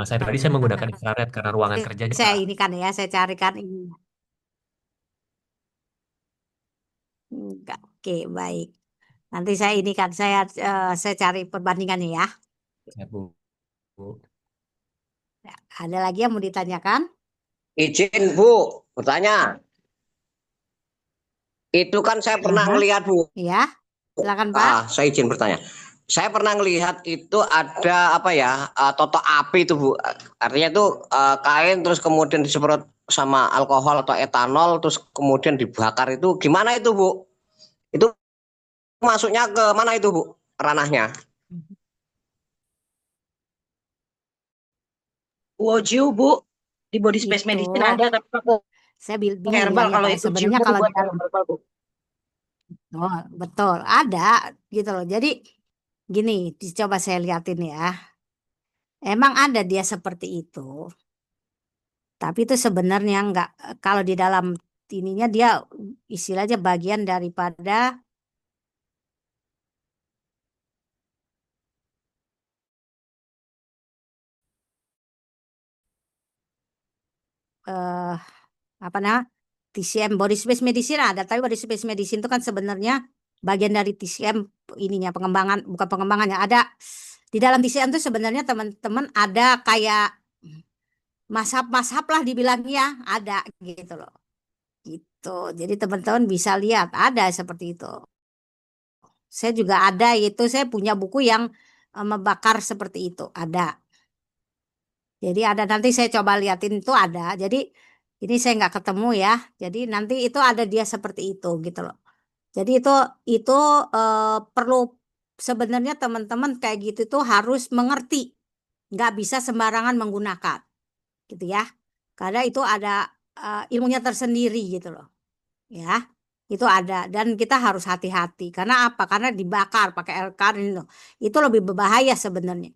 Saya menggunakan infrared karena ruangan kerjanya saya ini kan ya, saya carikan ini. Enggak, oke baik. Nanti saya ini kan saya cari perbandingannya ya. ya Bu. Ya, ada lagi yang mau ditanyakan? Izin Bu, bertanya. Itu kan saya pernah ngelihat Bu. Ya, silakan Pak. Saya izin bertanya. Saya pernah ngelihat itu ada apa ya, toto api itu Bu. Artinya itu kain terus kemudian disemprot sama alkohol atau etanol terus kemudian dibakar itu gimana itu Bu? Itu masuknya ke mana itu Bu? Ranahnya? Woju Bu, di body space medicine ada tapi pakai Saya bingung herbal ya kalau Pak. itu Sebenarnya jiu kalau buat di dalam herbal Bu. Oh, betul, ada gitu loh. Jadi gini, coba saya liatin ya. Emang ada dia seperti itu. Tapi itu sebenarnya enggak kalau di dalam ininya dia istilahnya bagian daripada eh apa namanya? TCM body space medicine ada, tapi body space medicine itu kan sebenarnya bagian dari TCM ininya pengembangan bukan pengembangannya ada di dalam TCM itu sebenarnya teman-teman ada kayak mazhab-mazhab lah dibilangnya ada gitu loh. Gitu. Jadi teman-teman bisa lihat ada seperti itu. Saya juga ada itu saya punya buku yang membakar seperti itu ada. Jadi ada nanti saya coba liatin itu ada. Jadi ini saya nggak ketemu ya. Jadi nanti itu ada dia seperti itu gitu loh. Jadi itu perlu sebenarnya teman-teman kayak gitu tuh harus mengerti, nggak bisa sembarangan menggunakan, gitu ya. Karena itu ada ilmunya tersendiri gitu loh, ya. Itu ada dan kita harus hati-hati. Karena apa? Karena dibakar pakai air karin itu lebih berbahaya sebenarnya.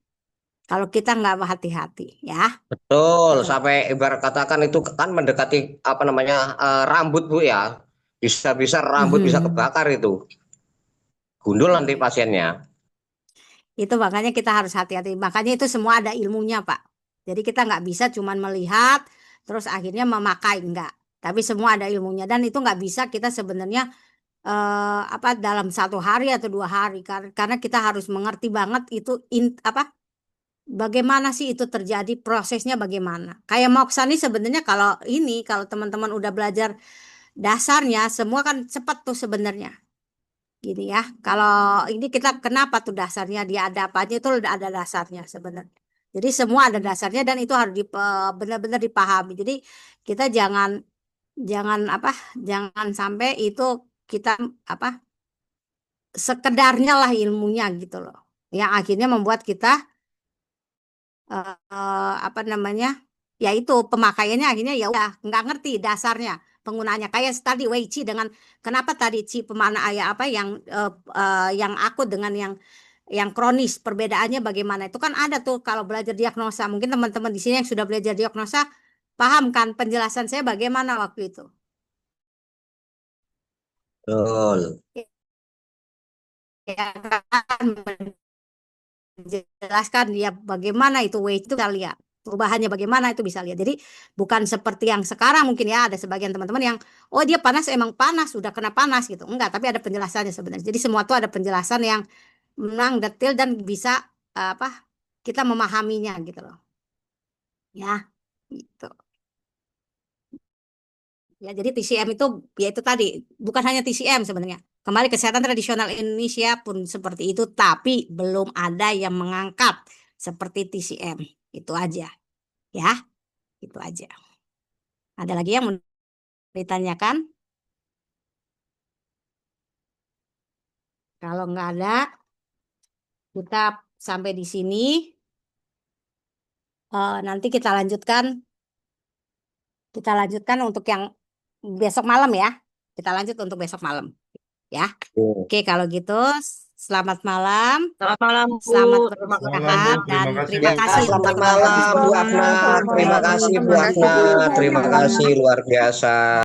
Kalau kita nggak hati-hati, ya. Betul, Gitu. sampai ibarat katakan itu kan mendekati apa namanya rambut Bu ya. Bisa-bisa rambut bisa kebakar itu. Gundul nanti pasiennya. Itu makanya kita harus hati-hati. Makanya itu semua ada ilmunya, Pak. Jadi kita nggak bisa cuman melihat terus akhirnya memakai enggak. Tapi semua ada ilmunya dan itu nggak bisa kita sebenarnya apa dalam 1 hari atau 2 hari karena kita harus mengerti banget itu apa bagaimana sih itu terjadi prosesnya bagaimana. Kayak moksa nih sebenarnya kalau teman-teman udah belajar dasarnya semua kan cepat tuh sebenarnya. Gini ya, kalau ini kita kenapa tuh dasarnya dia ada apa aja itu udah ada dasarnya sebenarnya. Jadi semua ada dasarnya dan itu harus benar-benar dipahami. Jadi kita jangan jangan apa jangan sampai itu kita apa sekedarnya lah ilmunya gitu loh. Yang akhirnya membuat kita apa namanya ya itu pemakaiannya akhirnya ya udah nggak ngerti dasarnya penggunaannya kayak tadi Wei Chi dengan kenapa tadi Chi pemana ayah apa yang akut dengan yang kronis perbedaannya bagaimana itu kan ada tuh kalau belajar diagnosa mungkin teman-teman di sini yang sudah belajar diagnosa paham kan penjelasan saya bagaimana waktu itu Betul. ya kan menjelaskan ya bagaimana itu weight itu kita lihat perubahannya bagaimana itu bisa lihat. Jadi bukan seperti yang sekarang mungkin ya ada sebagian teman-teman yang oh dia panas emang panas sudah kena panas gitu. Enggak, tapi ada penjelasannya sebenarnya. Jadi semua itu ada penjelasan yang memang detail dan bisa apa kita memahaminya gitu loh. Ya, gitu. Ya, jadi TCM itu ya itu tadi bukan hanya TCM sebenarnya. Kembali kesehatan tradisional Indonesia pun seperti itu, tapi belum ada yang mengangkat seperti TCM. Itu aja, ya, itu aja. Ada lagi yang mau ditanyakan? Kalau nggak ada, kita sampai di sini. Nanti kita lanjutkan Kita lanjutkan untuk yang besok malam ya. Kita lanjut untuk besok malam ya. Oke, kalau gitu selamat malam. Selamat malam, Bu. Selamat Terima kasih beristirahat banyak. dan Terima kasih, terima Bu. kasih Selamat untuk malam Bu teman-teman. Afna. Terima kasih Bu Terima kasih, Afna. Bu. Terima kasih luar biasa.